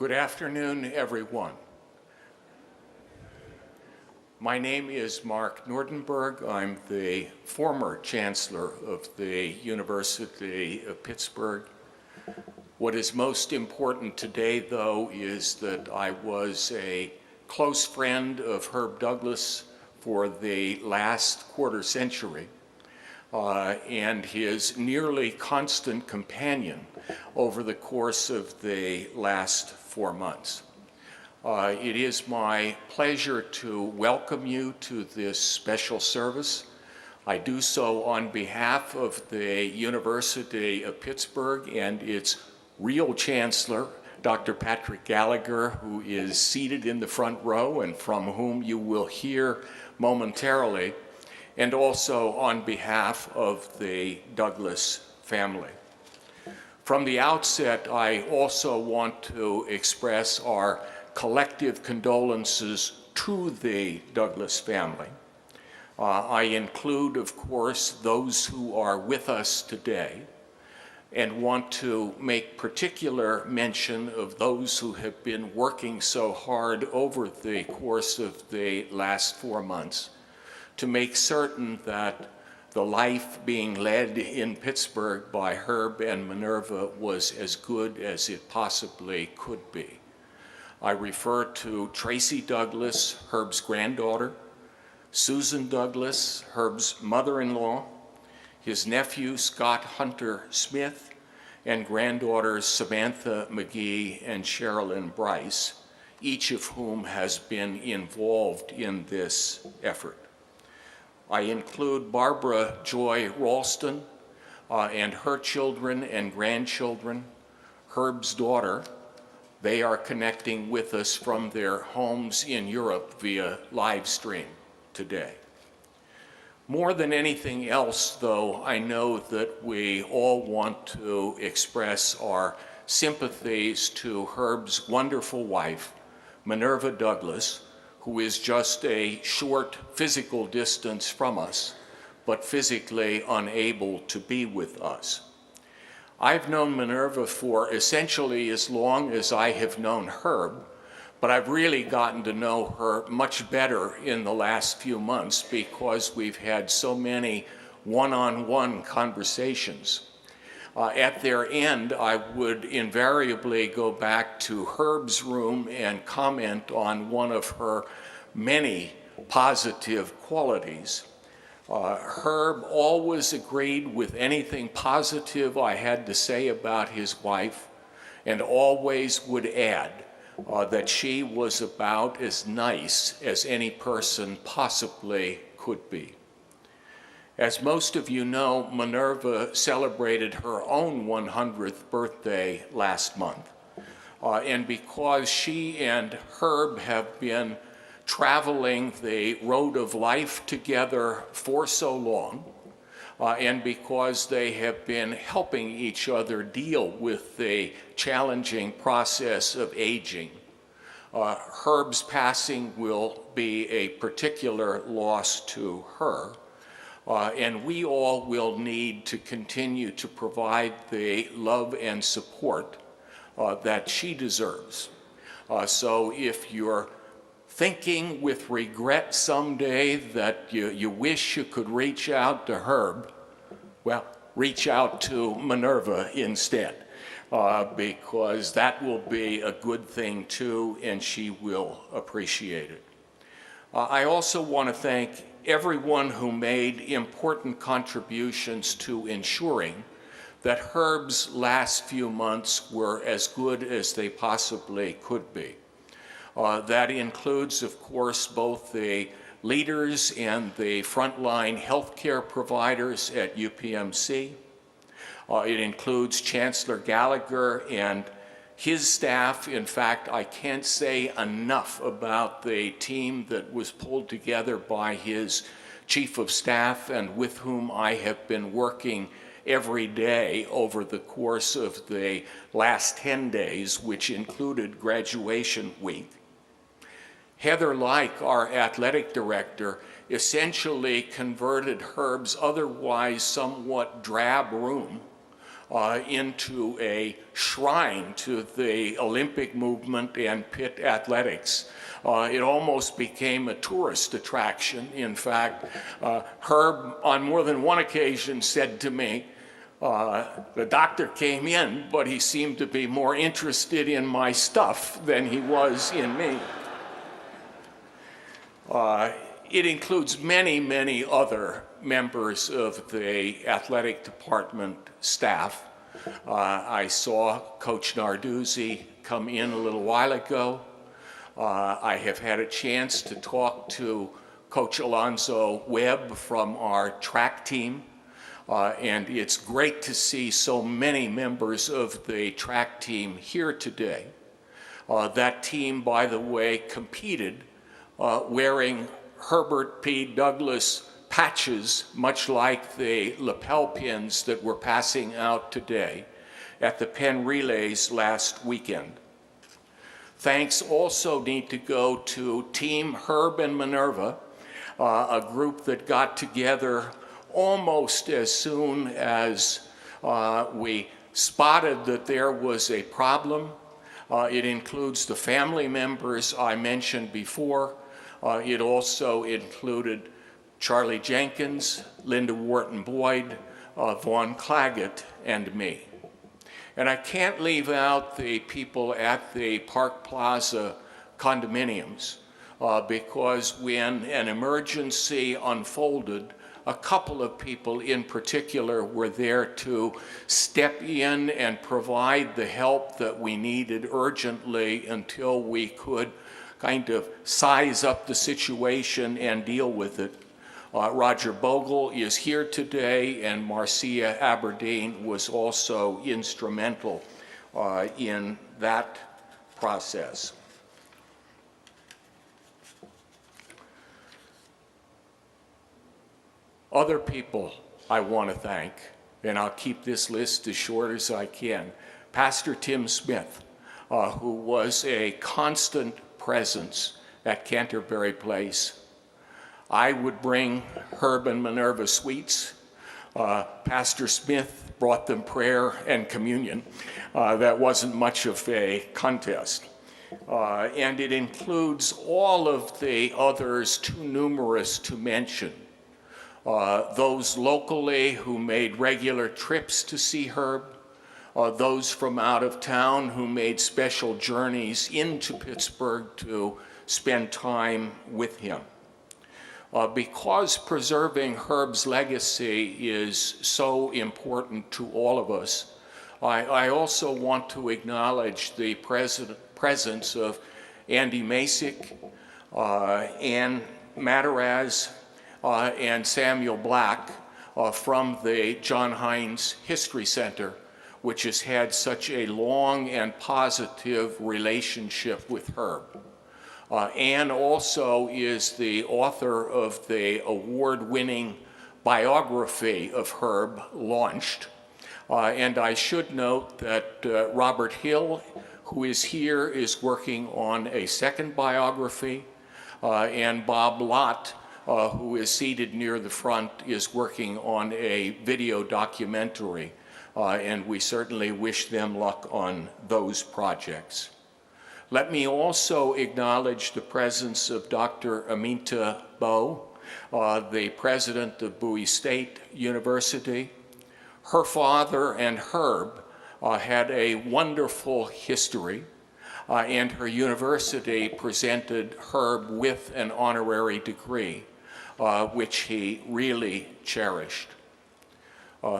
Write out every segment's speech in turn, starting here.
Good afternoon, everyone. My name is Mark Nordenberg. I'm the former Chancellor of the University of Pittsburgh. What is most important today, though, is that I was a close friend of Herb Douglas for the last quarter century and his nearly constant companion over the course of the last 4 months. It is my pleasure to welcome you to this special service. I do so on behalf of the University of Pittsburgh and its real Chancellor, Dr. Patrick Gallagher, who is seated in the front row and from whom you will hear momentarily, and also on behalf of the Douglas family. From the outset, I also want to express our collective condolences to the Douglas family. I include, of course, those who are with us today, and want to make particular mention of those who have been working so hard over the course of the last 4 months to make certain that the life being led in Pittsburgh by Herb and Minerva was as good as it possibly could be. I refer to Tracy Douglas, Herb's granddaughter, Susan Douglas, Herb's mother-in-law, his nephew Scott Hunter Smith, and granddaughters Samantha McGee and Sherilyn Bryce, each of whom has been involved in this effort. I include Barbara Joy Ralston and her children and grandchildren, Herb's daughter. They are connecting with us from their homes in Europe via live stream today. More than anything else, though, I know that we all want to express our sympathies to Herb's wonderful wife, Minerva Douglas, who is just a short physical distance from us, but physically unable to be with us. I've known Minerva for essentially as long as I have known Herb, but I've really gotten to know her much better in the last few months because we've had so many one-on-one conversations. At their end, I would invariably go back to Herb's room and comment on one of her many positive qualities. Herb always agreed with anything positive I had to say about his wife and always would add that she was about as nice as any person possibly could be. As most of you know, Minerva celebrated her own 100th birthday last month. And because she and Herb have been traveling the road of life together for so long, and because they have been helping each other deal with the challenging process of aging, Herb's passing will be a particular loss to her. And we all will need to continue to provide the love and support that she deserves. So if you're thinking with regret someday that you wish you could reach out to Herb, well, reach out to Minerva instead, because that will be a good thing too, and she will appreciate it. I also want to thank everyone who made important contributions to ensuring that Herb's last few months were as good as they possibly could be. That includes, of course, both the leaders and the frontline healthcare providers at UPMC. It includes Chancellor Gallagher and his staff. In fact, I can't say enough about the team that was pulled together by his chief of staff and with whom I have been working every day over the course of the last 10 days, which included graduation week. Heather Like, our athletic director, essentially converted Herb's otherwise somewhat drab room into a shrine to the Olympic movement and Pitt athletics. It almost became a tourist attraction. In fact, Herb, on more than one occasion, said to me, the doctor came in, but he seemed to be more interested in my stuff than he was in me. It includes many, many other members of the athletic department staff. I saw Coach Narduzzi come in a little while ago. I have had a chance to talk to Coach Alonzo Webb from our track team. And it's great to see so many members of the track team here today. That team, by the way, competed wearing Herbert P. Douglas patches, much like the lapel pins that we're passing out today at the Penn Relays last weekend. Thanks also need to go to Team Herb and Minerva, a group that got together almost as soon as we spotted that there was a problem. It includes the family members I mentioned before. It also included Charlie Jenkins, Linda Wharton Boyd, Vaughn Claggett, and me. And I can't leave out the people at the Park Plaza condominiums because when an emergency unfolded, a couple of people in particular were there to step in and provide the help that we needed urgently until we could kind of size up the situation and deal with it. Roger Bogle is here today, and Marcia Aberdeen was also instrumental in that process. Other people I want to thank, and I'll keep this list as short as I can. Pastor Tim Smith, who was a constant presence at Canterbury Place. I would bring Herb and Minerva sweets. Pastor Smith brought them prayer and communion. That wasn't much of a contest. And it includes all of the others too numerous to mention. Those locally who made regular trips to see Herb, those from out of town who made special journeys into Pittsburgh to spend time with him. Because preserving Herb's legacy is so important to all of us, I also want to acknowledge the presence of Andy Masick, Ann Mataraz, and Samuel Black from the John Hines History Center, which has had such a long and positive relationship with Herb. Ann also is the author of the award-winning biography of Herb, Launched. And I should note that Robert Hill, who is here, is working on a second biography, and Bob Lott, who is seated near the front, is working on a video documentary, and we certainly wish them luck on those projects. Let me also acknowledge the presence of Dr. Aminta Bowe, the president of Bowie State University. Her father and Herb had a wonderful history, and her university presented Herb with an honorary degree, which he really cherished.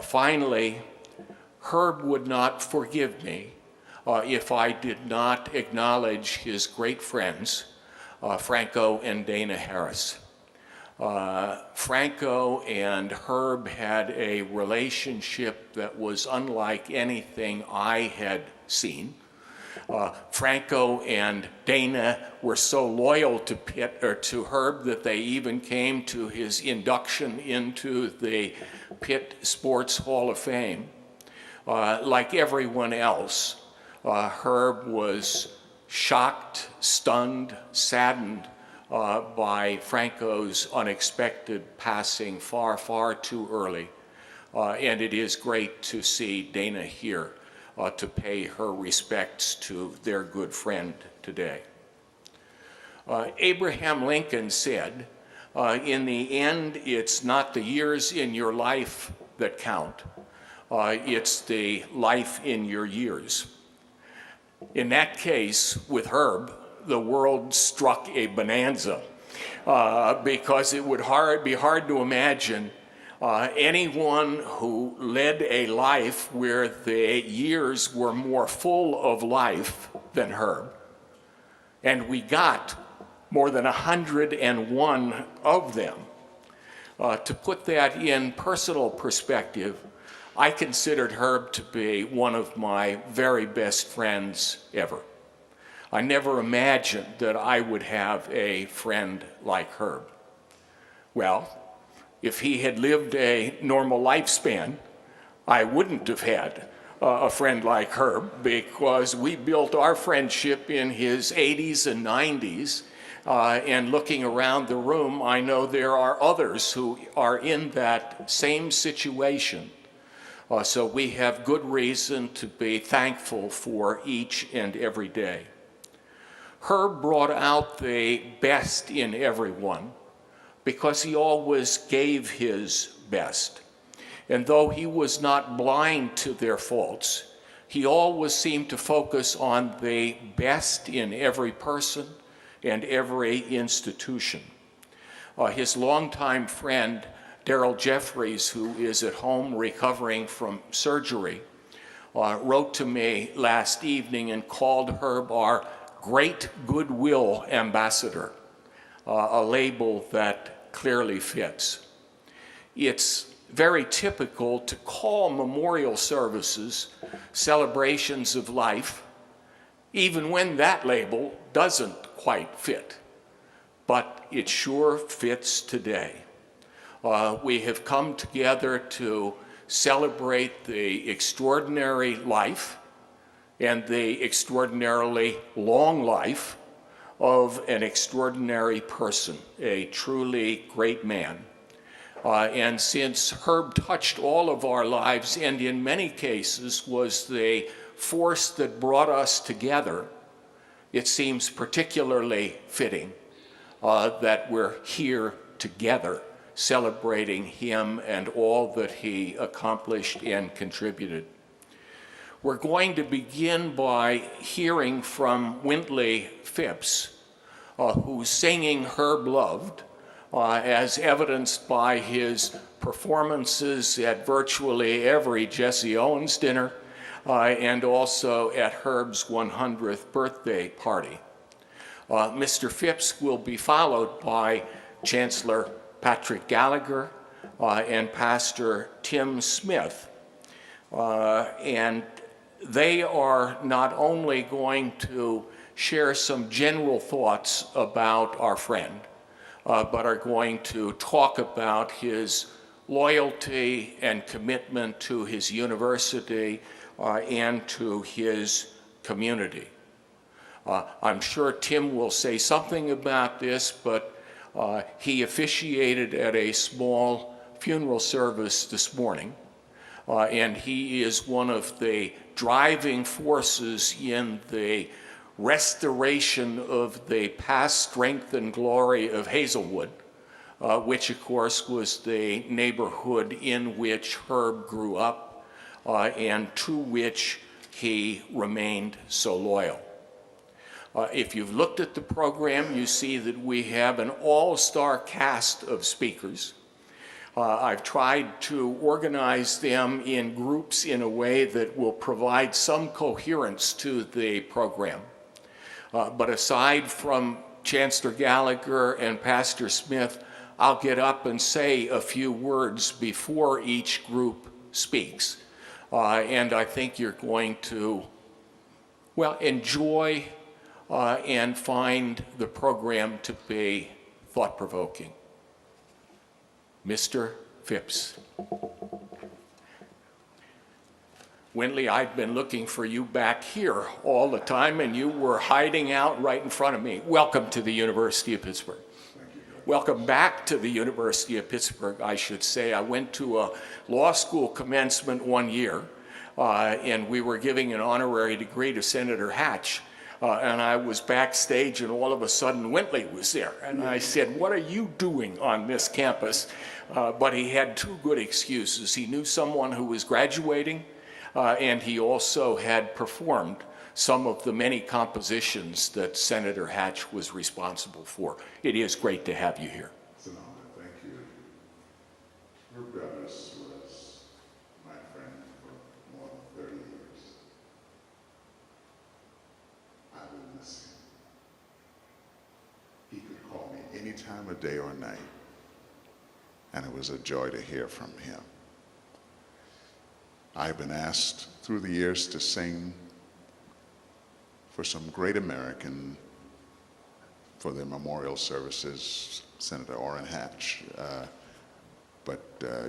Finally, Herb would not forgive me if I did not acknowledge his great friends, Franco and Dana Harris. Franco and Herb had a relationship that was unlike anything I had seen. Franco and Dana were so loyal to to Herb that they even came to his induction into the Pitt Sports Hall of Fame. Like everyone else, Herb was shocked, stunned, saddened by Franco's unexpected passing far, far too early. and it is great to see Dana here to pay her respects to their good friend today. Abraham Lincoln said, in the end, it's not the years in your life that count, it's the life in your years. In that case, with Herb, the world struck a bonanza because it would be hard to imagine anyone who led a life where the years were more full of life than Herb. And we got more than 101 of them. To put that in personal perspective, I considered Herb to be one of my very best friends ever. I never imagined that I would have a friend like Herb. Well, if he had lived a normal lifespan, I wouldn't have had a friend like Herb, because we built our friendship in his 80s and 90s. And looking around the room, I know there are others who are in that same situation. So we have good reason to be thankful for each and every day. Herb brought out the best in everyone because he always gave his best. And though he was not blind to their faults, he always seemed to focus on the best in every person and every institution. His longtime friend, Darrell Jeffries, who is at home recovering from surgery, wrote to me last evening and called Herb our great goodwill ambassador, a label that clearly fits. It's very typical to call memorial services celebrations of life, even when that label doesn't quite fit, but it sure fits today. We have come together to celebrate the extraordinary life and the extraordinarily long life of an extraordinary person, a truly great man. And since Herb touched all of our lives and in many cases was the force that brought us together, it seems particularly fitting that we're here together celebrating him and all that he accomplished and contributed. We're going to begin by hearing from Wintley Phipps, who's singing Herb Loved, as evidenced by his performances at virtually every Jesse Owens dinner, and also at Herb's 100th birthday party. Mr. Phipps will be followed by Chancellor Patrick Gallagher and Pastor Tim Smith. And they are not only going to share some general thoughts about our friend, but are going to talk about his loyalty and commitment to his university and to his community. I'm sure Tim will say something about this, but he officiated at a small funeral service this morning, and he is one of the driving forces in the restoration of the past strength and glory of Hazelwood, which of course was the neighborhood in which Herb grew up and to which he remained so loyal. If you've looked at the program, you see that we have an all-star cast of speakers. I've tried to organize them in groups in a way that will provide some coherence to the program. But aside from Chancellor Gallagher and Pastor Smith, I'll get up and say a few words before each group speaks. And I think you're going to, well, enjoy and find the program to be thought-provoking. Mr. Phipps. Wintley, I've been looking for you back here all the time, and you were hiding out right in front of me. Welcome to the University of Pittsburgh. Thank you, Welcome back to the University of Pittsburgh, I should say. I went to a law school commencement one year, and we were giving an honorary degree to Senator Hatch. And I was backstage, and all of a sudden Wintley was there. And I said, "What are you doing on this campus?" But he had two good excuses. He knew someone who was graduating, and he also had performed some of the many compositions that Senator Hatch was responsible for. It is great to have you here. It's an honor, thank you. Herb Douglas was my friend for more than 30 years. I will miss him. He could call me any time of day or night, and it was a joy to hear from him. I've been asked through the years to sing for some great American for their memorial services, Senator Orrin Hatch. But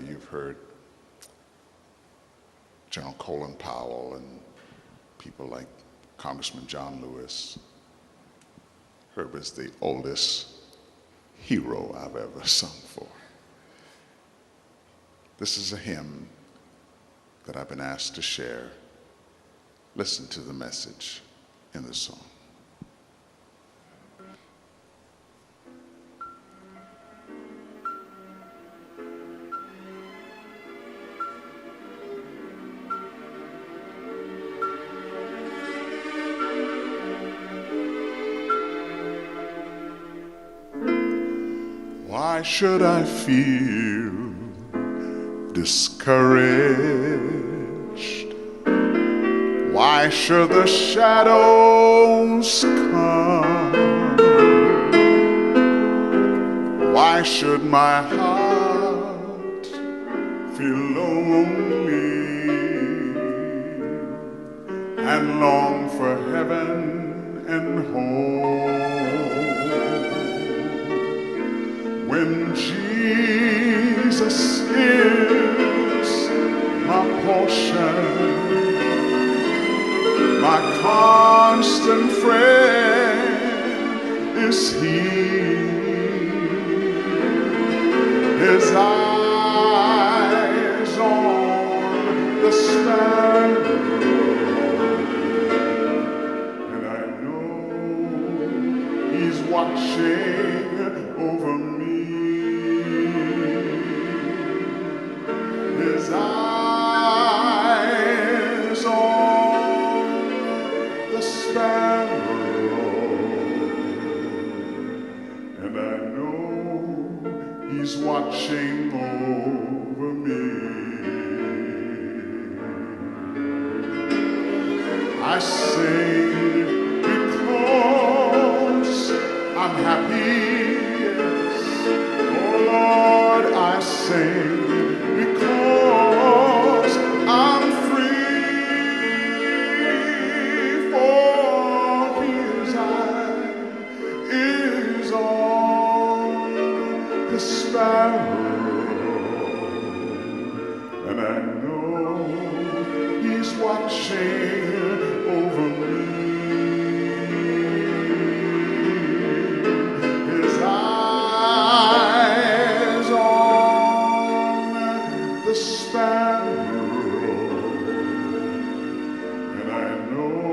you've heard General Colin Powell and people like Congressman John Lewis. Herb is the oldest hero I've ever sung for. This is a hymn that I've been asked to share. Listen to the message in the song. Why should I feel discouraged? Why should the shadows come? Why should my heart feel lonely and long for heaven and home? When Jesus is my portion, my constant friend is He. His eyes on the sparrow, and I know He's watching over me. His eyes on the sparrow, and I know He's watching over me. I sing because I'm happy, yes. Oh Lord, I sing because I'm free, for His eye is on the sparrow, and I know He's watching over me. His eyes on the sparrow, and I know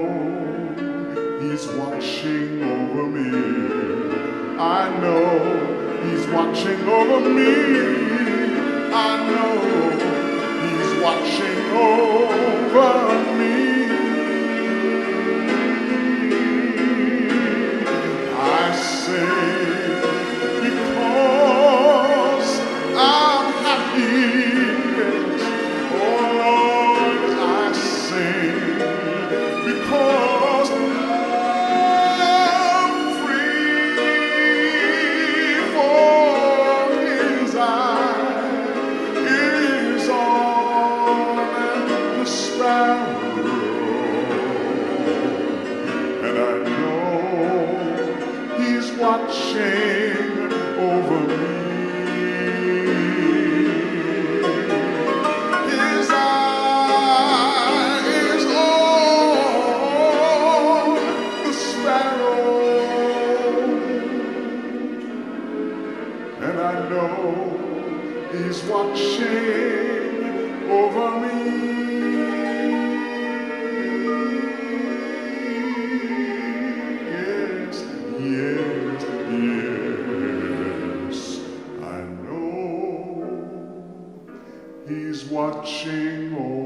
He's watching over me. I know He's watching over me. I know He's watching over me. I sing because I'm happy. Oh Lord, I sing because I'm free, for His eye is on the sparrow, and I know He's watching over me. Yes, yes, yes, I know He's watching over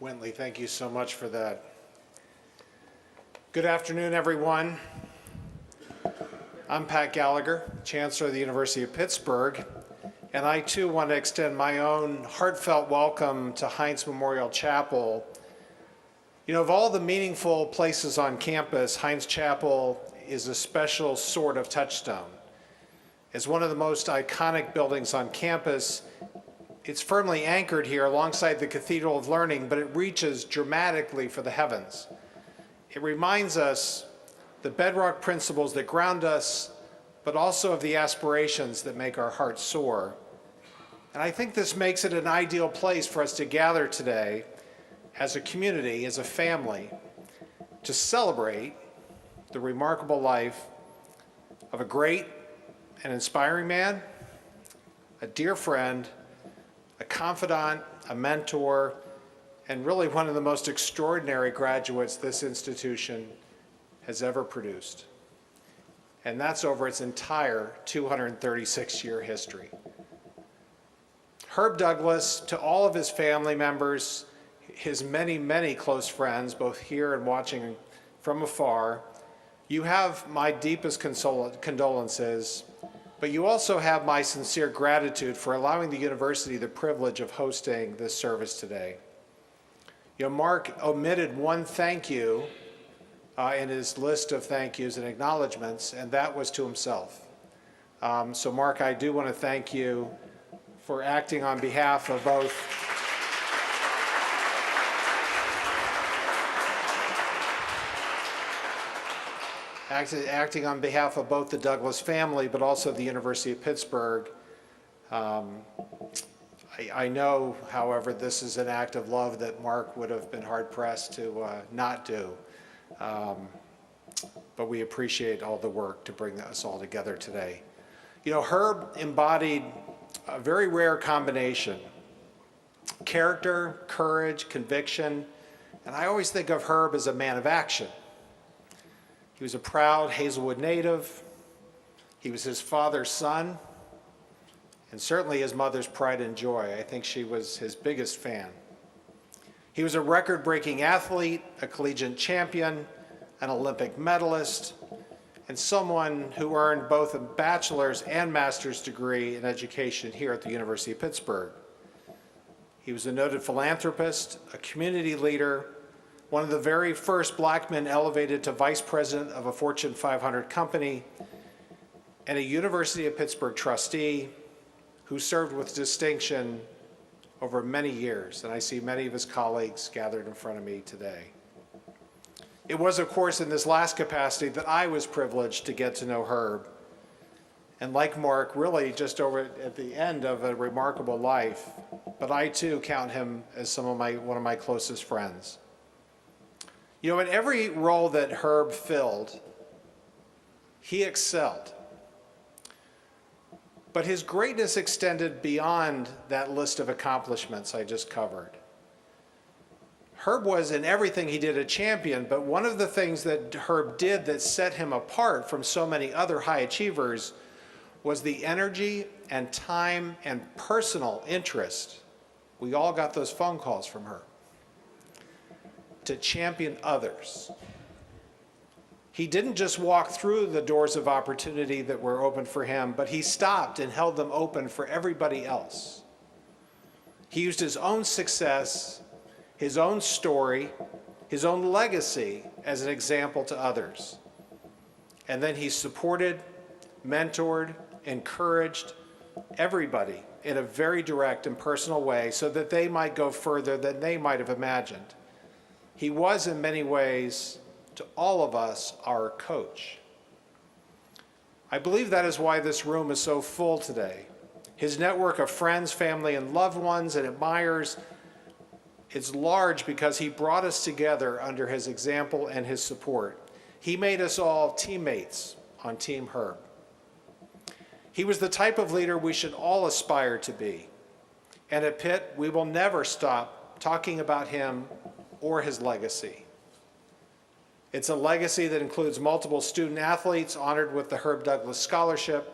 Wentley, thank you so much for that. Good afternoon, everyone. I'm Pat Gallagher, Chancellor of the University of Pittsburgh, and I too want to extend my own heartfelt welcome to Heinz Memorial Chapel. You know, of all the meaningful places on campus, Heinz Chapel is a special sort of touchstone. As one of the most iconic buildings on campus, it's firmly anchored here alongside the Cathedral of Learning, but it reaches dramatically for the heavens. It reminds us the bedrock principles that ground us, but also of the aspirations that make our hearts soar. And I think this makes it an ideal place for us to gather today as a community, as a family, to celebrate the remarkable life of a great and inspiring man, a dear friend, a confidant, a mentor, and really one of the most extraordinary graduates this institution has ever produced. And that's over its entire 236-year history. Herb Douglas, to all of his family members, his many, many close friends, both here and watching from afar, you have my deepest condolences, but you also have my sincere gratitude for allowing the university the privilege of hosting this service today. You know, Mark omitted one thank you in his list of thank yous and acknowledgments, and that was to himself. So Mark, I do want to thank you for acting on behalf of both acting on behalf of both the Douglas family, but also the University of Pittsburgh. I know, however, this is an act of love that Mark would have been hard-pressed to not do. But we appreciate all the work to bring us all together today. You know, Herb embodied a very rare combination: character, courage, conviction, and I always think of Herb as a man of action. He was a proud Hazelwood native. He was his father's son, and certainly his mother's pride and joy. I think she was his biggest fan. He was a record-breaking athlete, a collegiate champion, an Olympic medalist, and someone who earned both a bachelor's and master's degree in education here at the University of Pittsburgh. He was a noted philanthropist, a community leader, one of the very first black men elevated to vice president of a Fortune 500 company, and a University of Pittsburgh trustee who served with distinction over many years. And I see many of his colleagues gathered in front of me today. It was, of course, in this last capacity that I was privileged to get to know Herb. And like Mark, really just over at the end of a remarkable life, but I too count him as one of my closest friends. You know, in every role that Herb filled, he excelled. But his greatness extended beyond that list of accomplishments I just covered. Herb was in everything he did a champion, but one of the things that Herb did that set him apart from so many other high achievers was the energy and time and personal interest. We all got those phone calls from Herb to champion others. He didn't just walk through the doors of opportunity that were open for him, but he stopped and held them open for everybody else. He used his own success, his own story, his own legacy as an example to others. And then he supported, mentored, encouraged everybody in a very direct and personal way so that they might go further than they might have imagined. He was in many ways, to all of us, our coach. I believe that is why this room is so full today. His network of friends, family, and loved ones and admirers is large because he brought us together under his example and his support. He made us all teammates on Team Herb. He was the type of leader we should all aspire to be. And at Pitt, we will never stop talking about him or his legacy. It's a legacy that includes multiple student athletes honored with the Herb Douglas Scholarship.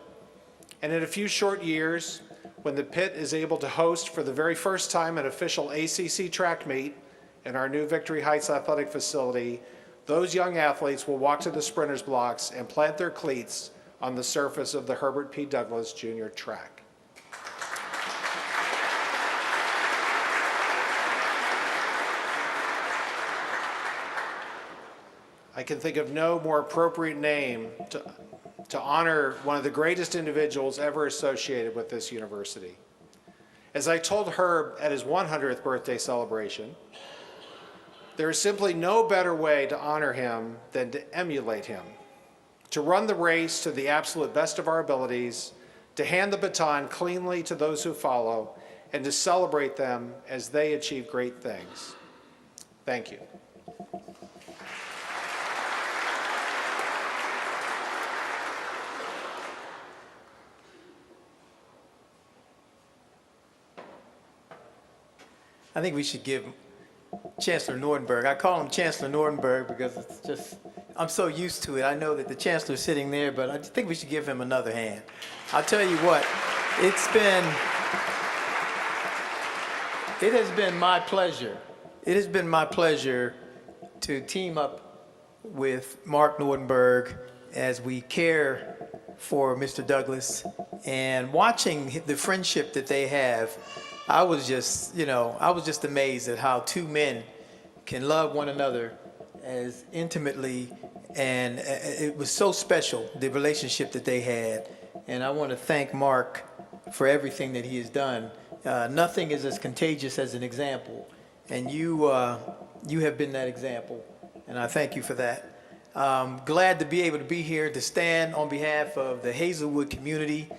And in a few short years, when the Pitt is able to host for the very first time an official ACC track meet in our new Victory Heights athletic facility, those young athletes will walk to the sprinters blocks and plant their cleats on the surface of the Herbert P. Douglas Jr. track. I can think of no more appropriate name to honor one of the greatest individuals ever associated with this university. As I told Herb at his 100th birthday celebration, there is simply no better way to honor him than to emulate him, to run the race to the absolute best of our abilities, to hand the baton cleanly to those who follow, and to celebrate them as they achieve great things. Thank you. I think we should give Chancellor Nordenberg, I call him Chancellor Nordenberg because it's just, I'm so used to it. I know that the Chancellor's sitting there, but I think we should give him another hand. I'll tell you what, it has been my pleasure. It has been my pleasure to team up with Mark Nordenberg as we care for Mr. Douglas, and watching the friendship that they have, I was just amazed at how two men can love one another as intimately, and it was so special, the relationship that they had. And I want to thank Mark for everything that he has done. Nothing is as contagious as an example, and you have been that example, and I thank you for that. Glad to be able to be here to stand on behalf of the Hazelwood community.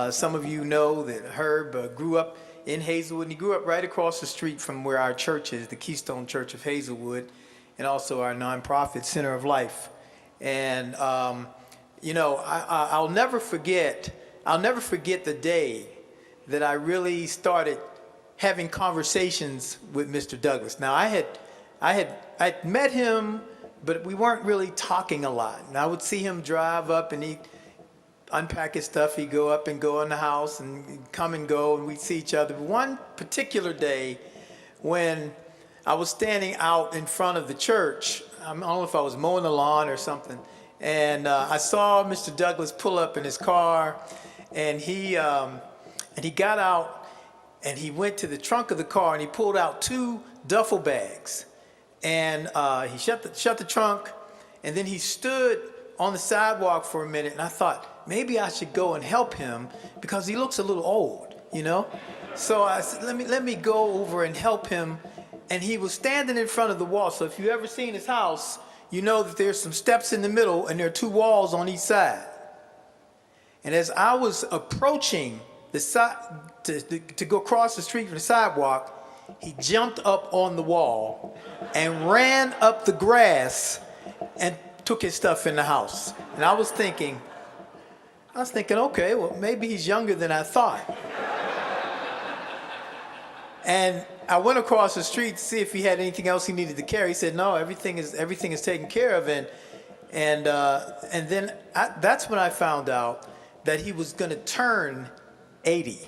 Some of you know that Herb grew up in Hazelwood, and he grew up right across the street from where our church is, the Keystone Church of Hazelwood, and also our nonprofit Center of Life. And I'll never forget the day that I really started having conversations with Mr. Douglas. Now I had met him, but we weren't really talking a lot. And I would see him drive up and he'd unpack his stuff. He'd go up and go in the house and come and go, and we'd see each other. But one particular day when I was standing out in front of the church, I don't know if I was mowing the lawn or something, and I saw Mr. Douglas pull up in his car, and he got out and he went to the trunk of the car and he pulled out 2 duffel bags, and he shut the trunk, and then he stood on the sidewalk for a minute, and I thought, maybe I should go and help him because he looks a little old, you know? So I said, let me go over and help him. And he was standing in front of the wall. So if you've ever seen his house, you know that there's some steps in the middle and there are 2 walls on each side. And as I was approaching the side to go across the street from the sidewalk, he jumped up on the wall and ran up the grass and took his stuff in the house. And I was thinking, okay, well, maybe he's younger than I thought. And I went across the street to see if he had anything else he needed to carry. He said, no, everything is taken care of. And then that's when I found out that he was going to turn 80.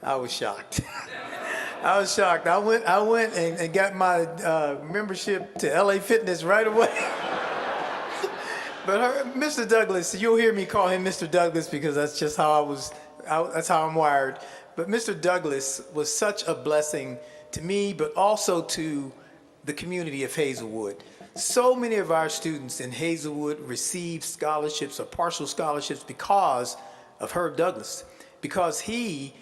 I was shocked. I was shocked. I went and got my membership to LA Fitness right away. But Mr. Douglas, you'll hear me call him Mr. Douglas because that's just how that's how I'm wired. But Mr. Douglas was such a blessing to me, but also to the community of Hazelwood. So many of our students in Hazelwood received scholarships or partial scholarships because of Herb Douglas, because he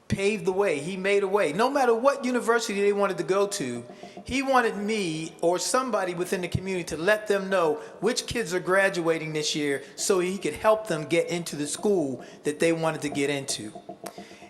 paved the way, he made a way. No matter what university they wanted to go to, he wanted me or somebody within the community to let them know which kids are graduating this year so he could help them get into the school that they wanted to get into.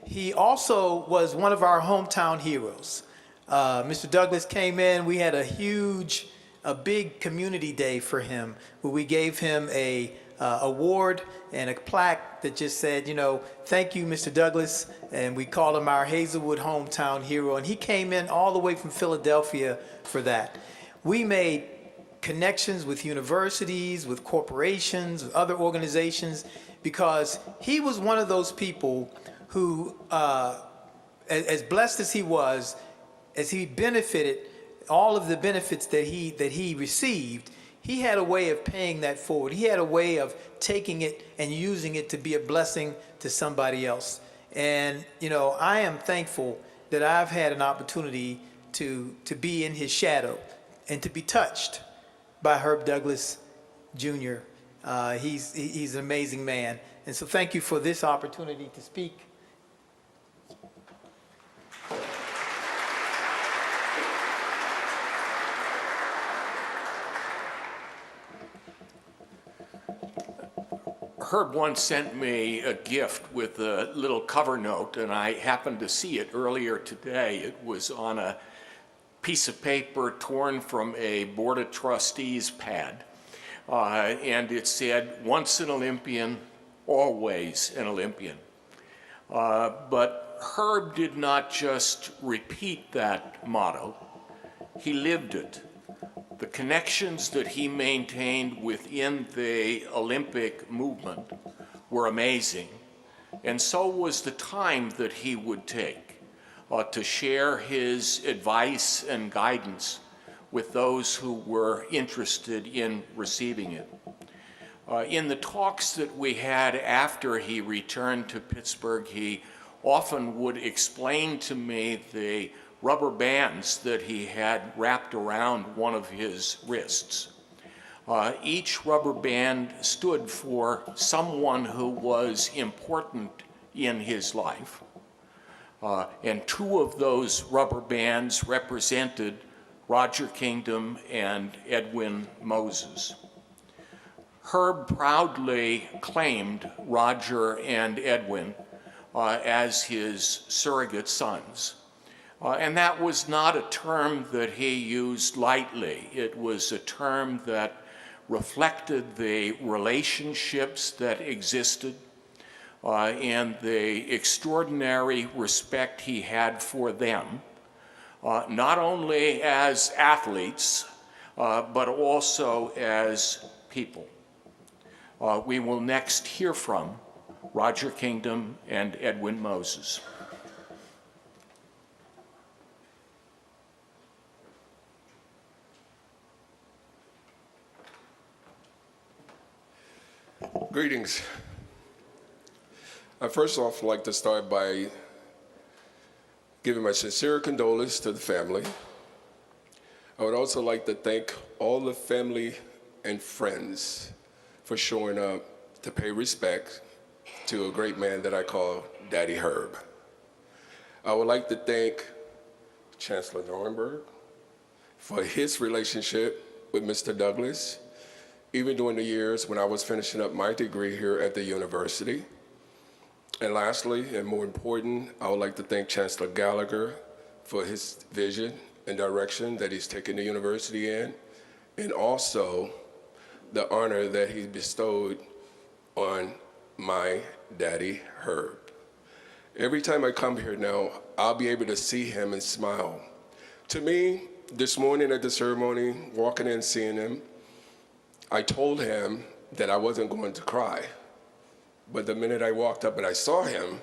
He also was one of our hometown heroes. Mr. Douglas came in, we had a big community day for him where we gave him a award and a plaque that just said, you know, thank you, Mr. Douglas, and we called him our Hazelwood hometown hero, and he came in all the way from Philadelphia for that. We made connections with universities, with corporations, with other organizations, because he was one of those people who, as blessed as he was, as he benefited, all of the benefits that he received, he had a way of paying that forward. He had a way of taking it and using it to be a blessing to somebody else. And, you know, I am thankful that I've had an opportunity to be in his shadow and to be touched by Herb Douglas Jr. He's an amazing man. And so thank you for this opportunity to speak. Herb once sent me a gift with a little cover note, and I happened to see it earlier today. It was on a piece of paper torn from a Board of Trustees pad, and it said, "Once an Olympian, always an Olympian." But Herb did not just repeat that motto, he lived it. The connections that he maintained within the Olympic movement were amazing, and so was the time that he would take to share his advice and guidance with those who were interested in receiving it. In the talks that we had after he returned to Pittsburgh, he often would explain to me the rubber bands that he had wrapped around one of his wrists. Each rubber band stood for someone who was important in his life. And two of those rubber bands represented Roger Kingdom and Edwin Moses. Herb proudly claimed Roger and Edwin as his surrogate sons. And that was not a term that he used lightly. It was a term that reflected the relationships that existed and the extraordinary respect he had for them, not only as athletes, but also as people. We will next hear from Roger Kingdom and Edwin Moses. Greetings. I first off like to start by giving my sincere condolences to the family. I would also like to thank all the family and friends for showing up to pay respect to a great man that I call Daddy Herb. I would like to thank Chancellor Nordenberg for his relationship with Mr. Douglas, even during the years when I was finishing up my degree here at the university. And lastly, and more important, I would like to thank Chancellor Gallagher for his vision and direction that he's taken the university in, and also the honor that he bestowed on my daddy, Herb. Every time I come here now, I'll be able to see him and smile. To me, this morning at the ceremony, walking in, seeing him, I told him that I wasn't going to cry. But the minute I walked up and I saw him,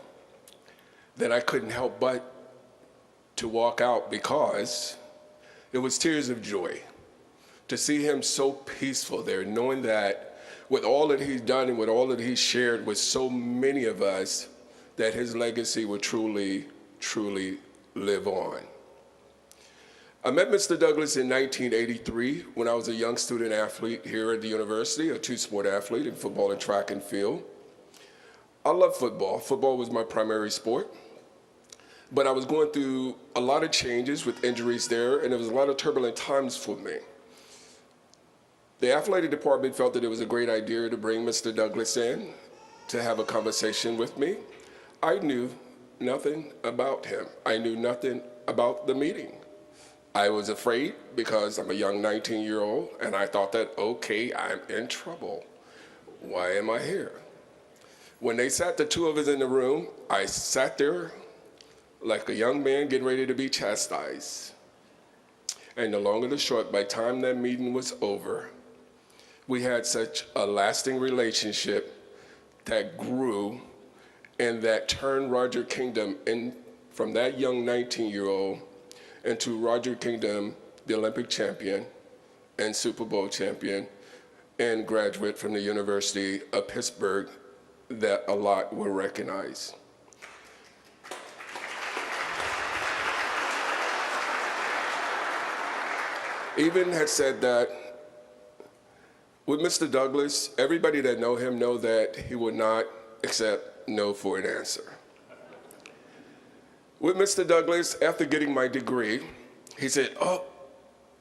then I couldn't help but to walk out, because it was tears of joy to see him so peaceful there, knowing that with all that he's done and with all that he's shared with so many of us, that his legacy would truly, truly live on. I met Mr. Douglas in 1983 when I was a young student athlete here at the university, a two-sport athlete in football and track and field. I love football. Football was my primary sport. But I was going through a lot of changes with injuries there, and there was a lot of turbulent times for me. The athletic department felt that it was a great idea to bring Mr. Douglas in to have a conversation with me. I knew nothing about him. I knew nothing about the meeting. I was afraid because I'm a young 19-year-old, and I thought that, okay, I'm in trouble. Why am I here? When they sat the two of us in the room, I sat there like a young man getting ready to be chastised. And the long and the short, by the time that meeting was over, we had such a lasting relationship that grew and that turned Roger Kingdom in, from that young 19-year-old into Roger Kingdom, the Olympic champion and Super Bowl champion and graduate from the University of Pittsburgh that a lot will recognize. Even had said that with Mr. Douglas, everybody that know him know that he would not accept no for an answer. With Mr. Douglas, after getting my degree, he said, oh,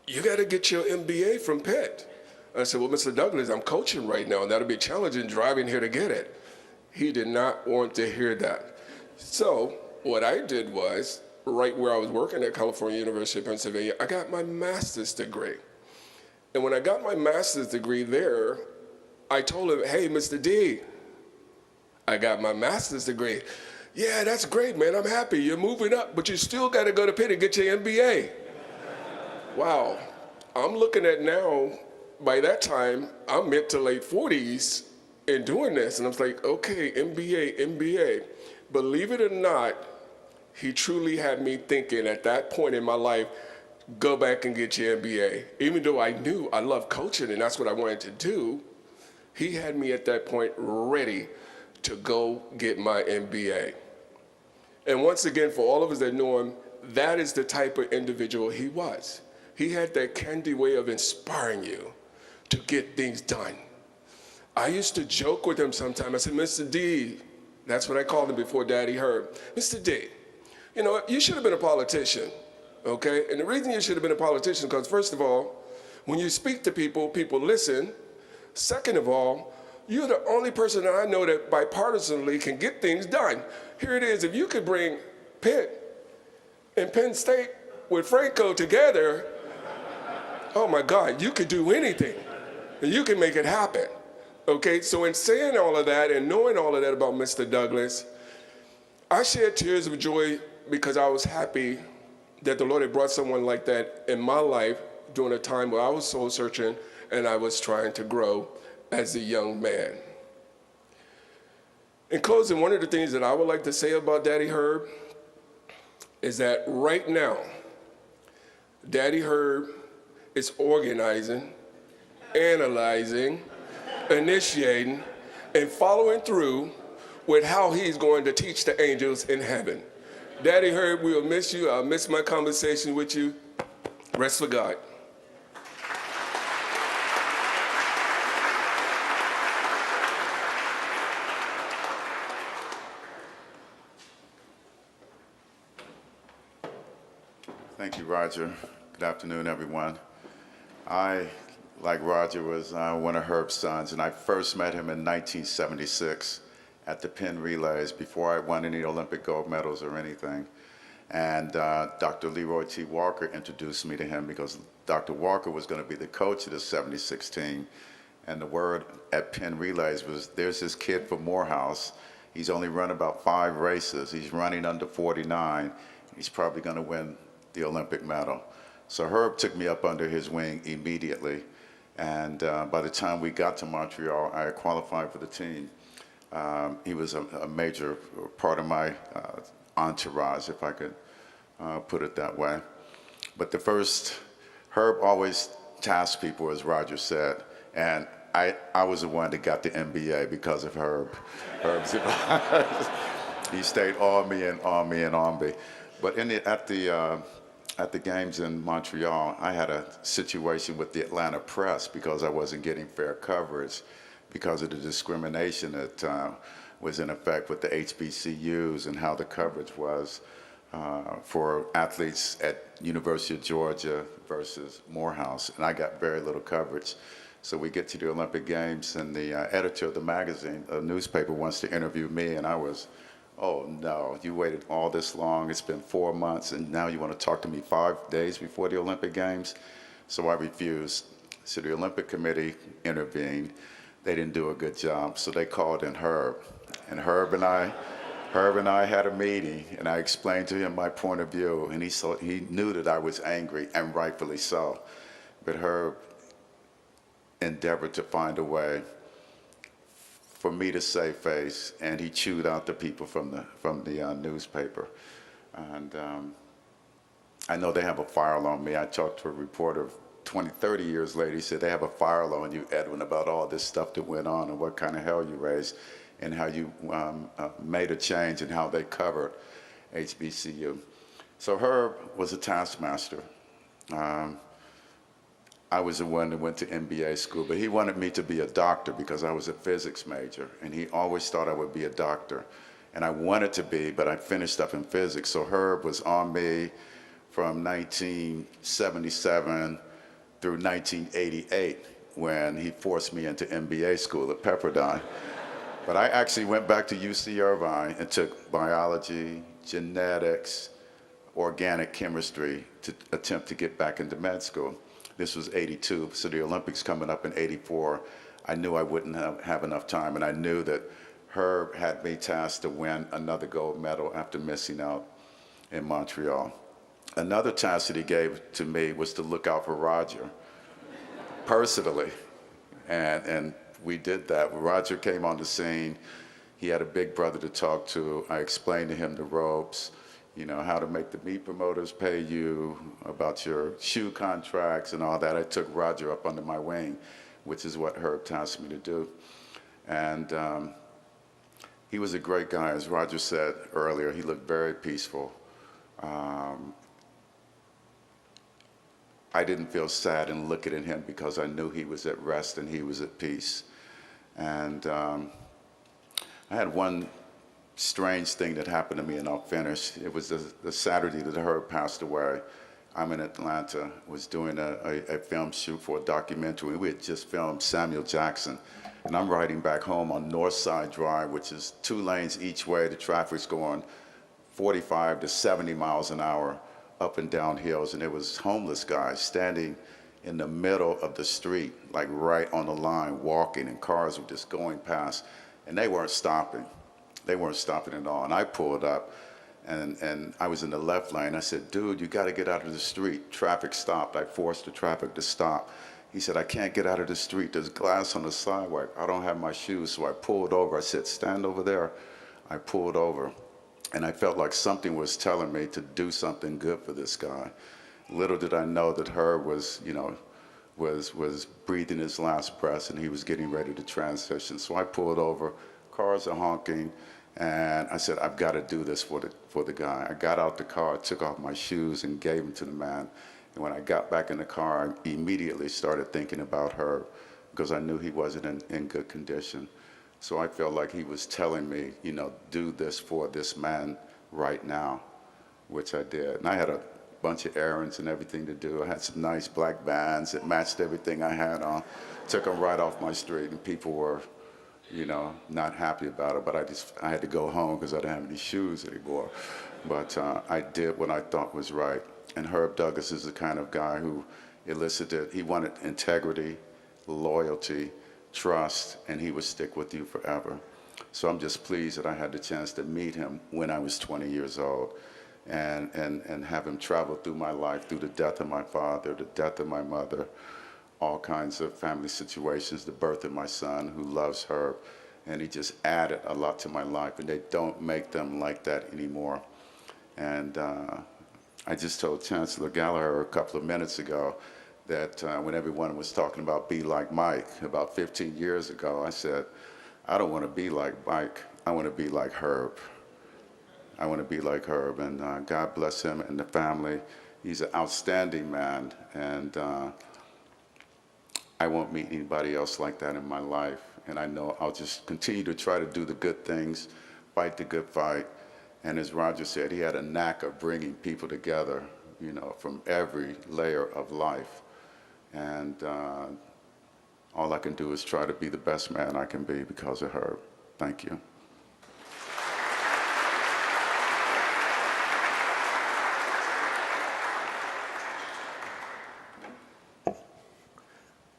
you got to get your MBA from Pitt. I said, well, Mr. Douglas, I'm coaching right now, and that'll be challenging driving here to get it. He did not want to hear that. So what I did was, right where I was working at California University of Pennsylvania, I got my master's degree. And when I got my master's degree there, I told him, hey, Mr. D, I got my master's degree. Yeah, that's great, man, I'm happy, you're moving up, but you still gotta go to Pitt and get your MBA. Wow, I'm looking at now, by that time, I'm mid to late 40s in doing this, and I was like, okay, MBA. Believe it or not, he truly had me thinking at that point in my life, go back and get your MBA. Even though I knew I loved coaching and that's what I wanted to do, he had me at that point ready to go get my MBA. And once again, for all of us that know him, that is the type of individual he was. He had that candy way of inspiring you to get things done. I used to joke with him sometimes. I said, Mr. D, that's what I called him before Daddy Herb. Mr. D, you know, you should have been a politician, okay? And the reason you should have been a politician is because, first of all, when you speak to people, people listen. Second of all, you're the only person that I know that bipartisanly can get things done. Here it is, if you could bring Pitt and Penn State with Franco together, oh my God, you could do anything. And you can make it happen, okay? So in saying all of that and knowing all of that about Mr. Douglas, I shed tears of joy because I was happy that the Lord had brought someone like that in my life during a time where I was soul searching and I was trying to grow as a young man. In closing, one of the things that I would like to say about Daddy Herb is that right now, Daddy Herb is organizing, analyzing, initiating, and following through with how he's going to teach the angels in heaven. Daddy Herb, we'll miss you. I'll miss my conversation with you. Rest for God. Thank you, Roger. Good afternoon, everyone. I, like Roger, was one of Herb's sons, and I first met him in 1976 at the Penn Relays before I won any Olympic gold medals or anything. And Dr. Leroy T. Walker introduced me to him because Dr. Walker was going to be the coach of the 76 team. And the word at Penn Relays was, there's this kid from Morehouse. He's only run about 5 races. He's running under 49. He's probably going to win the Olympic medal. So Herb took me up under his wing immediately. And by the time we got to Montreal, I qualified for the team. He was a major part of my entourage, if I could put it that way. But the first, Herb always tasked people, as Roger said, and I was the one that got the MBA because of Herb. Herb's advice. He stayed on me and on me and on me. But at the games in Montreal, I had a situation with the Atlanta press because I wasn't getting fair coverage because of the discrimination that was in effect with the HBCUs and how the coverage was for athletes at University of Georgia versus Morehouse. And I got very little coverage. So we get to the Olympic Games, and the editor of the magazine, a newspaper, wants to interview me, and I was, oh no, you waited all this long, it's been 4 months, and now you want to talk to me 5 days before the Olympic Games? So I refused. So the Olympic Committee intervened. They didn't do a good job, so they called in Herb. And Herb and I had a meeting, and I explained to him my point of view, and he knew that I was angry, and rightfully so. But Herb endeavored to find a way for me to save face, and he chewed out the people from the newspaper. And I know they have a file on me. I talked to a reporter 20, 30 years later. He said, they have a file on you, Edwin, about all this stuff that went on and what kind of hell you raised and how you made a change and how they covered HBCU. So Herb was a taskmaster. I was the one that went to MBA school, but he wanted me to be a doctor because I was a physics major, and he always thought I would be a doctor. And I wanted to be, but I finished up in physics. So Herb was on me from 1977 through 1988 when he forced me into MBA school at Pepperdine. But I actually went back to UC Irvine and took biology, genetics, organic chemistry to attempt to get back into med school. This was 82, so the Olympics coming up in 84. I knew I wouldn't have enough time, and I knew that Herb had me tasked to win another gold medal after missing out in Montreal. Another task that he gave to me was to look out for Roger, personally, and we did that. When Roger came on the scene, he had a big brother to talk to. I explained to him the ropes, you know, how to make the meat promoters pay you, about your shoe contracts and all that. I took Roger up under my wing, which is what Herb tasked me to do. And he was a great guy. As Roger said earlier, he looked very peaceful. I didn't feel sad in looking at him because I knew he was at rest and he was at peace. And I had one strange thing that happened to me, and I'll finish. It was the Saturday that Herb passed away. I'm in Atlanta, was doing a film shoot for a documentary. We had just filmed Samuel Jackson, and I'm riding back home on North Side Drive, which is 2 lanes each way. The traffic's going 45 to 70 miles an hour up and down hills, and there was homeless guys standing in the middle of the street, like right on the line, walking, and cars were just going past, and they weren't stopping. They weren't stopping at all. And I pulled up, and I was in the left lane. I said, dude, you got to get out of the street. Traffic stopped. I forced the traffic to stop. He said, I can't get out of the street. There's glass on the sidewalk. I don't have my shoes. So I pulled over. I said, stand over there. I pulled over, and I felt like something was telling me to do something good for this guy. Little did I know that Herb was, you know, was breathing his last breath, and he was getting ready to transition. So I pulled over. Cars are honking. And I said, I've got to do this for the guy. I got out the car, took off my shoes, and gave them to the man. And when I got back in the car, I immediately started thinking about her because I knew he wasn't in good condition. So I felt like he was telling me, you know, do this for this man right now, which I did. And I had a bunch of errands and everything to do. I had some nice black Vans that matched everything I had on. Took them right off my street, and people were, you know, not happy about it, but I had to go home because I didn't have any shoes anymore. But I did what I thought was right. And Herb Douglas is the kind of guy who he wanted integrity, loyalty, trust, and he would stick with you forever. So I'm just pleased that I had the chance to meet him when I was 20 years old and have him travel through my life, through the death of my father, the death of my mother, all kinds of family situations, the birth of my son who loves her, and he just added a lot to my life, and they don't make them like that anymore. And I just told Chancellor Gallagher a couple of minutes ago that when everyone was talking about be like Mike about 15 years ago, I said, I don't want to be like Mike, I want to be like Herb. I want to be like Herb, and God bless him and the family. He's an outstanding man, and I won't meet anybody else like that in my life. And I know I'll just continue to try to do the good things, fight the good fight. And as Roger said, he had a knack of bringing people together, you know, from every layer of life. And all I can do is try to be the best man I can be because of Herb. Thank you.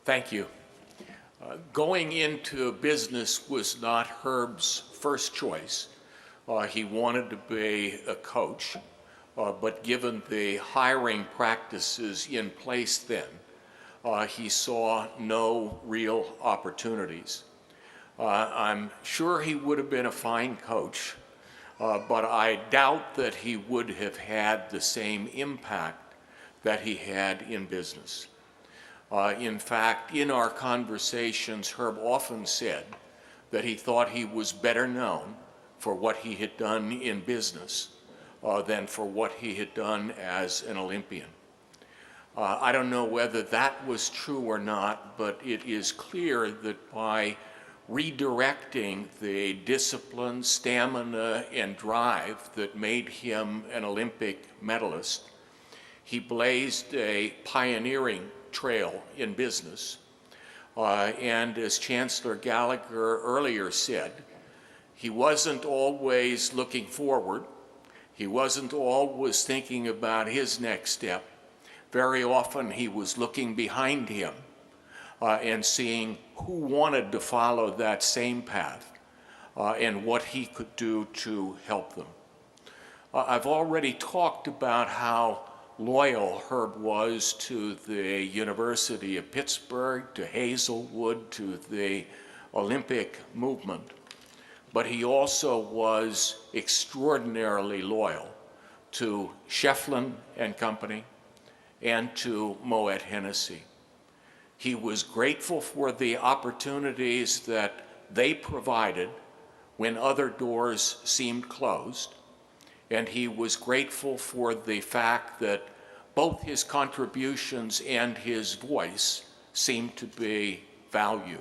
Thank you. Going into business was not Herb's first choice. He wanted to be a coach, but given the hiring practices in place then, he saw no real opportunities. I'm sure he would have been a fine coach, but I doubt that he would have had the same impact that he had in business. In fact, in our conversations, Herb often said that he thought he was better known for what he had done in business than for what he had done as an Olympian. I don't know whether that was true or not, but it is clear that by redirecting the discipline, stamina, and drive that made him an Olympic medalist, he blazed a pioneering trail in business. And as Chancellor Gallagher earlier said, he wasn't always looking forward. He wasn't always thinking about his next step. Very often he was looking behind him and seeing who wanted to follow that same path and what he could do to help them. I've already talked about how loyal Herb was to the University of Pittsburgh, to Hazelwood, to the Olympic movement, but he also was extraordinarily loyal to Shefflin and Company and to Moet Hennessy. He was grateful for the opportunities that they provided when other doors seemed closed, and he was grateful for the fact that both his contributions and his voice seemed to be valued.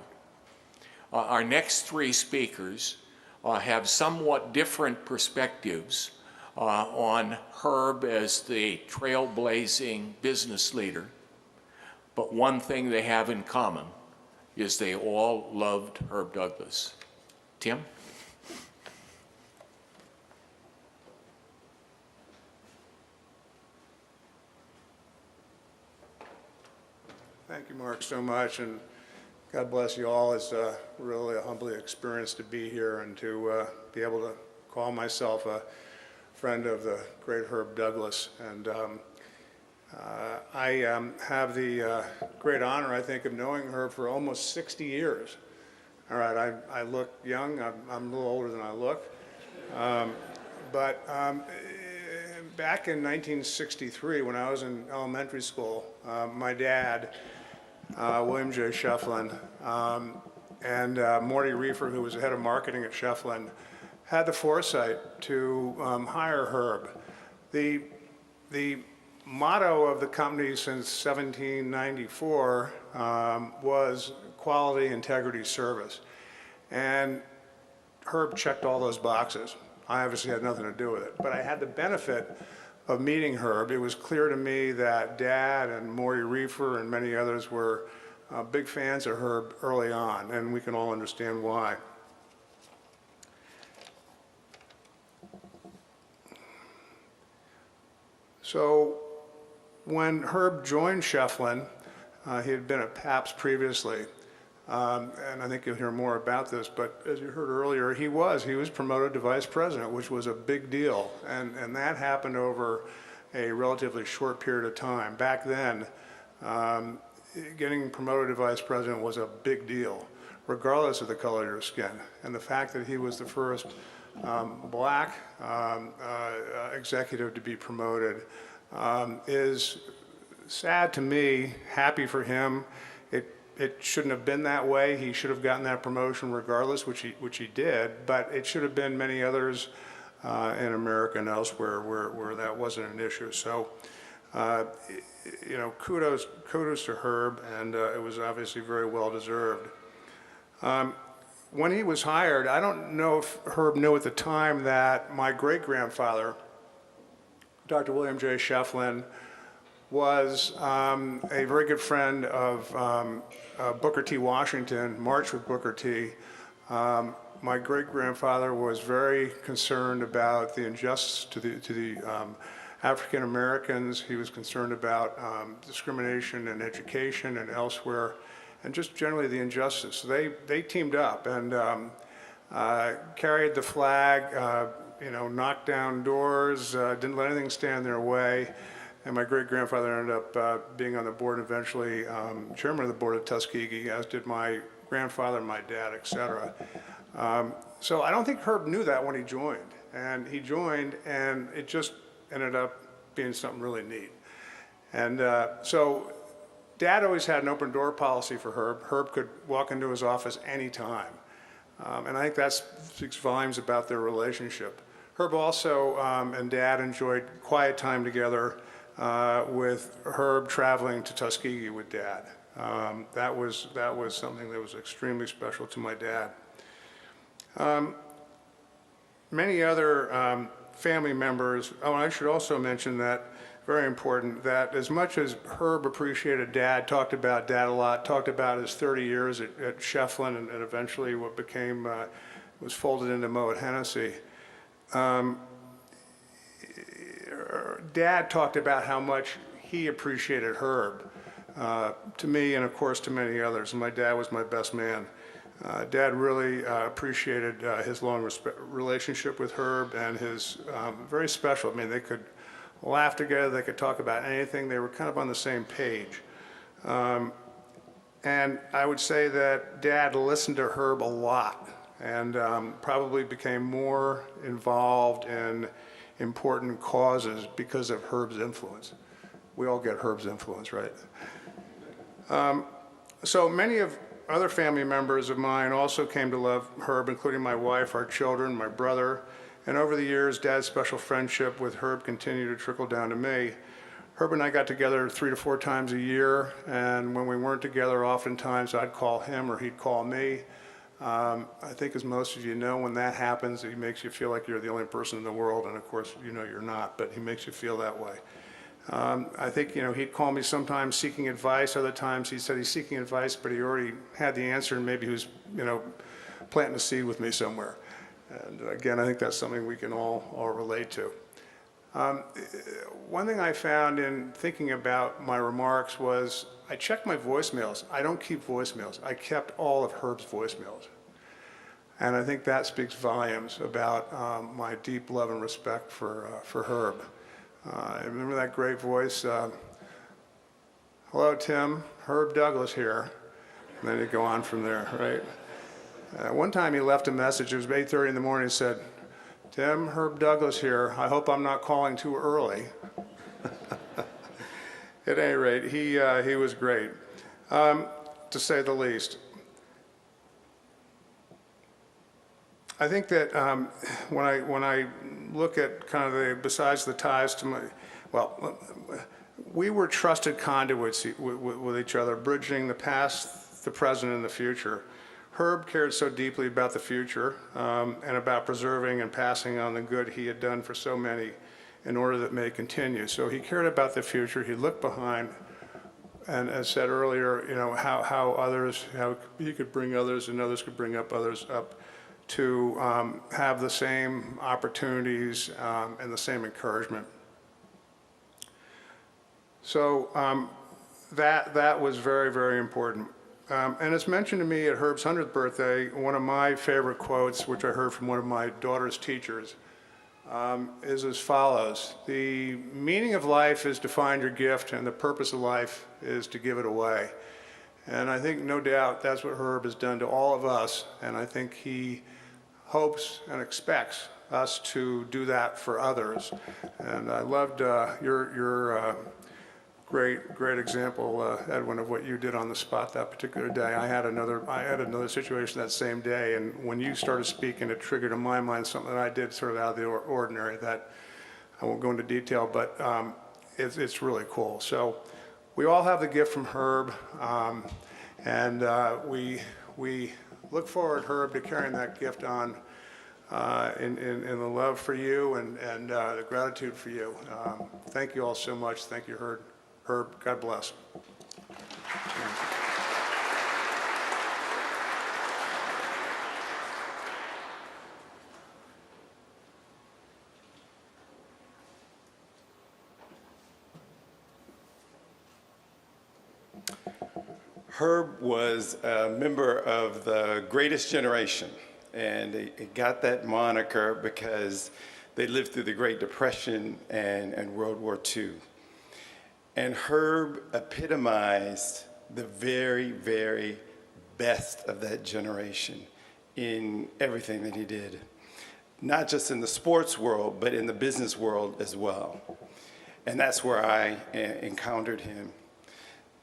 Our next three speakers have somewhat different perspectives on Herb as the trailblazing business leader, but one thing they have in common is they all loved Herb Douglas. Tim? Thank you, Mark, so much, and God bless you all. It's really a humbling experience to be here and to be able to call myself a friend of the great Herb Douglas. And I have the great honor, I think, of knowing Herb for almost 60 years. All right, I look young. I'm a little older than I look. But back in 1963, when I was in elementary school, my dad, William J. Shefflin, and Morty Reefer, who was the head of marketing at Shefflin, had the foresight to hire Herb. The motto of the company since 1794 was quality, integrity, service. And Herb checked all those boxes. I obviously had nothing to do with it, but I had the benefit of meeting Herb. It was clear to me that Dad and Morty Reefer and many others were big fans of Herb early on, and we can all understand why. So when Herb joined Shefflin, he had been at Pabst previously, and I think you'll hear more about this, but as you heard earlier, he was promoted to vice president, which was a big deal, and that happened over a relatively short period of time. Back then, getting promoted to vice president was a big deal, regardless of the color of your skin. And the fact that he was the first black executive to be promoted is sad to me, happy for him. It shouldn't have been that way. He should have gotten that promotion regardless, which he did, but it should have been many others in America and elsewhere where that wasn't an issue. So, kudos to Herb, and it was obviously very well deserved. When he was hired, I don't know if Herb knew at the time that my great-grandfather, Dr. William J. Shefflin, was a very good friend of Booker T. Washington, marched with Booker T. My great-grandfather was very concerned about the injustice to the African Americans. He was concerned about discrimination in education and elsewhere, and just generally the injustice. So they teamed up and carried the flag, knocked down doors, didn't let anything stand in their way. And my great-grandfather ended up being on the board, and eventually chairman of the board of Tuskegee, as did my grandfather, my dad, et cetera. So I don't think Herb knew that when he joined. And he joined, and it just ended up being something really neat. And so Dad always had an open door policy for Herb. Herb could walk into his office anytime. And I think that speaks volumes about their relationship. Herb also and Dad enjoyed quiet time together with Herb traveling to Tuskegee with Dad. That was something that was extremely special to my dad. Many other family members, and I should also mention that, very important, that as much as Herb appreciated Dad, talked about Dad a lot, talked about his 30 years at Shefflin and eventually what became, was folded into Moet Hennessy. Dad talked about how much he appreciated Herb, to me and of course to many others. My dad was my best man. Dad really appreciated his long relationship with Herb and his very special, I mean, they could laugh together, they could talk about anything, they were kind of on the same page. And I would say that Dad listened to Herb a lot and probably became more involved in important causes because of Herb's influence. We all get Herb's influence, right? So many of other family members of mine also came to love Herb, including my wife, our children, my brother. And over the years, Dad's special friendship with Herb continued to trickle down to me. Herb and I got together 3 to 4 times a year, and when we weren't together, oftentimes I'd call him or he'd call me. I think, as most of you know, when that happens, he makes you feel like you're the only person in the world, and of course, you know you're not, but he makes you feel that way. I think, he'd call me sometimes seeking advice. Other times he said he's seeking advice, but he already had the answer, and maybe he was, planting a seed with me somewhere. And again, I think that's something we can all relate to. One thing I found in thinking about my remarks was I checked my voicemails. I don't keep voicemails. I kept all of Herb's voicemails. And I think that speaks volumes about my deep love and respect for Herb. I remember that great voice. Hello, Tim. Herb Douglas here. And then you go on from there, right? One time he left a message. It was 8:30 in the morning. He said, Tim, Herb Douglas here. I hope I'm not calling too early. At any rate, he was great, to say the least. I think that when I look at kind of besides the ties to we were trusted conduits with each other, bridging the past, the present, and the future. Herb cared so deeply about the future and about preserving and passing on the good he had done for so many in order that it may continue. So he cared about the future. He looked behind, and as said earlier, how he could bring others and others could bring others up to have the same opportunities and the same encouragement. So that was very, very important. And it's mentioned to me at Herb's 100th birthday, one of my favorite quotes, which I heard from one of my daughter's teachers, is as follows: the meaning of life is to find your gift, and the purpose of life is to give it away. And I think, no doubt, that's what Herb has done to all of us, and I think he hopes and expects us to do that for others. And I loved your great example, Edwin, of what you did on the spot that particular day. I had another situation that same day, and when you started speaking, it triggered in my mind something that I did sort of out of the ordinary that I won't go into detail, but it's really cool. So we all have the gift from Herb, and we look forward, Herb, to carrying that gift on in the love for you and the gratitude for you. Thank you all so much. Thank you, Herb. God bless. Herb was a member of the greatest generation, and it got that moniker because they lived through the Great Depression and World War II. And Herb epitomized the very, very best of that generation in everything that he did, not just in the sports world, but in the business world as well. And that's where I encountered him.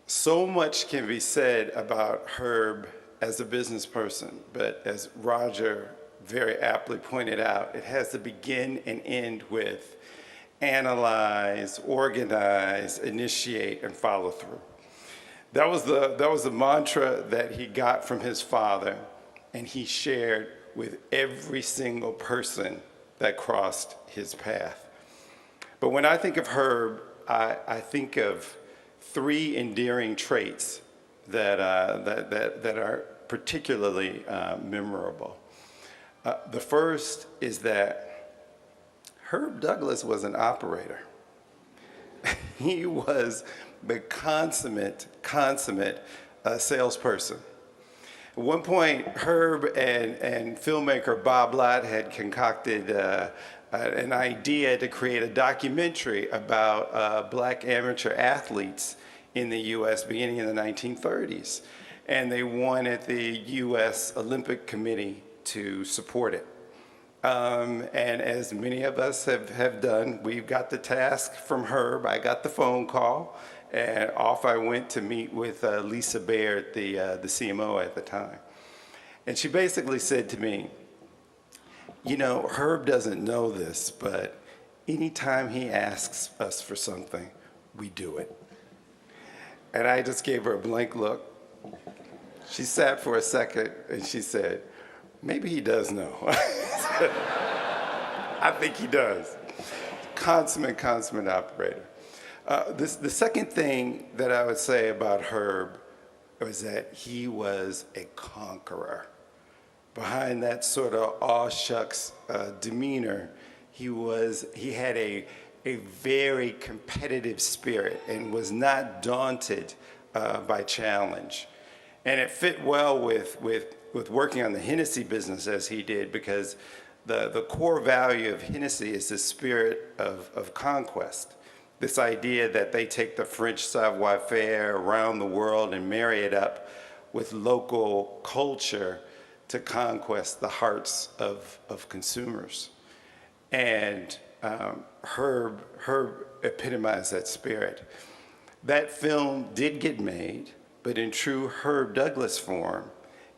So much can be said about Herb as a business person, but as Roger very aptly pointed out, it has to begin and end with analyze, organize, initiate, and follow through. That was the mantra that he got from his father, and he shared with every single person that crossed his path. But when I think of Herb, I think of three endearing traits that are particularly memorable. The first is that Herb Douglas was an operator. He was the consummate salesperson. At one point, Herb and filmmaker Bob Lott had concocted an idea to create a documentary about black amateur athletes in the U.S. beginning in the 1930s. And they wanted the U.S. Olympic Committee to support it. And as many of us have done, we got the task from Herb. I got the phone call, and off I went to meet with Lisa Baird, the CMO at the time. And she basically said to me, you know, Herb doesn't know this, but anytime he asks us for something, we do it. And I just gave her a blank look. She sat for a second, and she said, maybe he does know. I think he does. Consummate operator. The second thing that I would say about Herb was that he was a conqueror. Behind that sort of aw shucks demeanor, he had a very competitive spirit and was not daunted by challenge. And it fit well with working on the Hennessy business as he did, because the core value of Hennessy is the spirit of conquest. This idea that they take the French savoir-faire around the world and marry it up with local culture to conquest the hearts of consumers. And Herb epitomized that spirit. That film did get made, but in true Herb Douglas form,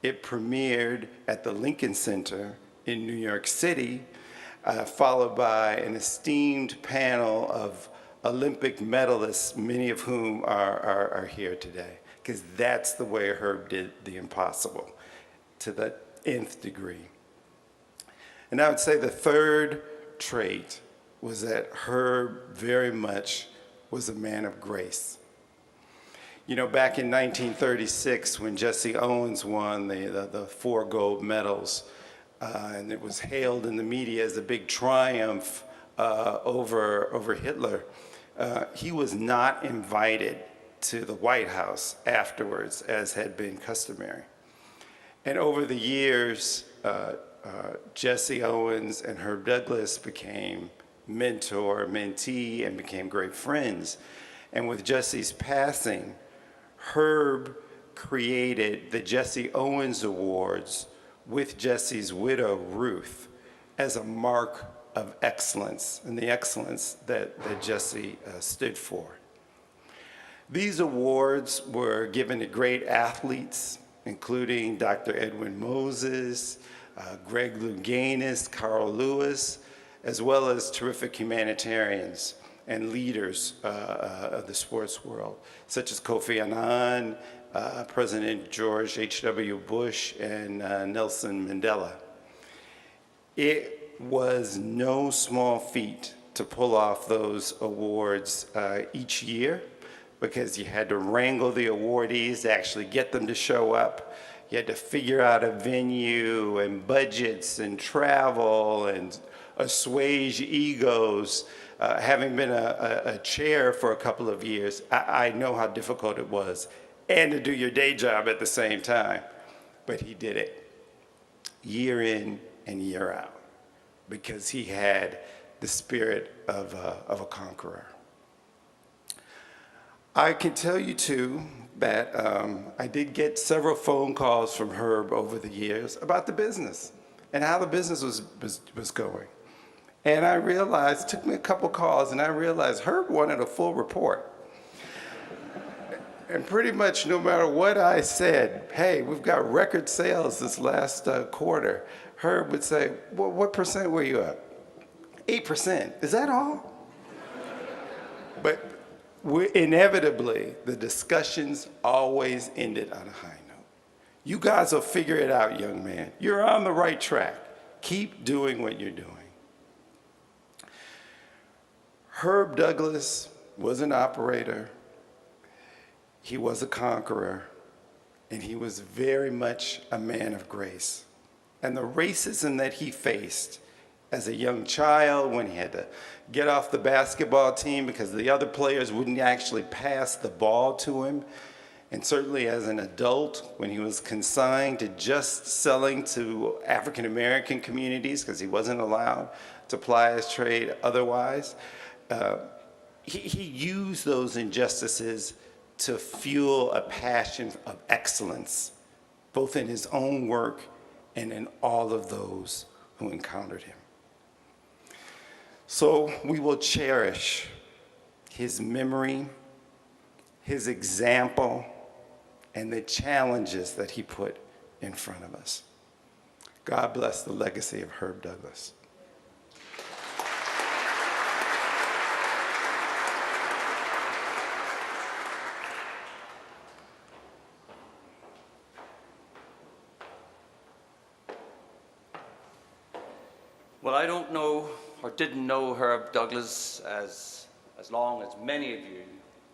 it premiered at the Lincoln Center in New York City, followed by an esteemed panel of Olympic medalists, many of whom are here today, because that's the way Herb did the impossible, to the nth degree. And I would say the third trait was that Herb very much was a man of grace. You know, back in 1936, when Jesse Owens won the 4 gold medals, and it was hailed in the media as a big triumph over Hitler, he was not invited to the White House afterwards, as had been customary. And over the years, Jesse Owens and Herb Douglas became mentor, mentee, and became great friends. And with Jesse's passing, Herb created the Jesse Owens Awards with Jesse's widow, Ruth, as a mark of excellence and the excellence that Jesse stood for. These awards were given to great athletes, including Dr. Edwin Moses, Greg Louganis, Carl Lewis, as well as terrific humanitarians and leaders of the sports world, such as Kofi Annan, President George H.W. Bush, and Nelson Mandela. It was no small feat to pull off those awards each year, because you had to wrangle the awardees to actually get them to show up. You had to figure out a venue and budgets and travel and assuage egos. Having been a chair for a couple of years, I know how difficult it was, and to do your day job at the same time. But he did it year in and year out, because he had the spirit of a conqueror. I can tell you too that I did get several phone calls from Herb over the years about the business and how the business was going. And I realized, it took me a couple calls, and I realized Herb wanted a full report. And pretty much no matter what I said, hey, we've got record sales this last quarter, Herb would say, well, what percent were you up? 8%. Is that all? But inevitably, the discussions always ended on a high note. You guys will figure it out, young man. You're on the right track. Keep doing what you're doing. Herb Douglas was an operator. He was a conqueror, and he was very much a man of grace. And the racism that he faced as a young child, when he had to get off the basketball team because the other players wouldn't actually pass the ball to him, and certainly as an adult, when he was consigned to just selling to African American communities because he wasn't allowed to ply his trade otherwise, he used those injustices to fuel a passion of excellence, both in his own work and in all of those who encountered him. So we will cherish his memory, his example, and the challenges that he put in front of us. God bless the legacy of Herb Douglas. Well, I don't know or didn't know Herb Douglas as long as many of you.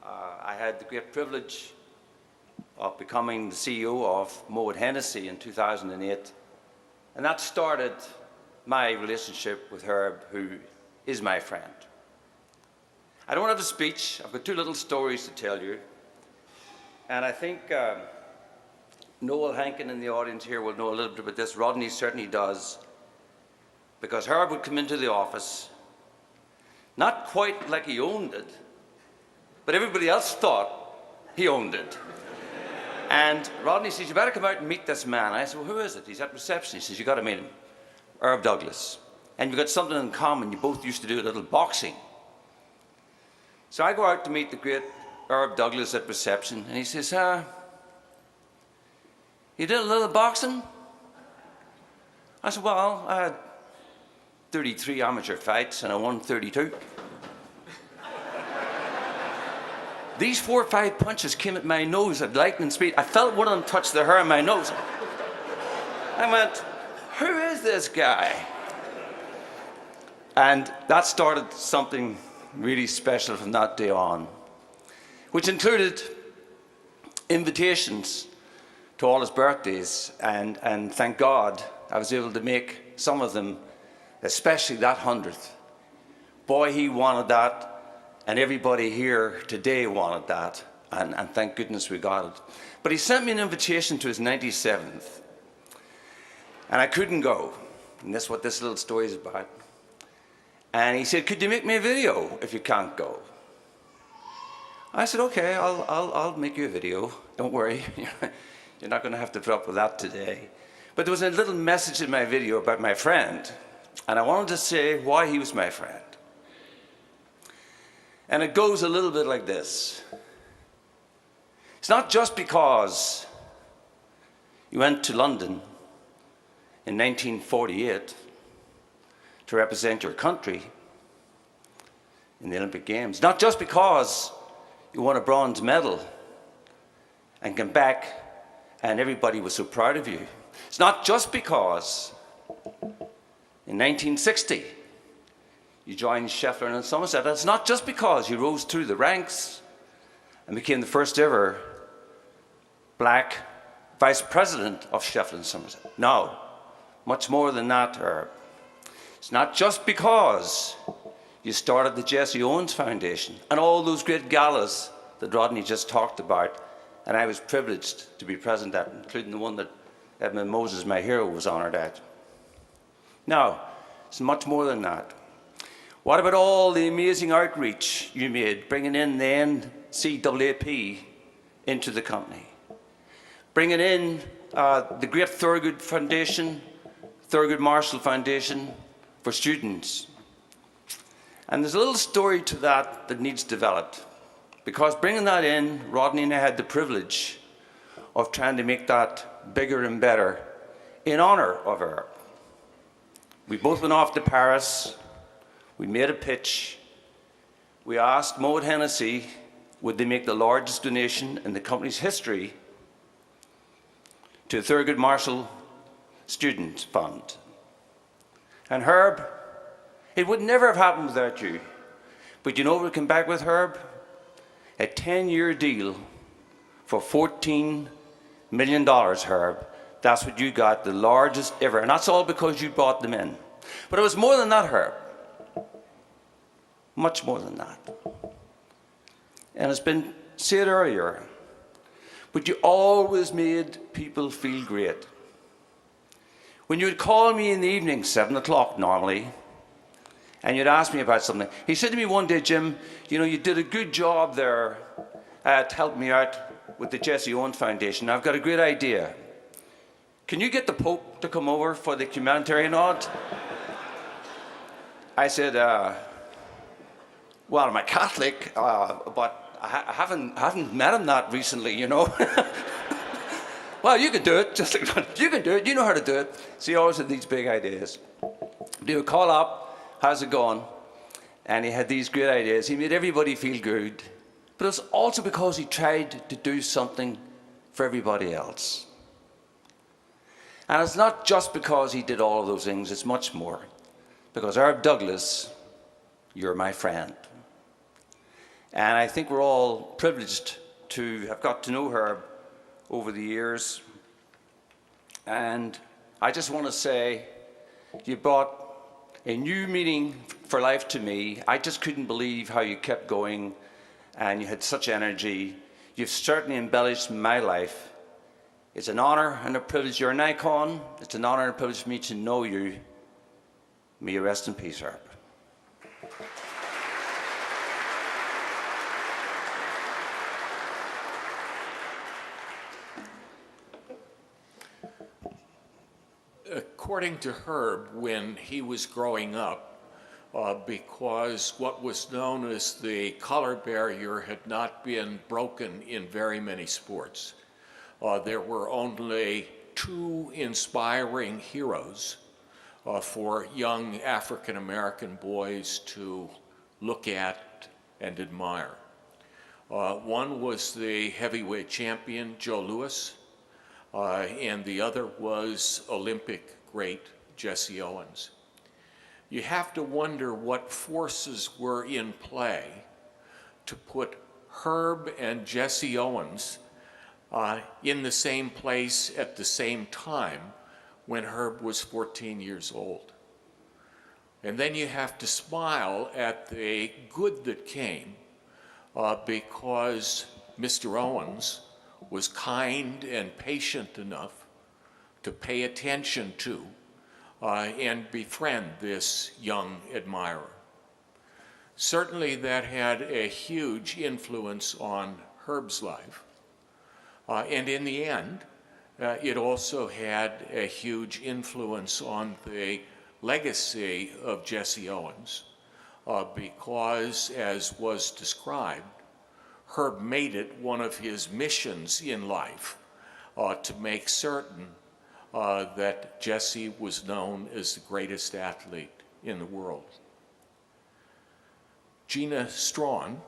I had the great privilege of becoming the CEO of Moet Hennessy in 2008, and that started my relationship with Herb, who is my friend. I don't have a speech. I've got two little stories to tell you, and I think Noel Hankin in the audience here will know a little bit about this. Rodney certainly does. Because Herb would come into the office, not quite like he owned it, but everybody else thought he owned it. And Rodney says, you better come out and meet this man. I said, well, who is it? He's at reception. He says, you got to meet him. Herb Douglas. And you've got something in common. You both used to do a little boxing. So I go out to meet the great Herb Douglas at reception, and he says, you did a little boxing? I said, well, I had 33 amateur fights and I won 32. These 4 or 5 punches came at my nose at lightning speed. I felt one of them touch the hair on my nose. I went, who is this guy? And that started something really special from that day on, which included invitations to all his birthdays, and thank God I was able to make some of them, especially that 100th. Boy, he wanted that, and everybody here today wanted that, and thank goodness we got it. But he sent me an invitation to his 97th, and I couldn't go, and that's what this little story is about. And he said, could you make me a video if you can't go? I said, okay, I'll make you a video, don't worry. You're not gonna have to put up with that today. But there was a little message in my video about my friend, and I wanted to say why he was my friend. And it goes a little bit like this. It's not just because you went to London in 1948 to represent your country in the Olympic Games. Not just because you won a bronze medal and came back and everybody was so proud of you. It's not just because in 1960 you joined Chancellor and Somerset. It's not just because you rose through the ranks and became the first ever black vice president of Sheffield and Somerset. No, much more than that, Herb. It's not just because you started the Jesse Owens Foundation and all those great galas that Rodney just talked about, and I was privileged to be present at, including the one that Edmund Moses, my hero, was honored at. No, it's much more than that. What about all the amazing outreach you made, bringing in the NCAAP into the company? Bringing in the great Thurgood Foundation, Thurgood Marshall Foundation for students. And there's a little story to that that needs developed. Because bringing that in, Rodney and I had the privilege of trying to make that bigger and better in honor of her. We both went off to Paris. We made a pitch. We asked Moet Hennessy, would they make the largest donation in the company's history to the Thurgood Marshall Student Fund. And Herb, it would never have happened without you. But you know what we came back with, Herb? A 10-year deal for $14 million, Herb. That's what you got, the largest ever. And that's all because you brought them in. But it was more than that, Herb. Much more than that. And it's been said earlier, but you always made people feel great. When you'd call me in the evening, 7 o'clock normally, and you'd ask me about something. He said to me one day, Jim, you know, you did a good job there at helping me out with the Jesse Owens Foundation. I've got a great idea. Can you get the Pope to come over for the humanitarian audit? I said, well, I'm a Catholic, but I haven't met him that recently, you know. Well, you can do it. Just you can do it. You know how to do it. So he always had these big ideas. He would call up, how's it going? And he had these great ideas. He made everybody feel good. But it was also because he tried to do something for everybody else. And it's not just because he did all of those things. It's much more. Because Herb Douglas, you're my friend. And I think we're all privileged to have got to know Herb over the years. And I just want to say, you brought a new meaning for life to me. I just couldn't believe how you kept going and you had such energy. You've certainly embellished my life. It's an honor and a privilege. You're an icon. It's an honor and a privilege for me to know you. May you rest in peace, Herb. According to Herb, when he was growing up, because what was known as the color barrier had not been broken in very many sports, there were only 2 inspiring heroes for young African-American boys to look at and admire. One was the heavyweight champion, Joe Louis, and the other was Olympic great Jesse Owens. You have to wonder what forces were in play to put Herb and Jesse Owens in the same place at the same time when Herb was 14 years old. And then you have to smile at the good that came because Mr. Owens was kind and patient enough to pay attention to and befriend this young admirer. Certainly that had a huge influence on Herb's life. And in the end, it also had a huge influence on the legacy of Jesse Owens because, as was described, Herb made it one of his missions in life to make certain that Jesse was known as the greatest athlete in the world. Gina Strawn,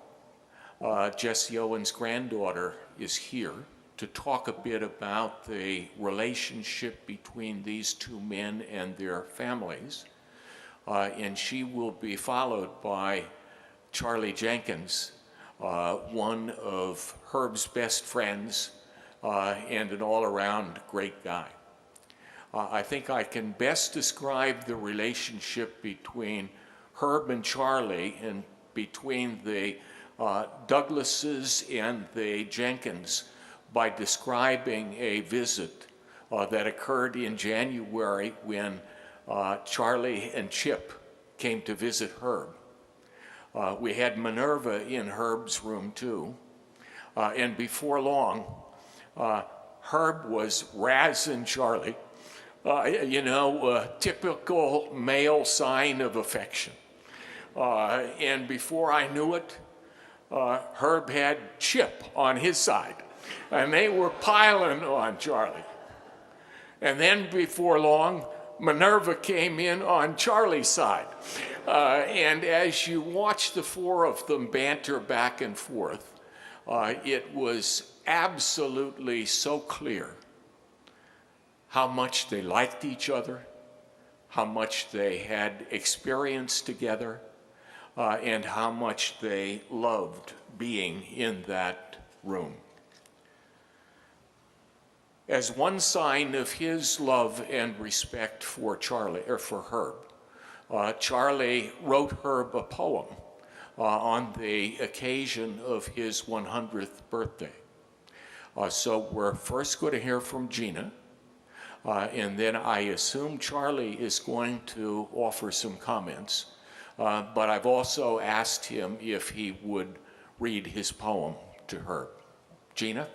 Jesse Owens' granddaughter, is here to talk a bit about the relationship between these two men and their families. And she will be followed by Charlie Jenkins, one of Herb's best friends and an all-around great guy. I think I can best describe the relationship between Herb and Charlie and between the Douglases and the Jenkins by describing a visit that occurred in January when Charlie and Chip came to visit Herb. We had Minerva in Herb's room too, and before long, Herb was razzing Charlie, typical male sign of affection. And before I knew it, Herb had Chip on his side, and they were piling on Charlie. And then before long, Minerva came in on Charlie's side. And as you watch the four of them banter back and forth, it was absolutely so clear how much they liked each other, how much they had experienced together, and how much they loved being in that room. As one sign of his love and respect for Herb, Charlie wrote Herb a poem on the occasion of his 100th birthday. So we're first going to hear from Gina, and then I assume Charlie is going to offer some comments, but I've also asked him if he would read his poem to Herb. Gina?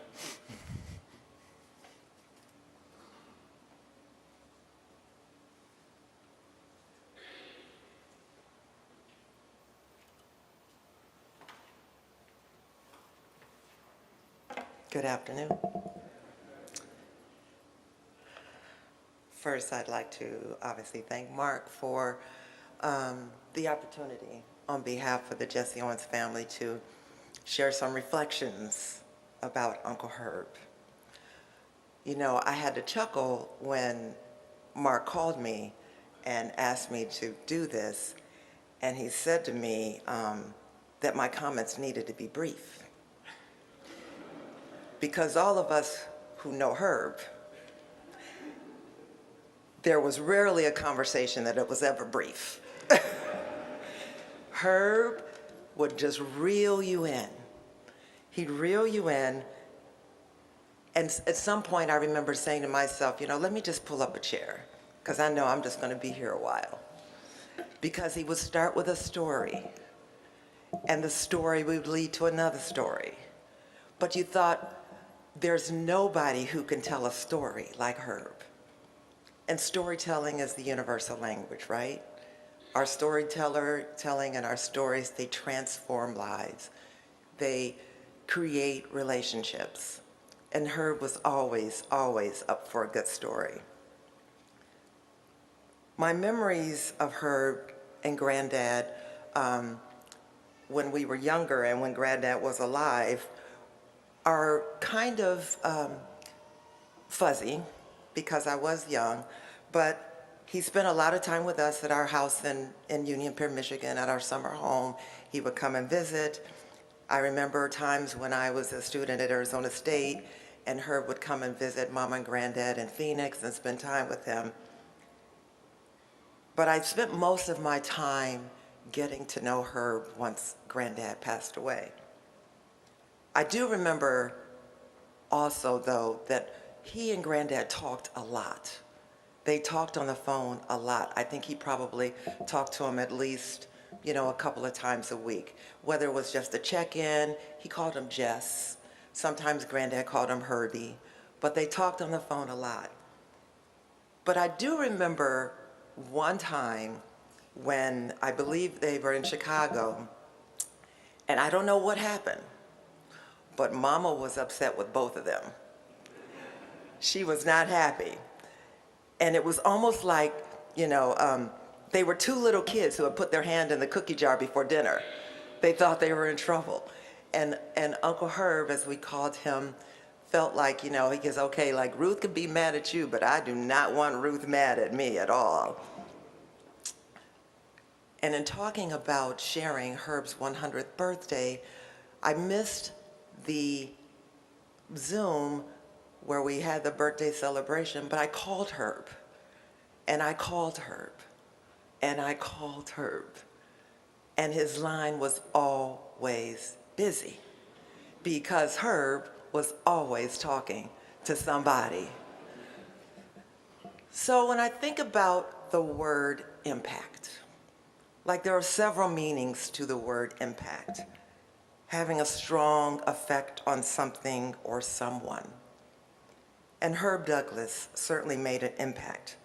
Good afternoon. First, I'd like to obviously thank Mark for the opportunity on behalf of the Jesse Owens family to share some reflections about Uncle Herb. You know, I had to chuckle when Mark called me and asked me to do this, and he said to me that my comments needed to be brief. Because all of us who know Herb, there was rarely a conversation that it was ever brief. Herb would just reel you in. He'd reel you in, and at some point I remember saying to myself, let me just pull up a chair, because I know I'm just going to be here a while. Because he would start with a story, and the story would lead to another story. But you thought, there's nobody who can tell a story like Herb. And storytelling is the universal language, right? Our storytelling and our stories, they transform lives. They create relationships. And Herb was always, always up for a good story. My memories of Herb and Granddad when we were younger and when Granddad was alive are kind of fuzzy because I was young, but he spent a lot of time with us at our house in Union Pier, Michigan, at our summer home. He would come and visit. I remember times when I was a student at Arizona State and Herb would come and visit Mama and Granddad in Phoenix and spend time with him. But I spent most of my time getting to know Herb once Granddad passed away. I do remember also, though, that he and Granddad talked a lot. They talked on the phone a lot. I think he probably talked to him at least, a couple of times a week. Whether it was just a check-in, he called him Jess. Sometimes Granddad called him Herbie. But they talked on the phone a lot. But I do remember one time when I believe they were in Chicago, and I don't know what happened, but Mama was upset with both of them. She was not happy. And it was almost like, they were two little kids who had put their hand in the cookie jar before dinner. They thought they were in trouble. And Uncle Herb, as we called him, felt like, he goes, okay, like Ruth can be mad at you, but I do not want Ruth mad at me at all. And in talking about sharing Herb's 100th birthday, I missed the Zoom where we had the birthday celebration, but I called Herb, and I called Herb, and I called Herb, and his line was always busy because Herb was always talking to somebody. So when I think about the word impact, like there are several meanings to the word impact. Having a strong effect on something or someone. And Herb Douglas certainly made an impact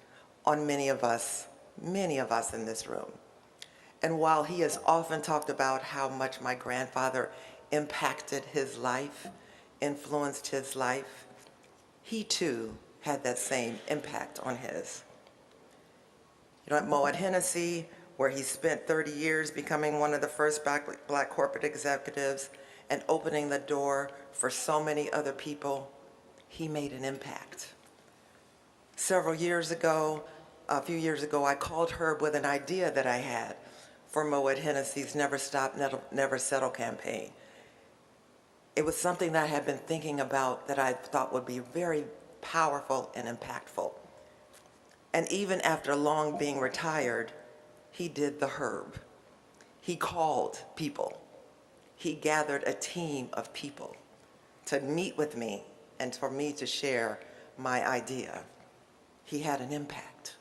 on many of us in this room. And while he has often talked about how much my grandfather impacted his life, influenced his life, he too had that same impact on his. At Moët Hennessy, where he spent 30 years becoming one of the first black corporate executives and opening the door for so many other people, he made an impact. A few years ago, I called Herb with an idea that I had for Moët Hennessy's Never Stop, Never Settle campaign. It was something that I had been thinking about that I thought would be very powerful and impactful. And even after long being retired, he did the Herb. He called people. He gathered a team of people to meet with me and for me to share my idea. He had an impact.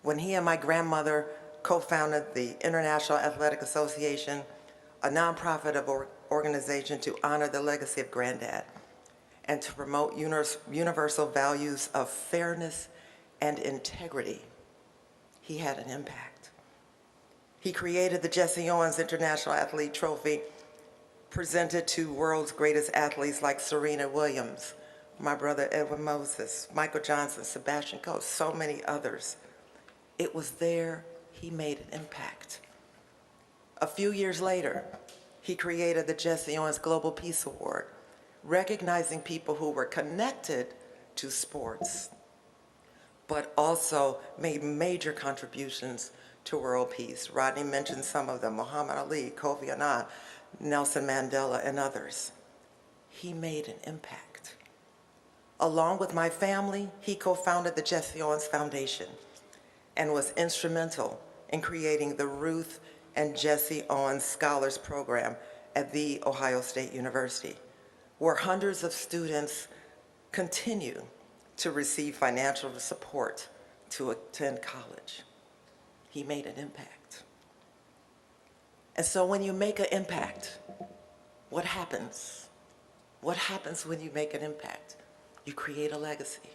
When he and my grandmother co-founded the International Athletic Association, a nonprofit organization to honor the legacy of Granddad and to promote universal values of fairness and integrity, he had an impact. He created the Jesse Owens International Athlete Trophy, presented to world's greatest athletes like Serena Williams, my brother Edwin Moses, Michael Johnson, Sebastian Coe, so many others. It was there he made an impact. A few years later, he created the Jesse Owens Global Peace Award, recognizing people who were connected to sports, but also made major contributions to world peace. Rodney mentioned some of them: Muhammad Ali, Kofi Annan, Nelson Mandela, and others. He made an impact. Along with my family, he co-founded the Jesse Owens Foundation and was instrumental in creating the Ruth and Jesse Owens Scholars Program at The Ohio State University, where hundreds of students continue to receive financial support to attend college. He made an impact. And so when you make an impact, what happens? What happens when you make an impact? You create a legacy.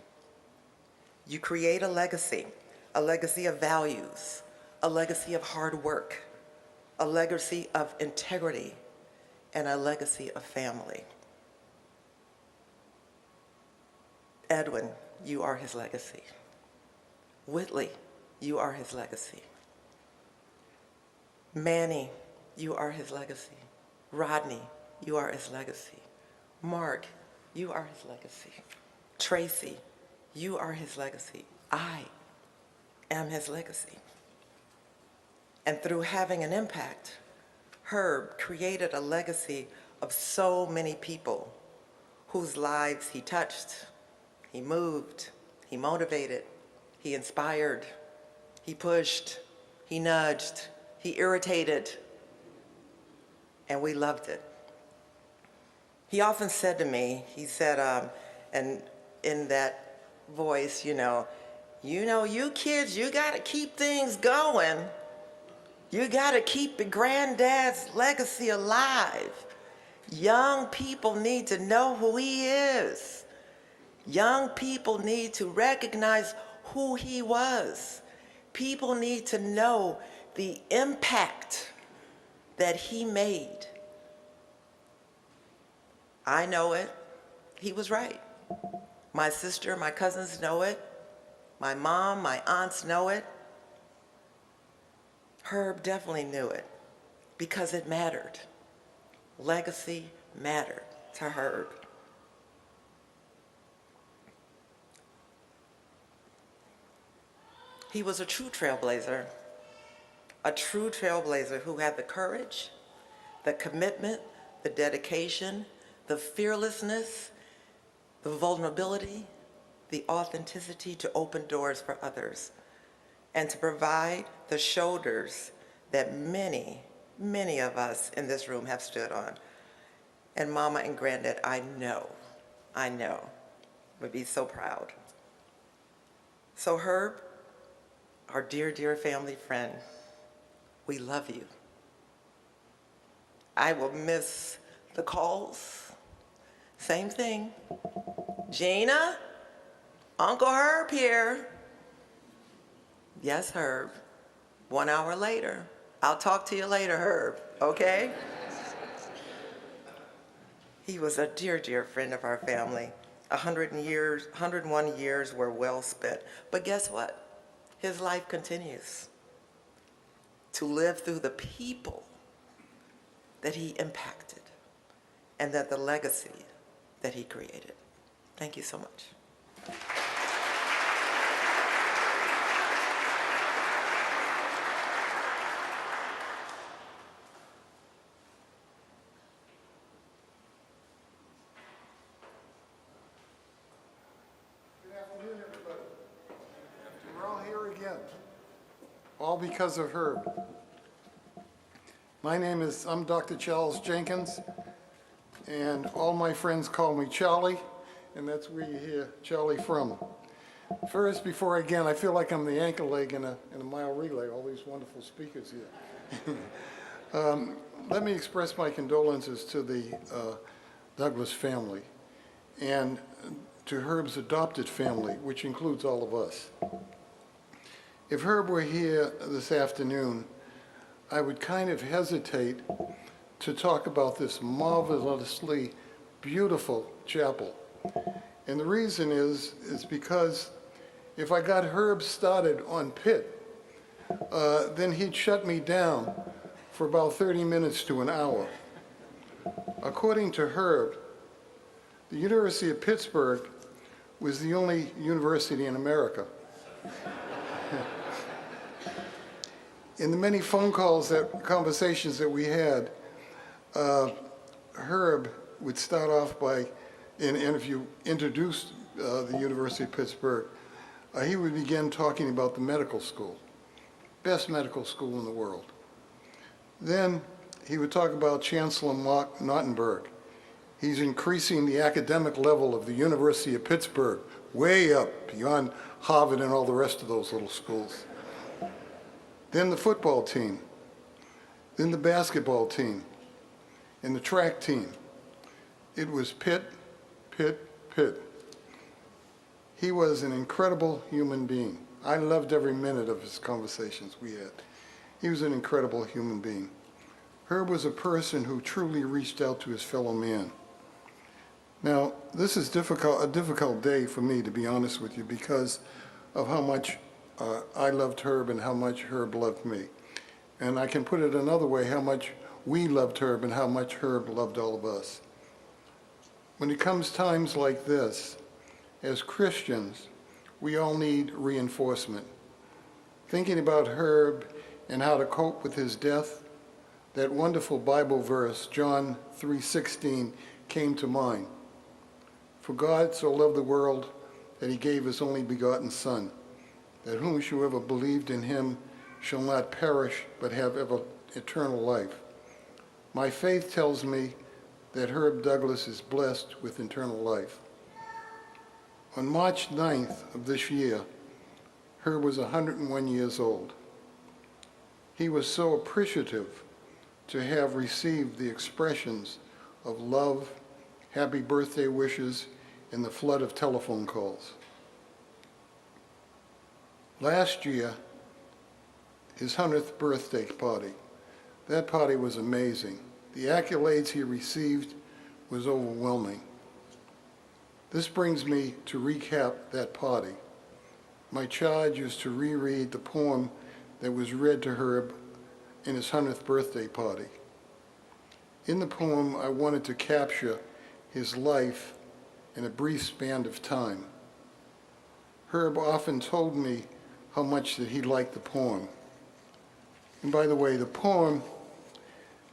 You create a legacy of values, a legacy of hard work, a legacy of integrity, and a legacy of family. Edwin, you are his legacy. Whitley, you are his legacy. Manny, you are his legacy. Rodney, you are his legacy. Mark, you are his legacy. Tracy, you are his legacy. I am his legacy. And through having an impact, Herb created a legacy of so many people whose lives he touched, he moved, he motivated, he inspired, he pushed, he nudged, he irritated, and we loved it. He often said to me, he said, and in that voice, you kids, you gotta keep things going. You gotta keep your granddad's legacy alive. Young people need to know who he is. Young people need to recognize who he was. People need to know the impact that he made. I know it. He was right. My sister, my cousins know it. My mom, my aunts know it. Herb definitely knew it because it mattered. Legacy mattered to Herb. He was a true trailblazer who had the courage, the commitment, the dedication, the fearlessness, the vulnerability, the authenticity to open doors for others and to provide the shoulders that many, many of us in this room have stood on. And Mama and Granddad, I know, would be so proud. So Herb, our dear, dear family friend, we love you. I will miss the calls. Same thing. Gina, Uncle Herb here. Yes, Herb. 1 hour later. I'll talk to you later, Herb, okay? He was a dear, dear friend of our family. 101 years were well spent. But guess what? His life continues to live through the people that he impacted and that the legacy that he created. Thank you so much. Good afternoon, everybody. We're all here again, all because of Herb. I'm Dr. Charles Jenkins, and all my friends call me Charlie, and that's where you hear Charlie from. First, before I feel like I'm the anchor leg in a mile relay, all these wonderful speakers here. Let me express my condolences to the Douglas family and to Herb's adopted family, which includes all of us. If Herb were here this afternoon, I would kind of hesitate to talk about this marvelously beautiful chapel. And the reason is because if I got Herb started on Pitt, then he'd shut me down for about 30 minutes to an hour. According to Herb, the University of Pittsburgh was the only university in America. In the many phone calls, conversations that we had, Herb would start off by, and if you introduced the University of Pittsburgh, he would begin talking about the medical school, best medical school in the world. Then he would talk about Chancellor Mark Naughtenberg. He's increasing the academic level of the University of Pittsburgh way up beyond Harvard and all the rest of those little schools. Then the football team, then the basketball team, and the track team. It was Pitt, Pitt, Pitt. He was an incredible human being. I loved every minute of his conversations we had. He was an incredible human being. Herb was a person who truly reached out to his fellow man. Now, this is a difficult day for me, to be honest with you, because of how much I loved Herb and how much Herb loved me. And I can put it another way, how much we loved Herb and how much Herb loved all of us. When it comes times like this, as Christians, we all need reinforcement. Thinking about Herb and how to cope with his death, that wonderful Bible verse, John 3:16, came to mind. For God so loved the world that he gave his only begotten Son, that whomsoever believed in him shall not perish but have eternal life. My faith tells me that Herb Douglas is blessed with eternal life. On March 9th of this year, Herb was 101 years old. He was so appreciative to have received the expressions of love, happy birthday wishes, and the flood of telephone calls. Last year, his 100th birthday party, that party was amazing. The accolades he received was overwhelming. This brings me to recap that party. My charge is to reread the poem that was read to Herb in his 100th birthday party. In the poem, I wanted to capture his life in a brief span of time. Herb often told me how much that he liked the poem. And by the way, the poem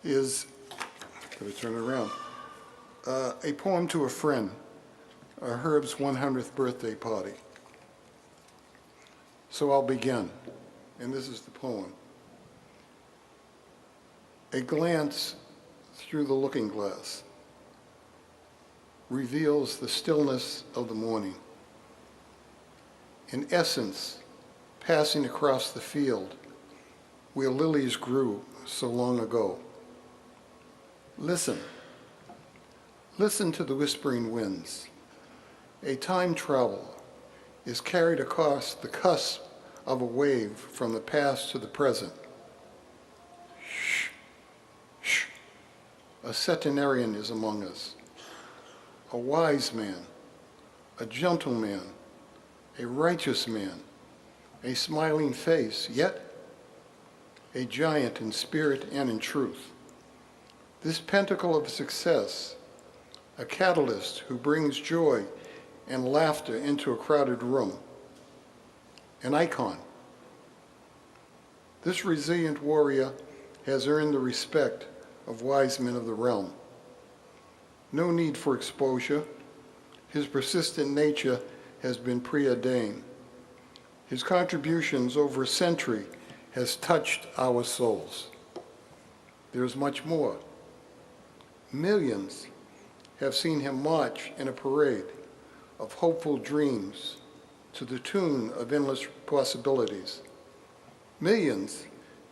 is, gotta turn it around, a poem to a friend, Herb's 100th birthday party. So I'll begin, and this is the poem. A glance through the looking glass reveals the stillness of the morning. In essence, passing across the field where lilies grew so long ago. Listen. Listen to the whispering winds. A time traveler is carried across the cusp of a wave from the past to the present. Shh. Shh. A centenarian is among us. A wise man, a gentleman, a righteous man, a smiling face, yet a giant in spirit and in truth. This pentacle of success, a catalyst who brings joy and laughter into a crowded room, an icon. This resilient warrior has earned the respect of wise men of the realm. No need for exposure. His persistent nature has been preordained. His contributions over a century has touched our souls. There's much more. Millions have seen him march in a parade of hopeful dreams to the tune of endless possibilities. Millions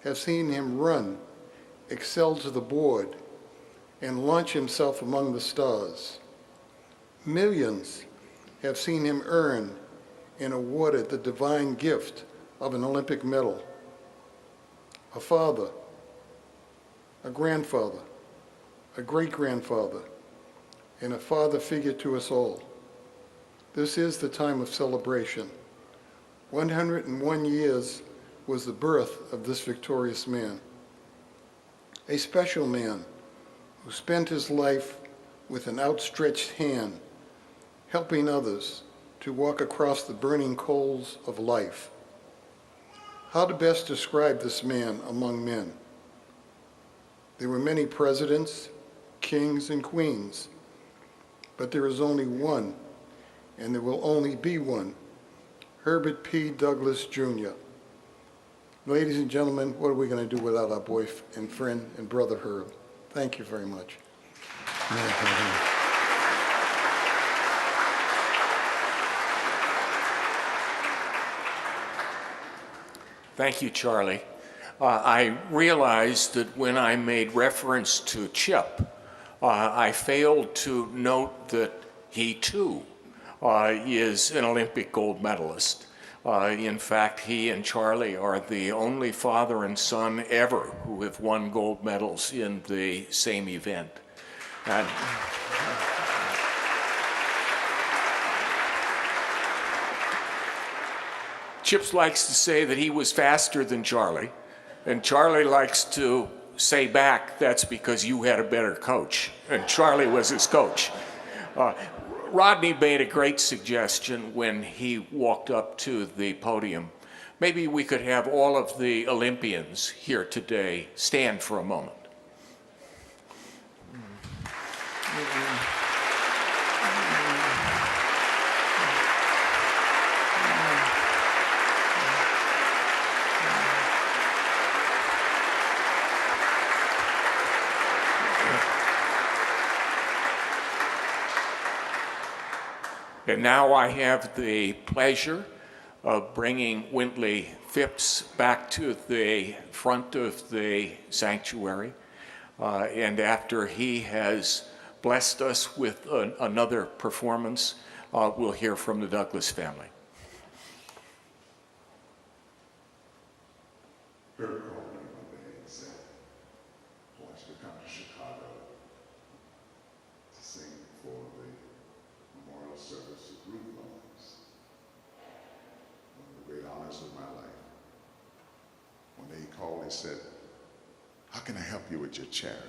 have seen him run, excel to the board, and launch himself among the stars. Millions have seen him earn and awarded the divine gift of an Olympic medal. A father, a grandfather, a great-grandfather, and a father figure to us all. This is the time of celebration. 101 years was the birth of this victorious man. A special man who spent his life with an outstretched hand, helping others to walk across the burning coals of life. How to best describe this man among men? There were many presidents, kings, and queens, but there is only one, and there will only be one, Herbert P. Douglas, Jr. Ladies and gentlemen, what are we going to do without our boy and friend and brother Herb? Thank you very much. Thank you, Charlie. I realized that when I made reference to Chip, I failed to note that he too is an Olympic gold medalist. In fact, he and Charlie are the only father and son ever who have won gold medals in the same event. And Chips likes to say that he was faster than Charlie, and Charlie likes to say back, that's because you had a better coach, and Charlie was his coach. Rodney made a great suggestion when he walked up to the podium. Maybe we could have all of the Olympians here today stand for a moment. And now I have the pleasure of bringing Wintley Phipps back to the front of the sanctuary. And after he has blessed us with another performance, we'll hear from the Douglas family. Very cold when they said, I want you to come to Chicago to always said, how can I help you with your charity?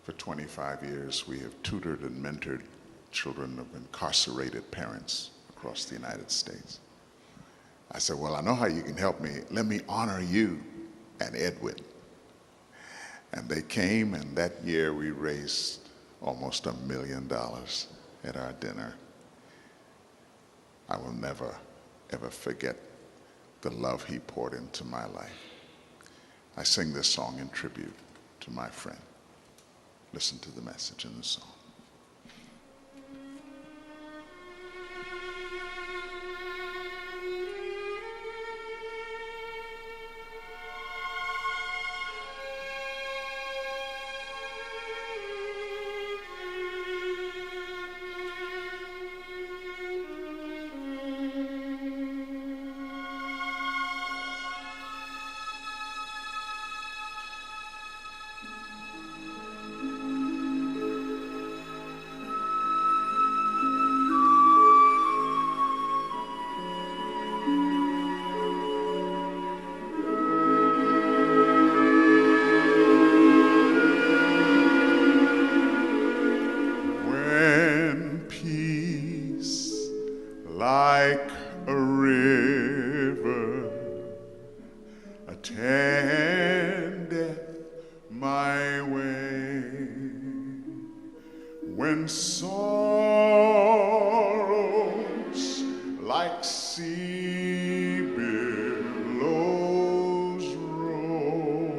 For 25 years, we have tutored and mentored children of incarcerated parents across the United States. I said, well, I know how you can help me. Let me honor you and Edwin. And they came, and that year we raised almost $1 million at our dinner. I will never, ever forget the love he poured into my life. I sing this song in tribute to my friend. Listen to the message in the song. When peace like a river attendeth my way, when sorrows like sea billows roll,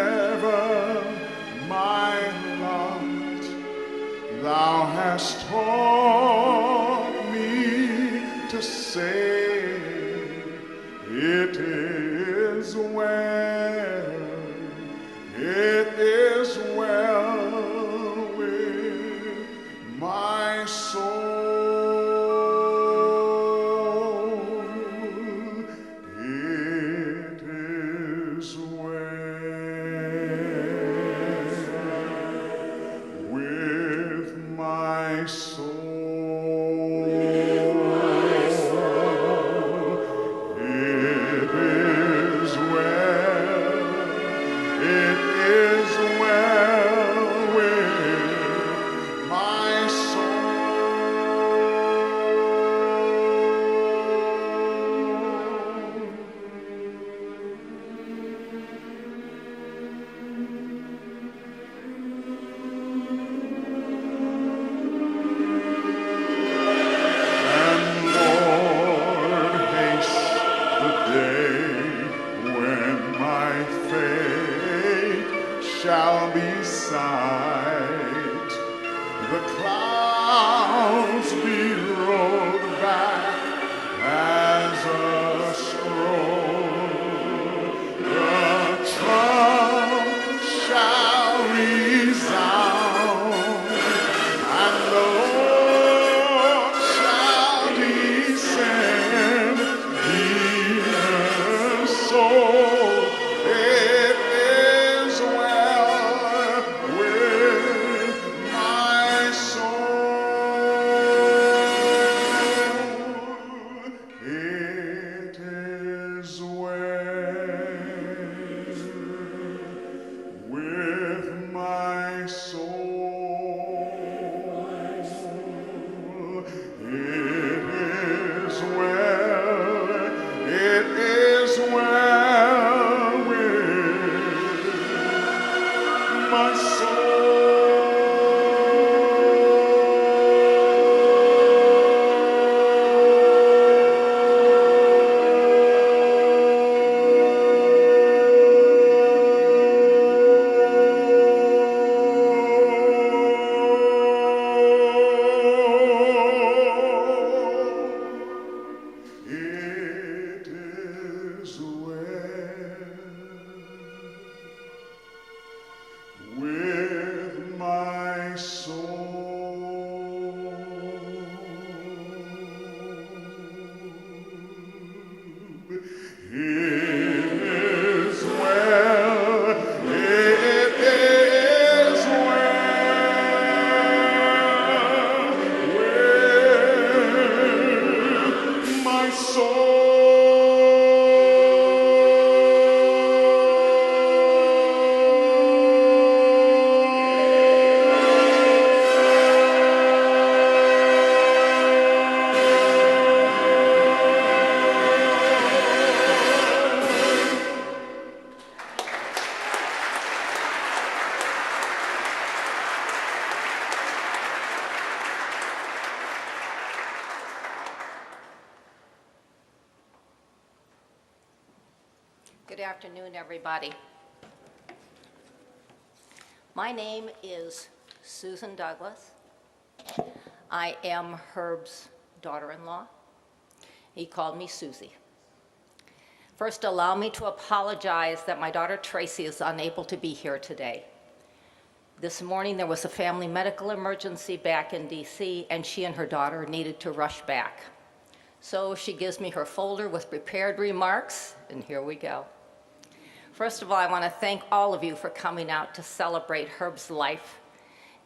whatever my lot, thou hast taught me to say, it is well, it is well with my soul. It is well with my soul. It is well, it is well with my soul. And Lord, haste the day when my fate shall be sight, the clouds be rolled back as a scroll, the trump shall resound, and the Lord shall descend, even so. It is well with my soul. It is well with my soul. It is well, it is well with my It is well with my soul. It is well, it is well with Good afternoon, everybody. My name is Susan Douglas. I am Herb's daughter-in-law. He called me Susie. First, allow me to apologize that my daughter Tracy is unable to be here today. This morning, there was a family medical emergency back in DC, and she and her daughter needed to rush back. So she gives me her folder with prepared remarks, and here we go. First of all, I want to thank all of you for coming out to celebrate Herb's life,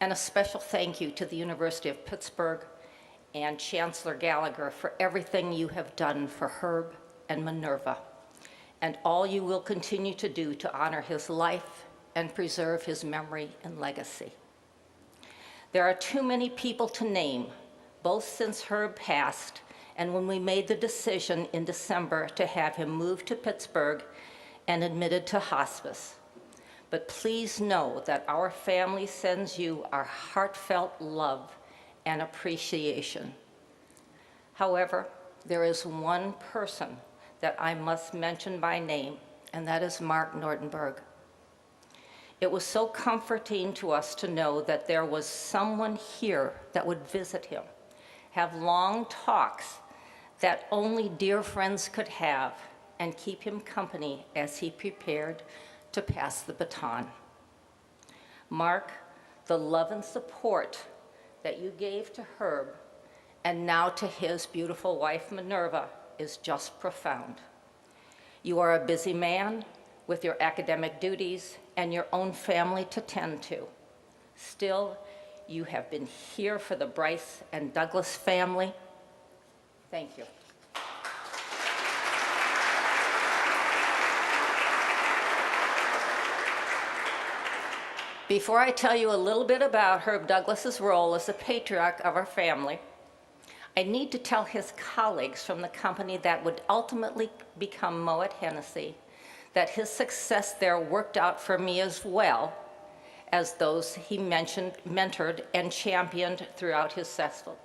and a special thank you to the University of Pittsburgh and Chancellor Gallagher for everything you have done for Herb and Minerva, and all you will continue to do to honor his life and preserve his memory and legacy. There are too many people to name, both since Herb passed and when we made the decision in December to have him moved to Pittsburgh and admitted to hospice. But please know that our family sends you our heartfelt love and appreciation. However, there is one person that I must mention by name, and that is Mark Nordenberg. It was so comforting to us to know that there was someone here that would visit him, have long talks that only dear friends could have, and keep him company as he prepared to pass the baton. Mark, the love and support that you gave to Herb and now to his beautiful wife Minerva is just profound. You are a busy man with your academic duties and your own family to tend to. Still, you have been here for the Bryce and Douglas family. Thank you. Before I tell you a little bit about Herb Douglas's role as the patriarch of our family, I need to tell his colleagues from the company that would ultimately become Moet Hennessy that his success there worked out for me as well as those he mentored and championed throughout his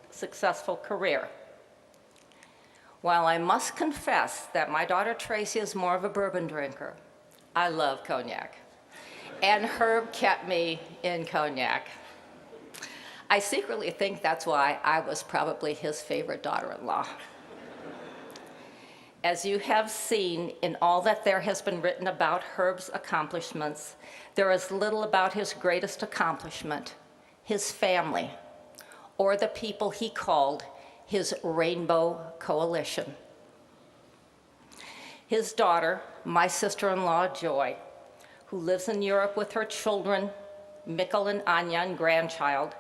successful career. While I must confess that my daughter Tracy is more of a bourbon drinker, I love cognac. And Herb kept me in cognac. I secretly think that's why I was probably his favorite daughter-in-law. As you have seen in all that there has been written about Herb's accomplishments, there is little about his greatest accomplishment, his family, or the people he called his Rainbow Coalition. His daughter, my sister-in-law, Joy, who lives in Europe with her children, Mikkel and Anya, and grandchild,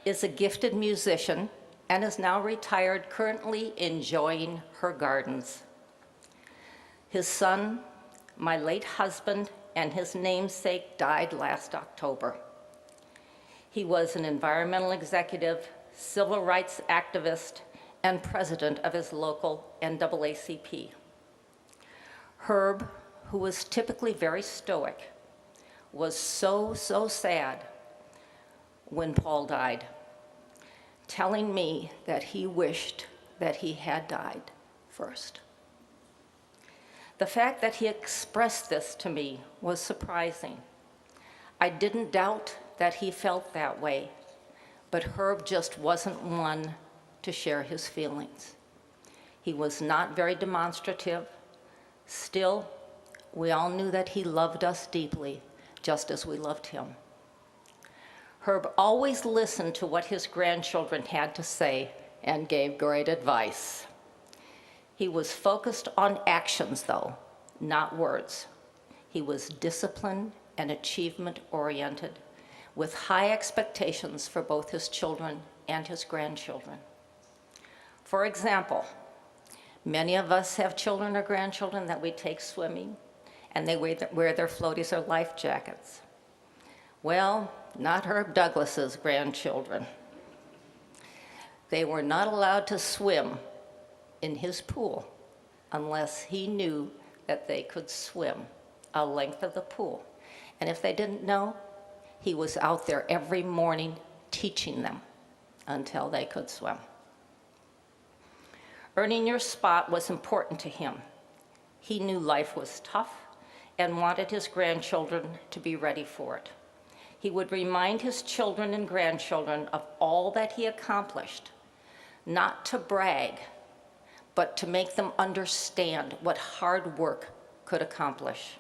is a gifted musician and is now retired, currently enjoying her gardens. His son, my late husband, and his namesake died last October. He was an environmental executive, civil rights activist, and president of his local NAACP. Herb, who was typically very stoic, was so sad when Paul died, telling me that he wished that he had died first. The fact that he expressed this to me was surprising. I didn't doubt that he felt that way, but Herb just wasn't one to share his feelings. He was not very demonstrative. Still, we all knew that he loved us deeply, just as we loved him. Herb always listened to what his grandchildren had to say and gave great advice. He was focused on actions, though, not words. He was disciplined and achievement-oriented, with high expectations for both his children and his grandchildren. For example, many of us have children or grandchildren that we take swimming, and they wear their floaties or life jackets. Well, not Herb Douglas's grandchildren. They were not allowed to swim in his pool unless he knew that they could swim a length of the pool. And if they didn't know, he was out there every morning teaching them until they could swim. Earning your spot was important to him. He knew life was tough, and wanted his grandchildren to be ready for it. He would remind his children and grandchildren of all that he accomplished, not to brag, but to make them understand what hard work could accomplish.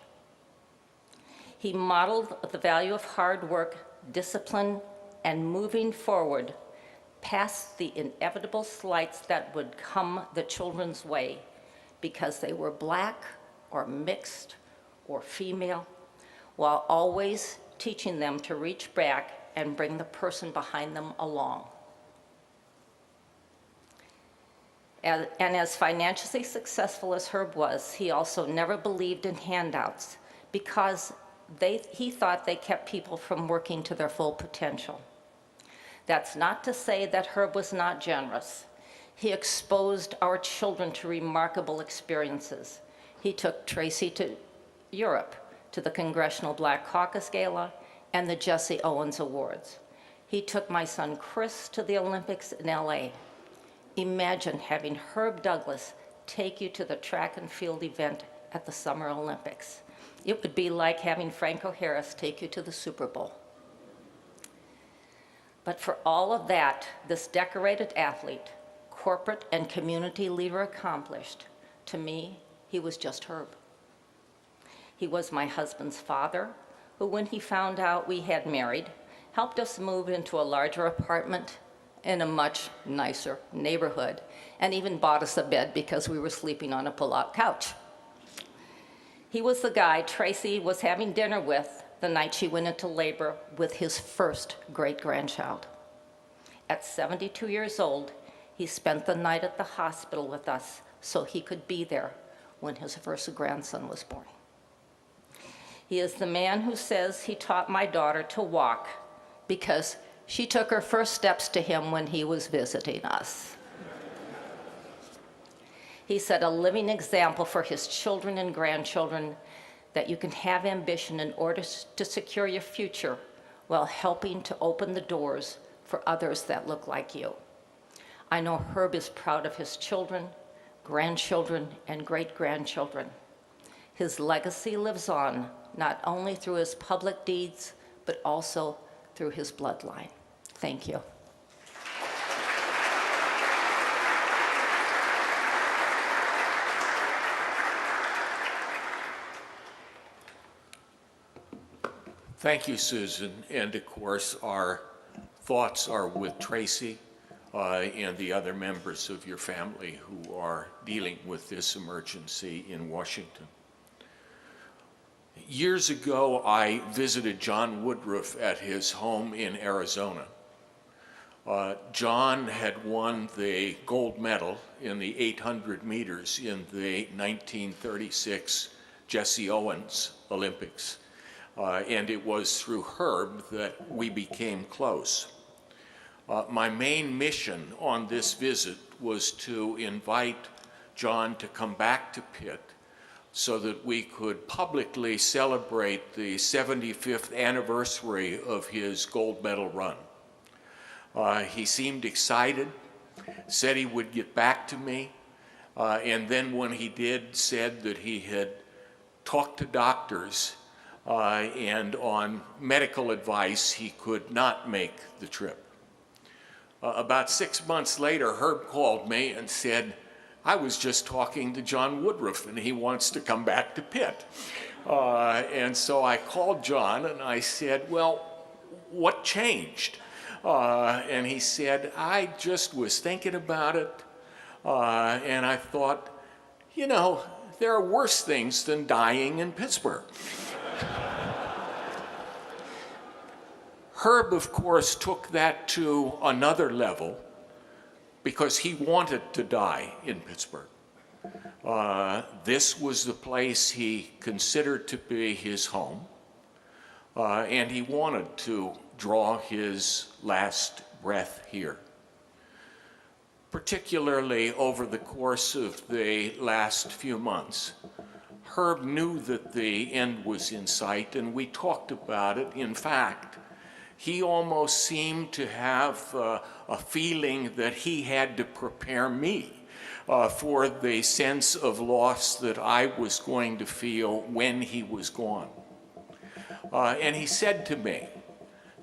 He modeled the value of hard work, discipline, and moving forward past the inevitable slights that would come the children's way because they were Black or mixed or female, while always teaching them to reach back and bring the person behind them along. And as financially successful as Herb was, he also never believed in handouts because he thought they kept people from working to their full potential. That's not to say that Herb was not generous. He exposed our children to remarkable experiences. He took Tracy to Europe, to the Congressional Black Caucus Gala and the Jesse Owens Awards. He took my son Chris to the Olympics in LA. Imagine having Herb Douglas take you to the track and field event at the Summer Olympics. It would be like having Franco Harris take you to the Super Bowl. But for all of that, this decorated athlete, corporate and community leader accomplished, to me, he was just Herb. He was my husband's father, who, when he found out we had married, helped us move into a larger apartment in a much nicer neighborhood, and even bought us a bed because we were sleeping on a pull-out couch. He was the guy Tracy was having dinner with the night she went into labor with his first great-grandchild. At 72 years old, he spent the night at the hospital with us so he could be there when his first grandson was born. He is the man who says he taught my daughter to walk because she took her first steps to him when he was visiting us. He set a living example for his children and grandchildren that you can have ambition in order to secure your future while helping to open the doors for others that look like you. I know Herb is proud of his children, grandchildren, and great-grandchildren. His legacy lives on, not only through his public deeds, but also through his bloodline. Thank you. Thank you, Susan. And of course, our thoughts are with Tracy and the other members of your family who are dealing with this emergency in Washington. Years ago, I visited John Woodruff at his home in Arizona. John had won the gold medal in the 800 meters in the 1936 Jesse Owens Olympics. And it was through Herb that we became close. My main mission on this visit was to invite John to come back to Pitt so that we could publicly celebrate the 75th anniversary of his gold medal run. He seemed excited, said he would get back to me, and then when he did, said that he had talked to doctors and on medical advice, he could not make the trip. About 6 months later, Herb called me and said, I was just talking to John Woodruff and he wants to come back to Pitt. And so I called John and I said, well, what changed? And he said, I just was thinking about it and I thought, you know, there are worse things than dying in Pittsburgh. Herb, of course, took that to another level because he wanted to die in Pittsburgh. This was the place he considered to be his home, and he wanted to draw his last breath here. Particularly over the course of the last few months, Herb knew that the end was in sight, and we talked about it. In fact, he almost seemed to have a feeling that he had to prepare me for the sense of loss that I was going to feel when he was gone. And he said to me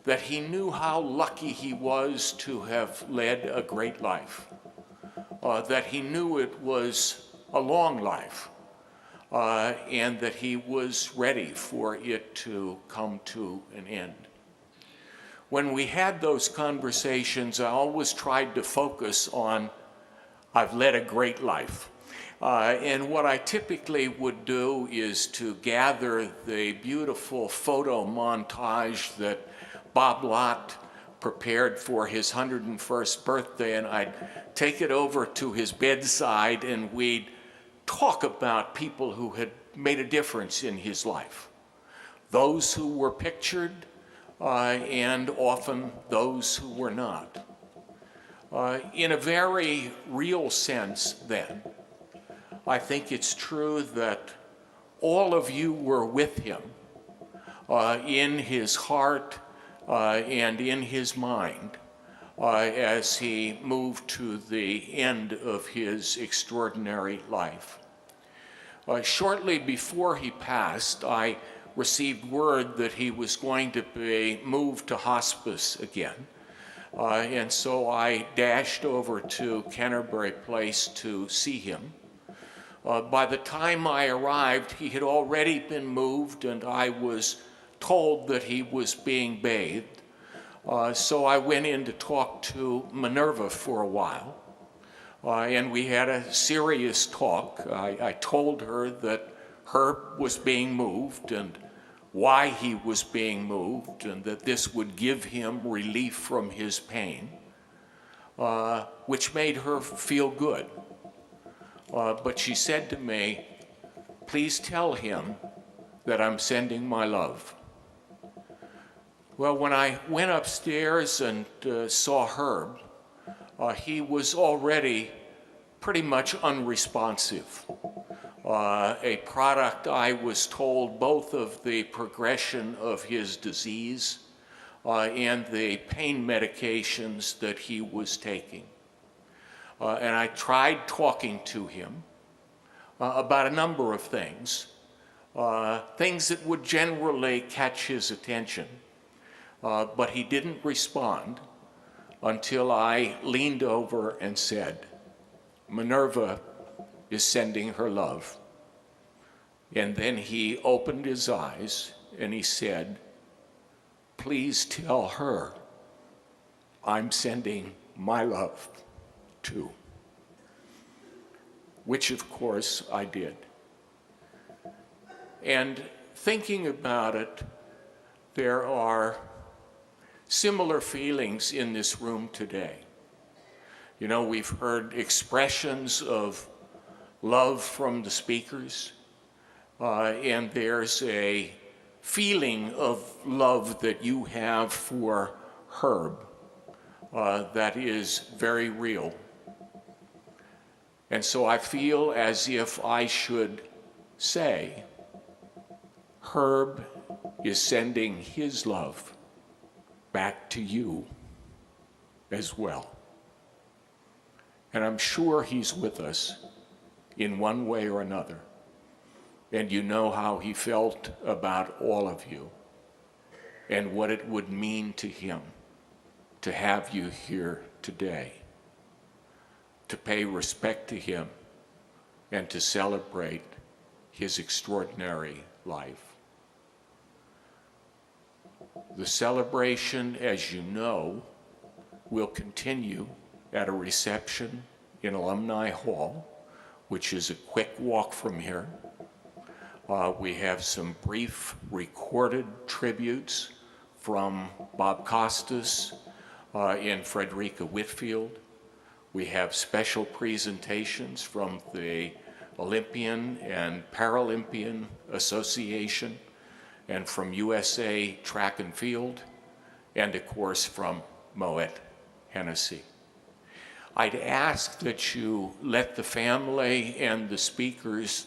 that he knew how lucky he was to have led a great life, that he knew it was a long life, and that he was ready for it to come to an end. When we had those conversations, I always tried to focus on, I've led a great life. And what I typically would do is to gather the beautiful photo montage that Bob Lott prepared for his 101st birthday, and I'd take it over to his bedside and we'd talk about people who had made a difference in his life. Those who were pictured, and often those who were not. In a very real sense, then, I think it's true that all of you were with him in his heart and in his mind as he moved to the end of his extraordinary life. Shortly before he passed, I received word that he was going to be moved to hospice again. And so I dashed over to Canterbury Place to see him. By the time I arrived, he had already been moved, and I was told that he was being bathed. So I went in to talk to Minerva for a while, and we had a serious talk. I told her that Herb was being moved and why he was being moved, and that this would give him relief from his pain, which made her feel good. But she said to me, please tell him that I'm sending my love. Well, when I went upstairs and saw Herb, he was already pretty much unresponsive. A product, I was told, both of the progression of his disease and the pain medications that he was taking. And I tried talking to him about a number of things, things that would generally catch his attention, but he didn't respond until I leaned over and said, Minerva is sending her love. And then he opened his eyes and he said, please tell her I'm sending my love too. Which of course I did. And thinking about it, there are similar feelings in this room today. You know, we've heard expressions of love from the speakers, and there's a feeling of love that you have for Herb that is very real. And so I feel as if I should say, Herb is sending his love back to you as well. And I'm sure he's with us in one way or another. And you know how he felt about all of you and what it would mean to him to have you here today, to pay respect to him and to celebrate his extraordinary life. The celebration, as you know, will continue at a reception in Alumni Hall, which is a quick walk from here. We have some brief recorded tributes from Bob Costas and Frederica Whitfield. We have special presentations from the Olympian and Paralympian Association and from USA Track and Field, and of course from Moet Hennessy. I'd ask that you let the family and the speakers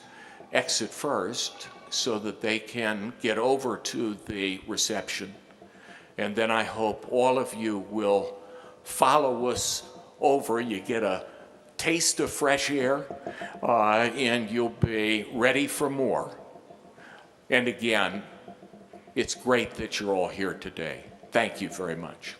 exit first so that they can get over to the reception. And then I hope all of you will follow us over. You get a taste of fresh air, and you'll be ready for more. And again, it's great that you're all here today. Thank you very much.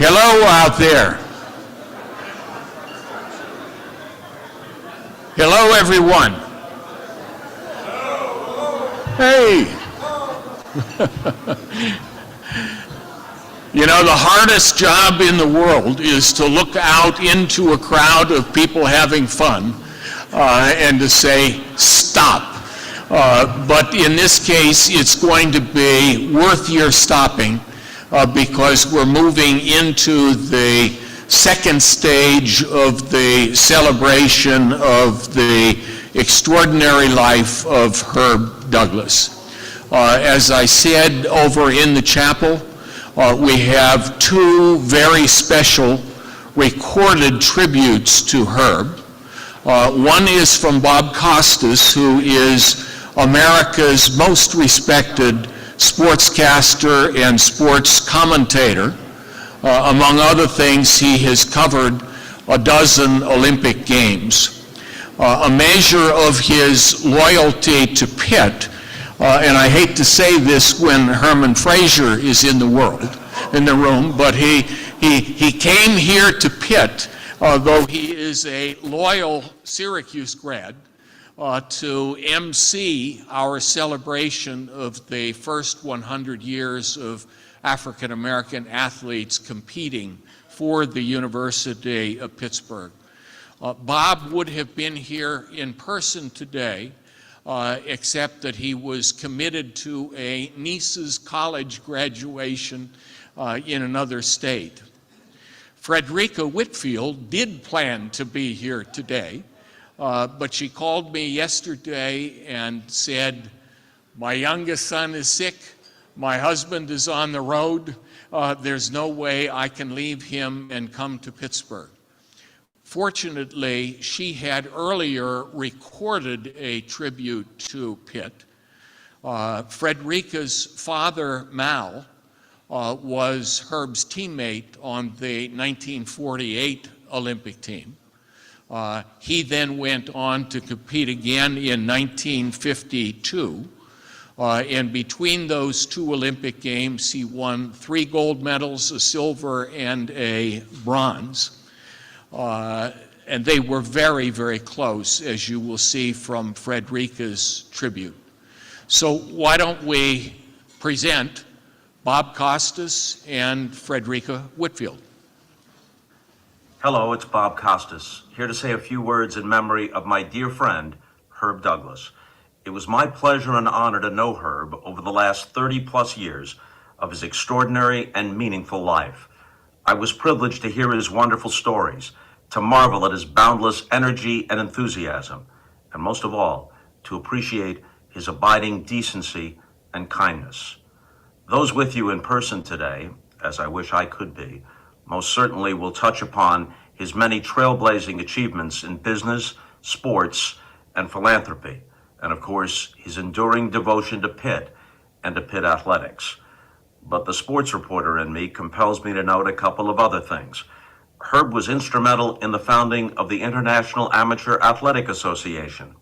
Hello out there. Hello, everyone. Hey. You know, the hardest job in the world is to look out into a crowd of people having fun and to say, stop. But in this case, it's going to be worth your stopping because we're moving into the second stage of the celebration of the extraordinary life of Herb Douglas. As I said over in the chapel, we have two very special recorded tributes to Herb. One is from Bob Costas, who is America's most respected sportscaster and sports commentator. Among other things, he has covered a dozen Olympic Games. A measure of his loyalty to Pitt, and I hate to say this when Herman Fraser is in the room, but he came here to Pitt, though he is a loyal Syracuse grad, to MC our celebration of the first 100 years of African American athletes competing for the University of Pittsburgh. Bob would have been here in person today, except that he was committed to a niece's college graduation in another state. Frederica Whitfield did plan to be here today, but she called me yesterday and said, my youngest son is sick, my husband is on the road, there's no way I can leave him and come to Pittsburgh. Fortunately, she had earlier recorded a tribute to Pitt. Frederica's father, Mal, was Herb's teammate on the 1948 Olympic team. He then went on to compete again in 1952. And between those two Olympic Games, he won 3 gold medals, a silver, and a bronze. And they were very, very close, as you will see from Frederica's tribute. So why don't we present Bob Costas and Frederica Whitfield. Hello, it's Bob Costas, here to say a few words in memory of my dear friend, Herb Douglas. It was my pleasure and honor to know Herb over the last 30-plus years of his extraordinary and meaningful life. I was privileged to hear his wonderful stories, to marvel at his boundless energy and enthusiasm, and most of all, to appreciate his abiding decency and kindness. Those with you in person today, as I wish I could be, most certainly will touch upon his many trailblazing achievements in business, sports, and philanthropy, and of course, his enduring devotion to Pitt and to Pitt athletics. But the sports reporter in me compels me to note a couple of other things. Herb was instrumental in the founding of the International Amateur Athletic Association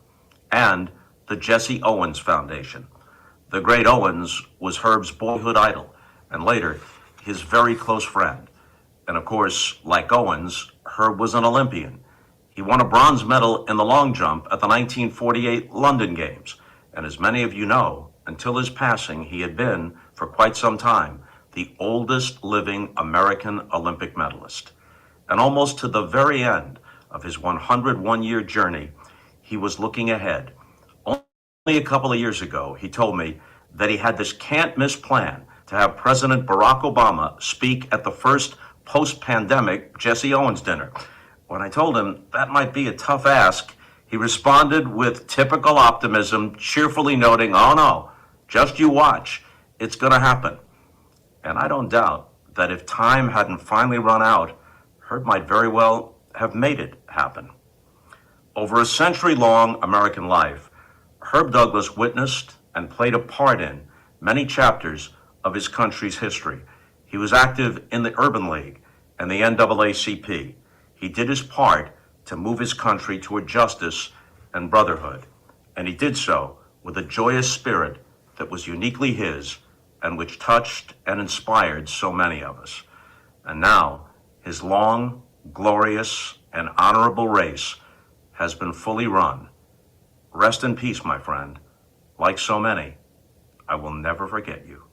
and the Jesse Owens Foundation. The great Owens was Herb's boyhood idol, and later, his very close friend. And of course, like Owens, Herb was an Olympian. He won a bronze medal in the long jump at the 1948 London Games. And as many of you know, until his passing, he had been, for quite some time, the oldest living American Olympic medalist. And almost to the very end of his 101-year journey, he was looking ahead. Only a couple of years ago, he told me that he had this can't-miss plan to have President Barack Obama speak at the first post-pandemic Jesse Owens dinner. When I told him that might be a tough ask, he responded with typical optimism, cheerfully noting, "Oh no, just you watch, it's gonna happen." And I don't doubt that if time hadn't finally run out, Herb might very well have made it happen. Over a century-long American life, Herb Douglas witnessed and played a part in many chapters of his country's history. He was active in the Urban League and the NAACP. He did his part to move his country toward justice and brotherhood, and he did so with a joyous spirit that was uniquely his and which touched and inspired so many of us. And now, his long, glorious, and honorable race has been fully run. Rest in peace, my friend. Like so many, I will never forget you.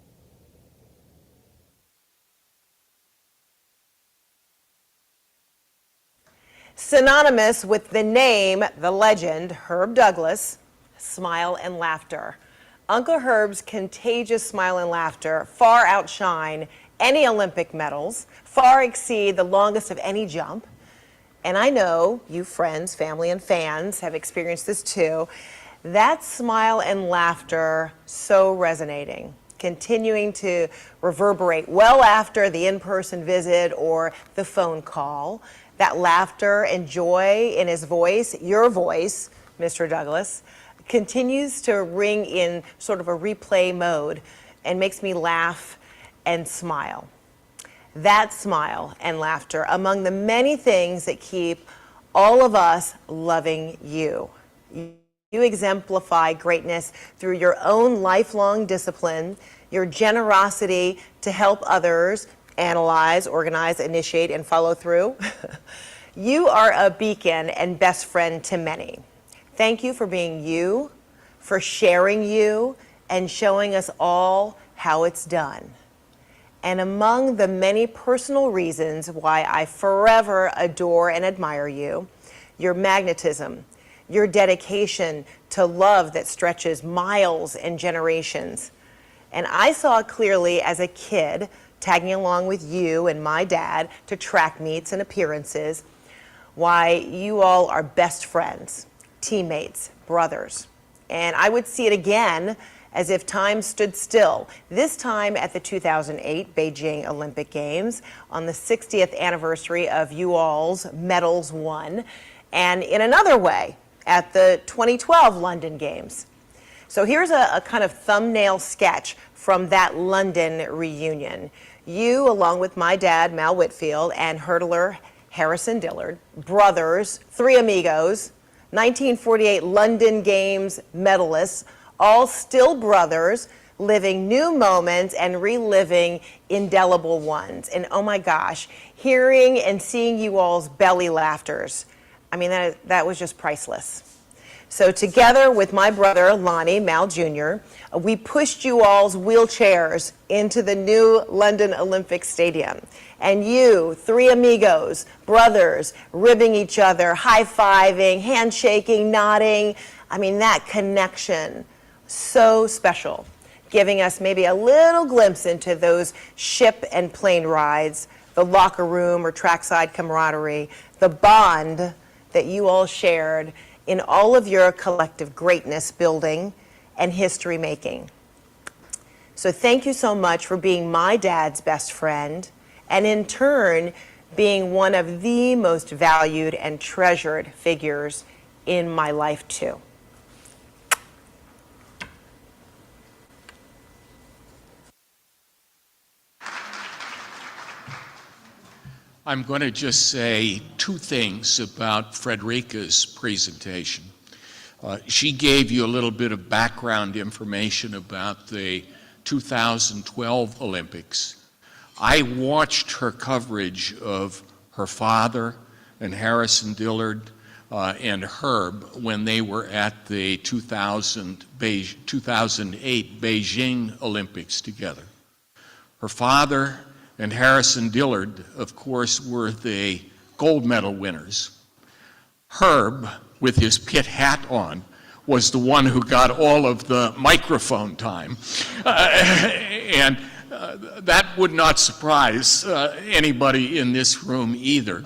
Synonymous with the name, the legend, Herb Douglas, smile and laughter. Uncle Herb's contagious smile and laughter far outshine any Olympic medals, far exceed the longest of any jump. And I know you friends, family, and fans have experienced this too. That smile and laughter so resonating, continuing to reverberate well after the in-person visit or the phone call. That laughter and joy in his voice, your voice, Mr. Douglas, continues to ring in sort of a replay mode and makes me laugh and smile. That smile and laughter, among the many things that keep all of us loving you. You exemplify greatness through your own lifelong discipline, your generosity to help others analyze, organize, initiate, and follow through. You are a beacon and best friend to many. Thank you for being you, for sharing you, and showing us all how it's done. And among the many personal reasons why I forever adore and admire you, your magnetism, your dedication to love that stretches miles and generations. And I saw clearly as a kid, tagging along with you and my dad to track meets and appearances, why you all are best friends, teammates, brothers. And I would see it again as if time stood still, this time at the 2008 Beijing Olympic Games on the 60th anniversary of you all's medals won, and in another way at the 2012 London Games. So here's a kind of thumbnail sketch from that London reunion. You, along with my dad, Mal Whitfield, and hurdler Harrison Dillard, brothers, three amigos, 1948 London Games medalists, all still brothers, living new moments and reliving indelible ones. And oh my gosh, hearing and seeing you all's belly laughters, I mean, that was just priceless. So together with my brother, Lonnie, Mal Jr., we pushed you all's wheelchairs into the new London Olympic Stadium. And you, three amigos, brothers, ribbing each other, high-fiving, handshaking, nodding. I mean, that connection, so special, giving us maybe a little glimpse into those ship and plane rides, the locker room or trackside camaraderie, the bond that you all shared in all of your collective greatness building and history making. So thank you so much for being my dad's best friend, and in turn, being one of the most valued and treasured figures in my life too. I'm going to just say two things about Frederica's presentation. She gave you a little bit of background information about the 2012 Olympics. I watched her coverage of her father and Harrison Dillard and Herb when they were at the 2008 Beijing Olympics together. Her father and Harrison Dillard, of course, were the gold medal winners. Herb, with his pit hat on, was the one who got all of the microphone time. And that would not surprise anybody in this room either.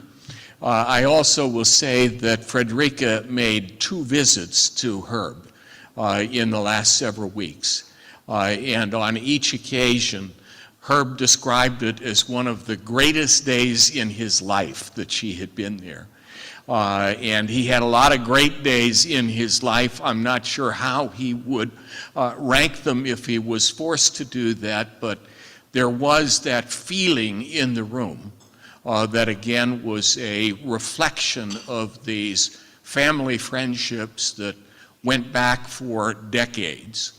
I also will say that Frederica made 2 visits to Herb in the last several weeks. And on each occasion, Herb described it as one of the greatest days in his life that she had been there. And he had a lot of great days in his life. I'm not sure how he would rank them if he was forced to do that, but there was that feeling in the room that again was a reflection of these family friendships that went back for decades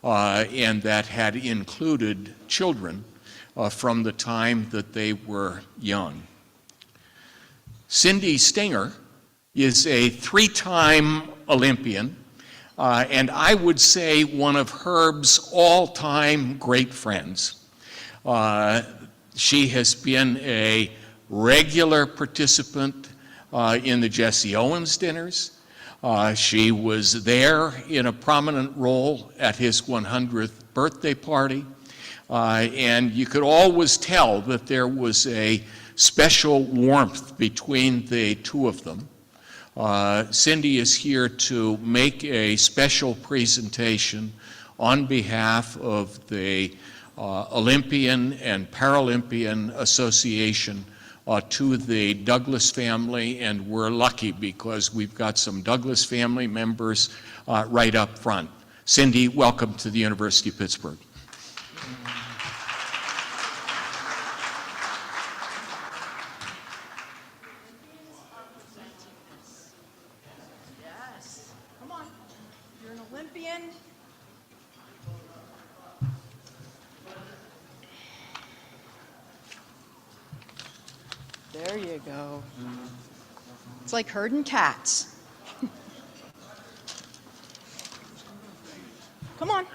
and that had included children from the time that they were young. Cindy Stinger is a 3-time Olympian, and I would say one of Herb's all-time great friends. She has been a regular participant in the Jesse Owens dinners. She was there in a prominent role at his 100th birthday party. And you could always tell that there was a special warmth between the two of them. Cindy is here to make a special presentation on behalf of the Olympian and Paralympian Association to the Douglas family, and we're lucky because we've got some Douglas family members right up front. Cindy, welcome to the University of Pittsburgh. Yes. Come on. You're an Olympian. There you go. It's like herding cats. Come on.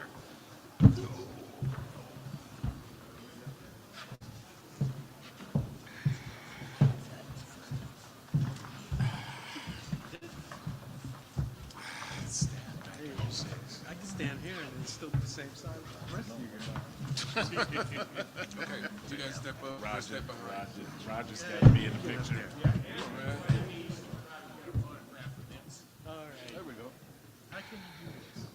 I can stand here and it's still the same size as the rest of you guys. Okay, you guys step up. Roger, step behind. Roger's got to be in the picture. All right. There we go. How can you do this?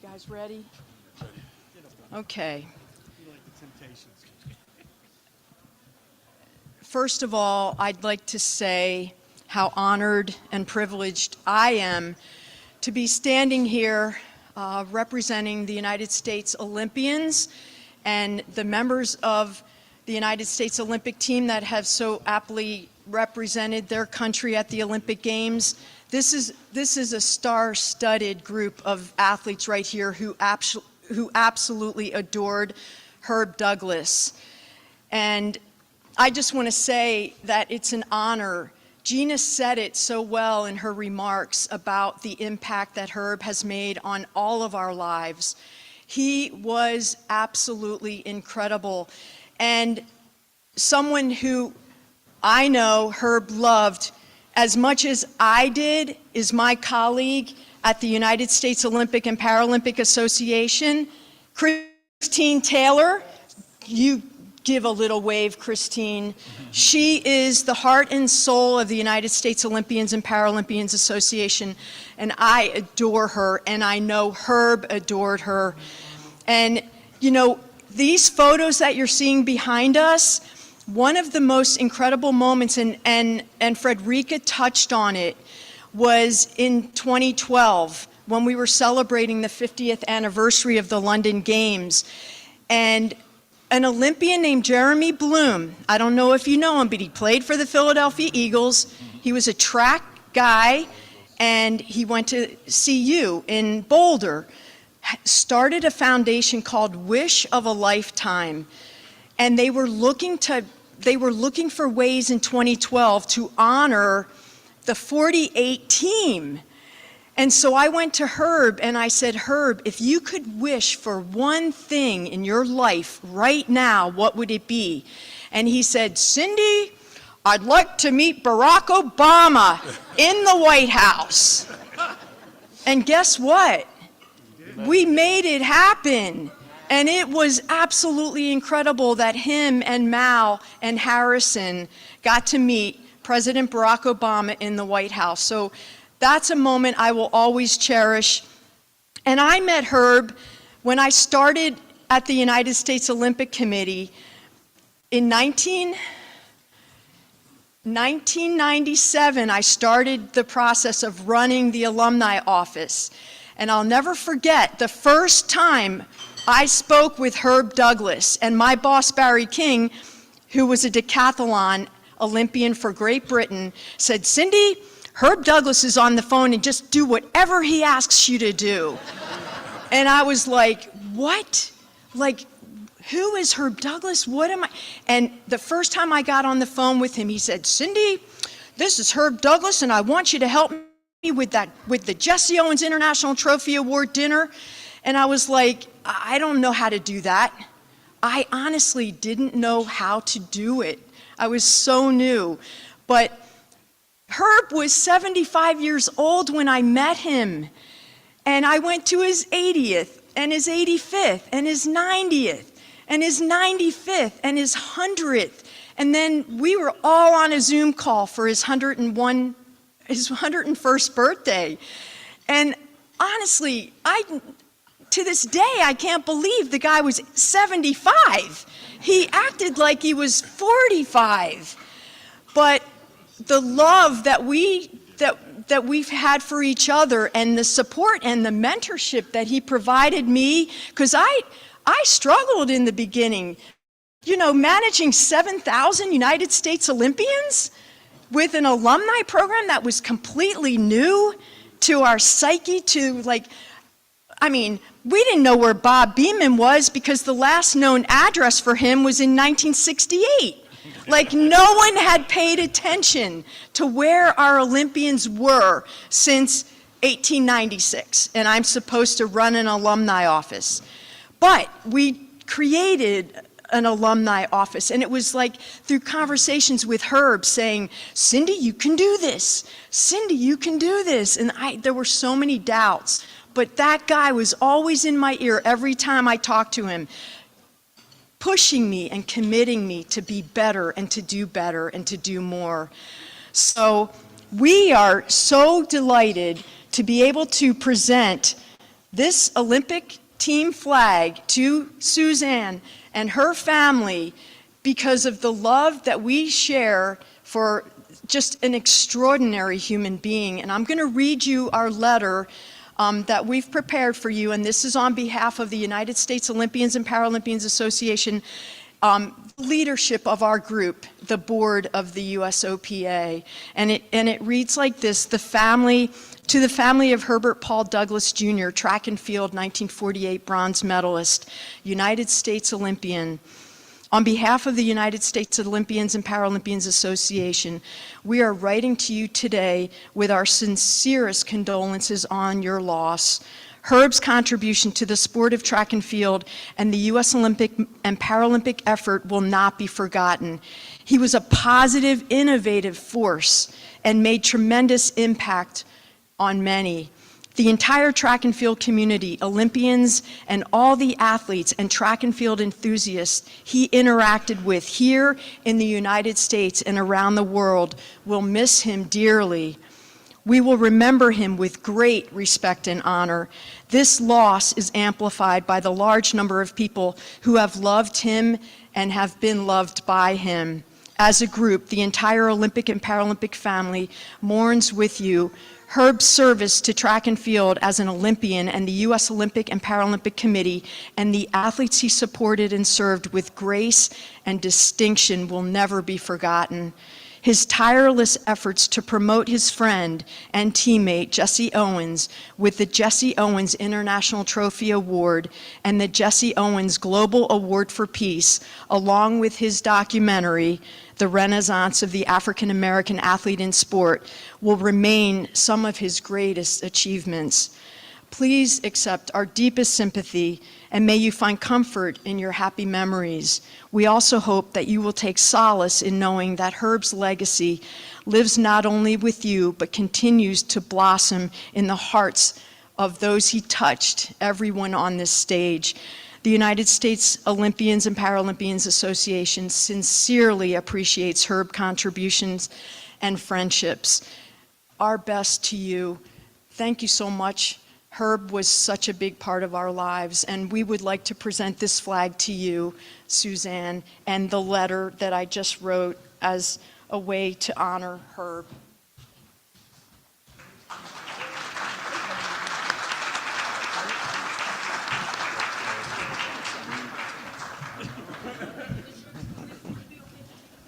You guys ready? Okay. You like the Temptations. First of all, I'd like to say how honored and privileged I am to be standing here representing the United States Olympians and the members of the United States Olympic team that have so aptly represented their country at the Olympic Games. This is a star-studded group of athletes right here who absolutely adored Herb Douglas. And I just want to say that it's an honor. Gina said it so well in her remarks about the impact that Herb has made on all of our lives. He was absolutely incredible. And someone who I know Herb loved as much as I did is my colleague at the United States Olympic and Paralympic Association, Christine Taylor. You give a little wave, Christine. She is the heart and soul of the United States Olympians and Paralympians Association, and I adore her, and I know Herb adored her. And, you know, these photos that you're seeing behind us, one of the most incredible moments, and Frederica touched on it, was in 2012 when we were celebrating the 50th anniversary of the London Games. And an Olympian named Jeremy Bloom, I don't know if you know him, but he played for the Philadelphia Eagles. He was a track guy, and he went to CU in Boulder, started a foundation called Wish of a Lifetime. And they were looking for ways in 2012 to honor the 48 team. And so I went to Herb and I said, Herb, if you could wish for one thing in your life right now, what would it be? And he said, Cindy, I'd like to meet Barack Obama in the White House. And guess what? We made it happen. And it was absolutely incredible that him and Mal and Harrison got to meet President Barack Obama in the White House. So that's a moment I will always cherish. And I met Herb when I started at the United States Olympic Committee in 1997. I started the process of running the alumni office. And I'll never forget the first time I spoke with Herb Douglas, and my boss, Barry King, who was a decathlon Olympian for Great Britain, said, Cindy, Herb Douglas is on the phone and just do whatever he asks you to do. And I was like, what? Like, who is Herb Douglas? What am I? And the first time I got on the phone with him, he said, Cindy, this is Herb Douglas, and I want you to help me with the Jesse Owens International Trophy Award dinner. And I was like, I don't know how to do that. I honestly didn't know how to do it. I was so new. But Herb was 75 years old when I met him. And I went to his 80th, and his 85th, and his 90th, and his 95th, and his 100th. And then we were all on a Zoom call for his 101st birthday. And honestly, to this day, I can't believe the guy was 75. He acted like he was 45. But the love that we've had for each other, and the support and the mentorship that he provided me, because I struggled in the beginning, you know, managing 7,000 United States Olympians with an alumni program that was completely new to our psyche, to like, I mean, we didn't know where Bob Beamon was because the last known address for him was in 1968. Like, no one had paid attention to where our Olympians were since 1896, and I'm supposed to run an alumni office. But we created an alumni office, and it was like through conversations with Herb saying, Cindy, you can do this. Cindy, you can do this. And there were so many doubts, but that guy was always in my ear every time I talked to him, pushing me and committing me to be better and to do more. So we are so delighted to be able to present this Olympic team flag to Suzanne and her family because of the love that we share for just an extraordinary human being. And I'm going to read you our letter that we've prepared for you, and this is on behalf of the United States Olympians and Paralympians Association, leadership of our group, the board of the USOPA. And it reads like this: to the family of Herbert Paul Douglas Jr., track and field 1948 bronze medalist, United States Olympian. On behalf of the United States Olympians and Paralympians Association, we are writing to you today with our sincerest condolences on your loss. Herb's contribution to the sport of track and field and the U.S. Olympic and Paralympic effort will not be forgotten. He was a positive, innovative force and made tremendous impact on many. The entire track and field community, Olympians and all the athletes and track and field enthusiasts he interacted with here in the United States and around the world will miss him dearly. We will remember him with great respect and honor. This loss is amplified by the large number of people who have loved him and have been loved by him. As a group, the entire Olympic and Paralympic family mourns with you Herb's service to track and field as an Olympian and the U.S. Olympic and Paralympic Committee and the athletes he supported and served with grace and distinction will never be forgotten. His tireless efforts to promote his friend and teammate Jesse Owens with the Jesse Owens International Trophy Award and the Jesse Owens Global Award for Peace, along with his documentary, The Renaissance of the African American Athlete in Sport, will remain some of his greatest achievements. Please accept our deepest sympathy, and may you find comfort in your happy memories. We also hope that you will take solace in knowing that Herb's legacy lives not only with you, but continues to blossom in the hearts of those he touched, everyone on this stage. The United States Olympians and Paralympians Association sincerely appreciates Herb's contributions and friendships. Our best to you. Thank you so much. Herb was such a big part of our lives, and we would like to present this flag to you, Suzanne, and the letter that I just wrote as a way to honor Herb.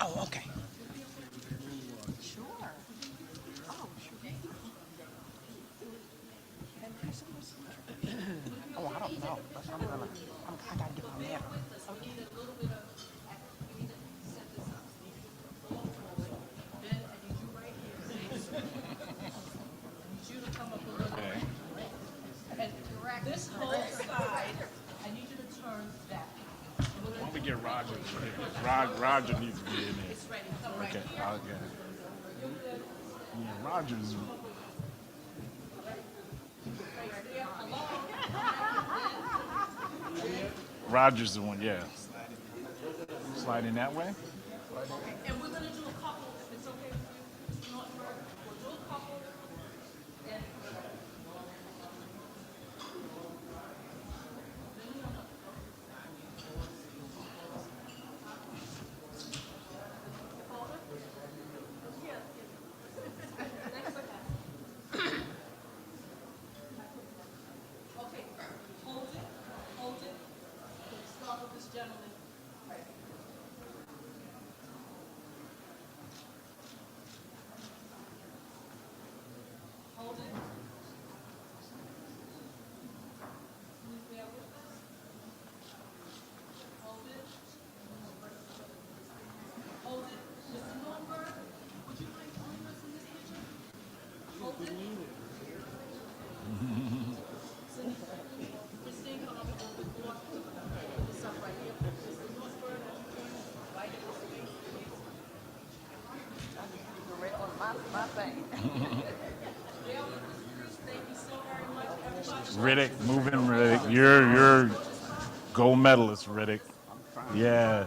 Oh, okay. Oh, This whole side, I need you to turn back. Why don't we get Roger in here? Roger needs to be in there. It's ready. Come right Okay, here. I'll get it. Yeah, Roger's. Roger's the one, yeah. Sliding that way? And we're gonna do a couple, if it's okay with you. Not for, we'll do a couple. And okay, hold it, hold it. Let's start with this gentleman. Hold it. Please bear with us. Hold it. Hold it. Mr. Norberg, would you mind joining us in this picture? Hold it. Cindy, Christine, come over to the board. Put this up right here. Mr. Norberg, right in this space. My thing. Thank you so very much, everybody. Riddick, moving Riddick. You're gold medalist, Riddick. Yeah.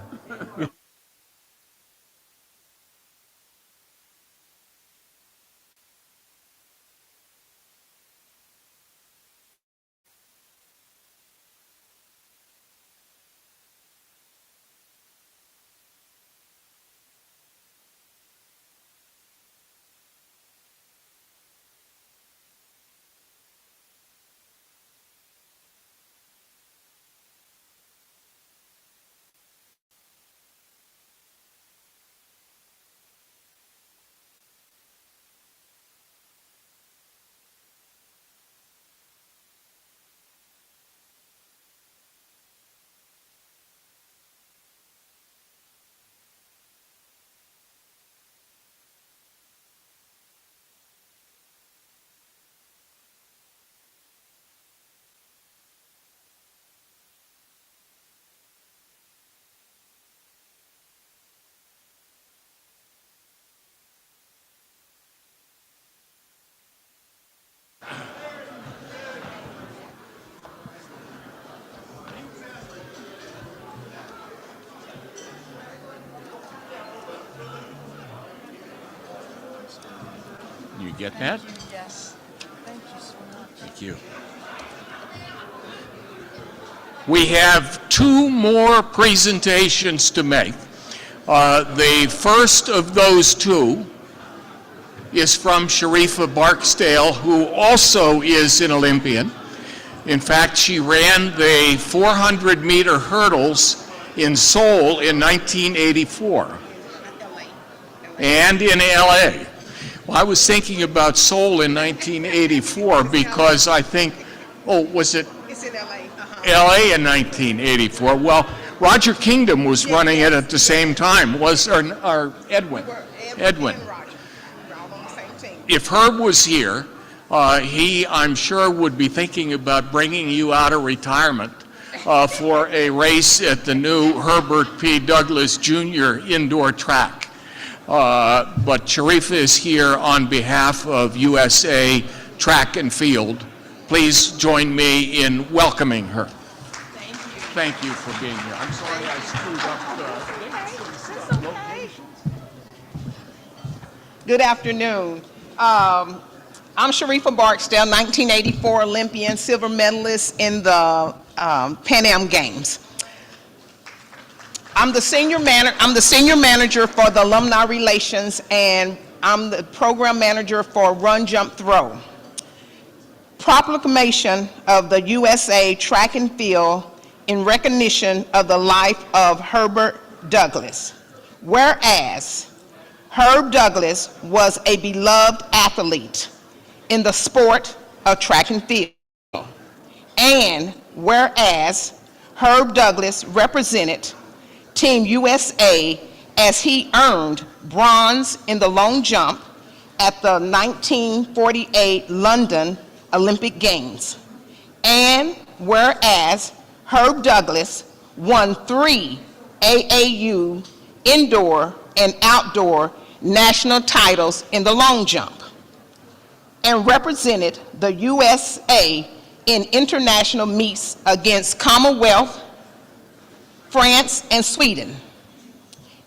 You get that? Yes. Thank you so much. Thank you. We have two more presentations to make. The first of those two is from Sharifa Barksdale, who also is an Olympian. In fact, she ran the 400-meter hurdles in Seoul in 1984 and in LA. Well, I was thinking about Seoul in 1984 because I think, was it It's in LA. LA in 1984? Well, Roger Kingdom was running it at the same time, or Edwin. Edwin. If Herb was here, he, I'm sure, would be thinking about bringing you out of retirement for a race at the new Herbert P. Douglas Jr. indoor track. But Sharifa is here on behalf of USA Track and Field. Please join me in welcoming her. Thank you. Thank you for being here. I'm sorry I screwed up the locations. Good afternoon. I'm Sharifa Barksdale, 1984 Olympian, silver medalist in the Pan Am Games. I'm the senior manager for the alumni relations, and I'm the program manager for Run, Jump, Throw. Proclamation of the USA Track and Field in recognition of the life of Herbert Douglas. Whereas Herb Douglas was a beloved athlete in the sport of track and field and whereas Herb Douglas represented Team USA as he earned bronze in the long jump at the 1948 London Olympic Games. And whereas Herb Douglas won 3 AAU indoor and outdoor national titles in the long jump and represented the USA in international meets against Commonwealth, France, and Sweden.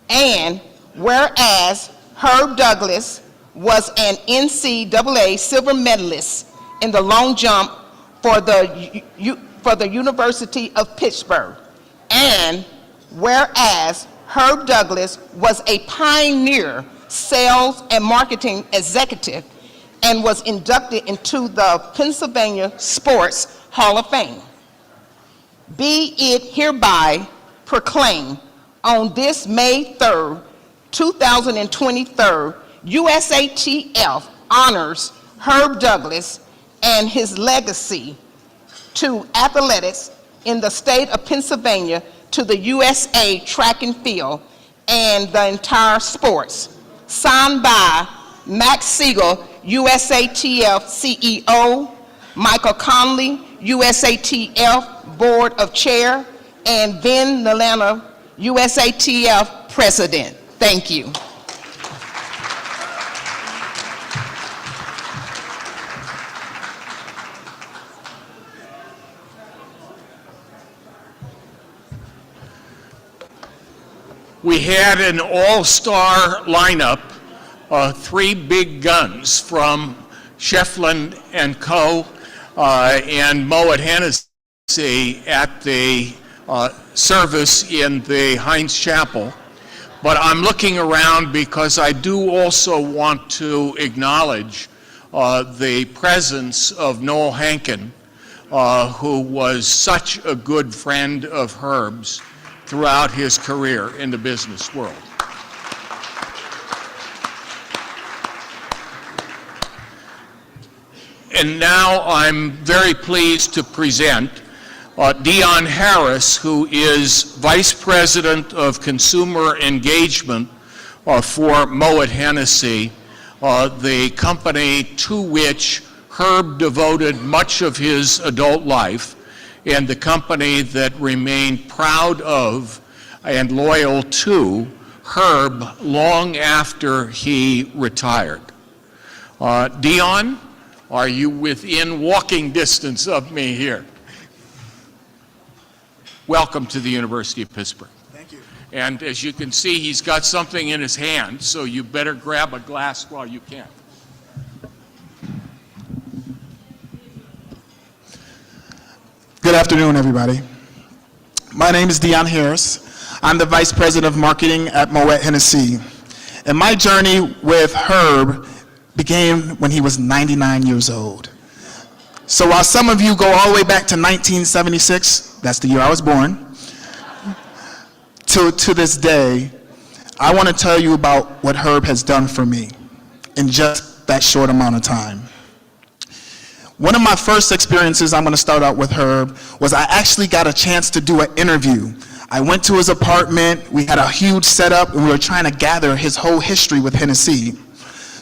And whereas Herb Douglas was an NCAA silver medalist in the long jump for the University of Pittsburgh. And whereas Herb Douglas was a pioneer sales and marketing executive and was inducted into the Pennsylvania Sports Hall of Fame. Be it hereby proclaimed on this May 3rd, 2023, USATF honors Herb Douglas and his legacy to athletics in the state of Pennsylvania, to the USA track and field, and the entire sports. Signed by Max Siegel, USATF CEO, Michael Conley, USATF Board of Chair, and Vin Nalana, USATF President. Thank you. We had an all-star lineup, 3 big guns from Shefflin and Co. And Moet Hennessy at the service in the Heinz Chapel. But I'm looking around because I do also want to acknowledge the presence of Noel Hankin, who was such a good friend of Herb's throughout his career in the business world. And now I'm very pleased to present Dion Harris, who is Vice President of Consumer Engagement for Moet Hennessy, the company to which Herb devoted much of his adult life, and the company that remained proud of and loyal to Herb long after he retired. Dion, are you within walking distance of me here? Welcome to the University of Pittsburgh. Thank you. And as you can see, he's got something in his hand, so you better grab a glass while you can. Good afternoon, everybody. My name is Dion Harris. I'm the Vice President of Marketing at Moet Hennessy. And my journey with Herb began when he was 99 years old. So while some of you go all the way back to 1976, that's the year I was born, to this day, I want to tell you about what Herb has done for me in just that short amount of time. One of my first experiences, I'm going to start out with Herb, was I actually got a chance to do an interview. I went to his apartment, we had a huge setup, and we were trying to gather his whole history with Hennessy.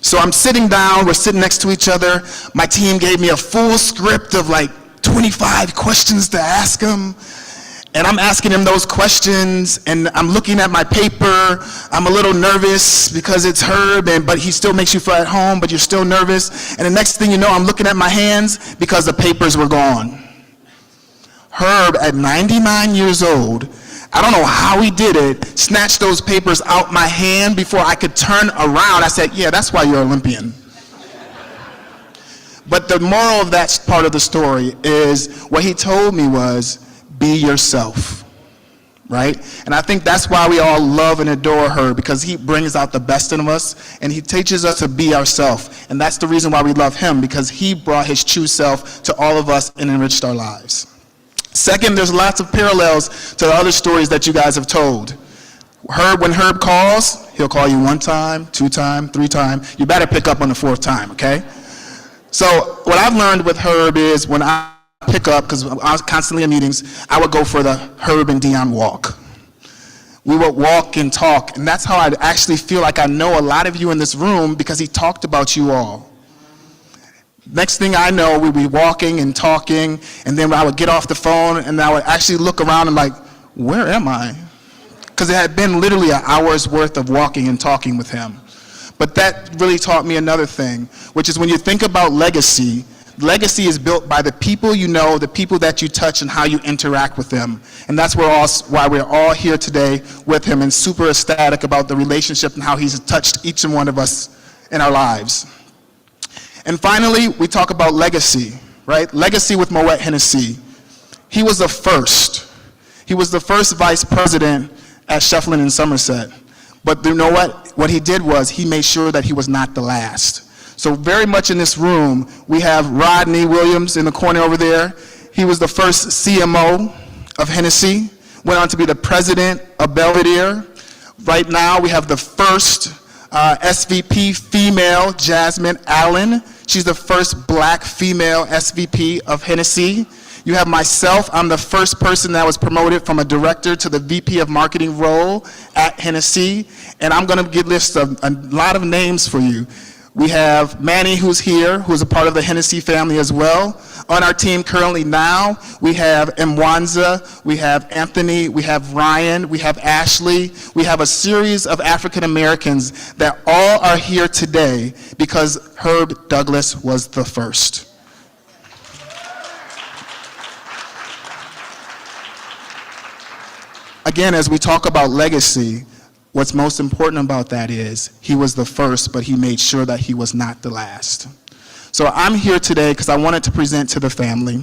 So I'm sitting down, we're sitting next to each other. My team gave me a full script of like 25 questions to ask him. And I'm asking him those questions, and I'm looking at my paper. I'm a little nervous because it's Herb, but he still makes you feel at home, but you're still nervous. And the next thing you know, I'm looking at my hands because the papers were gone. Herb, at 99 years old, I don't know how he did it, snatched those papers out my hand before I could turn around. I said, yeah, that's why you're Olympian. But the moral of that part of the story is what he told me was, be yourself, right? And I think that's why we all love and adore Herb, because he brings out the best in us, and he teaches us to be ourselves. And that's the reason why we love him, because he brought his true self to all of us and enriched our lives. Second, there's lots of parallels to the other stories that you guys have told. Herb, when Herb calls, he'll call you 1 time, 2 time, 3 time. You better pick up on the 4th time, okay? So what I've learned with Herb is when I pick up, because I was constantly in meetings, I would go for the Herb and Dion walk. We would walk and talk, and that's how I actually feel like I know a lot of you in this room, because he talked about you all. Next thing I know, we'd be walking and talking, and then I would get off the phone, and I would actually look around and like, where am I? Because it had been literally an hour's worth of walking and talking with him. But that really taught me another thing, which is when you think about legacy, legacy is built by the people you know, the people that you touch, and how you interact with them. And that's why we're all here today with him and super ecstatic about the relationship and how he's touched each and one of us in our lives. And finally, we talk about legacy, right? Legacy with Moet Hennessy. He was the first. He was the first vice president at Sheffield and Somerset. But you know what? What he did was he made sure that he was not the last. So very much in this room, we have Rodney Williams in the corner over there. He was the first CMO of Hennessy, went on to be the president of Belvedere. Right now, we have the first SVP female, Jasmine Allen. She's the first black female SVP of Hennessy. You have myself. I'm the first person that was promoted from a director to the VP of marketing role at Hennessy. And I'm going to list a lot of names for you. We have Manny, who's here, who's a part of the Hennessy family as well. On our team currently now, we have Mwanza, we have Anthony, we have Ryan, we have Ashley. We have a series of African Americans that all are here today because Herb Douglas was the first. Again, as we talk about legacy, what's most important about that is he was the first, but he made sure that he was not the last. So I'm here today because I wanted to present to the family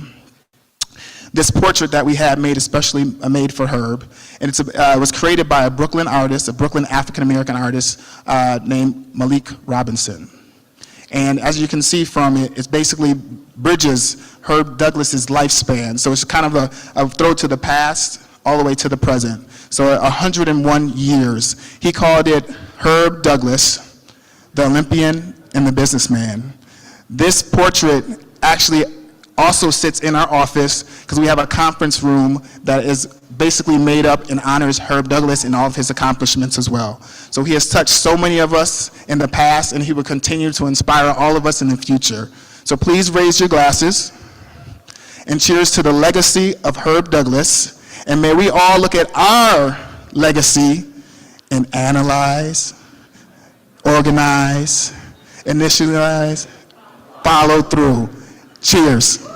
this portrait that we had made, especially made for Herb. And it was created by a Brooklyn artist, a Brooklyn African-American artist named Malik Robinson. And as you can see from it, it basically bridges Herb Douglas's lifespan. So it's kind of a throw to the past, all the way to the present. So 101 years. He called it Herb Douglas, the Olympian and the businessman. This portrait actually also sits in our office because we have a conference room that is basically made up and honors Herb Douglas and all of his accomplishments as well. So he has touched so many of us in the past, and he will continue to inspire all of us in the future. So please raise your glasses and cheers to the legacy of Herb Douglas. And may we all look at our legacy and analyze, organize, initialize, follow through. Cheers.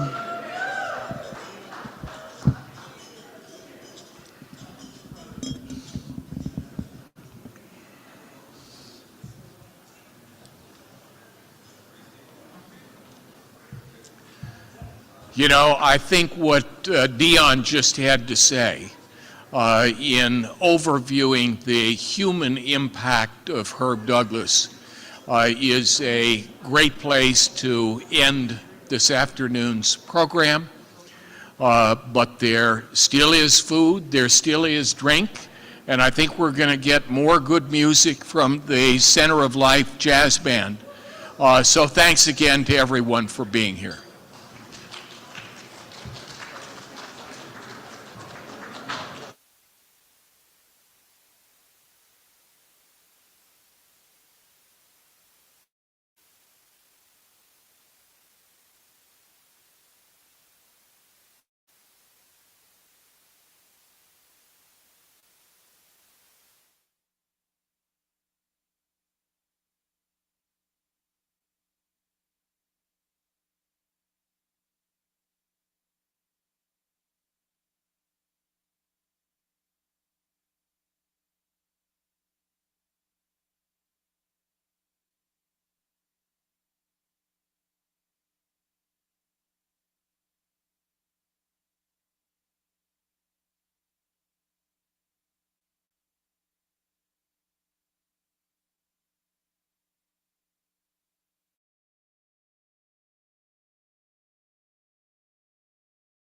You know, I think what Dion just had to say in overviewing the human impact of Herb Douglas is a great place to end this afternoon's program. But there still is food, there still is drink, and I think we're going to get more good music from the Center of Life Jazz Band. So thanks again to everyone for being here.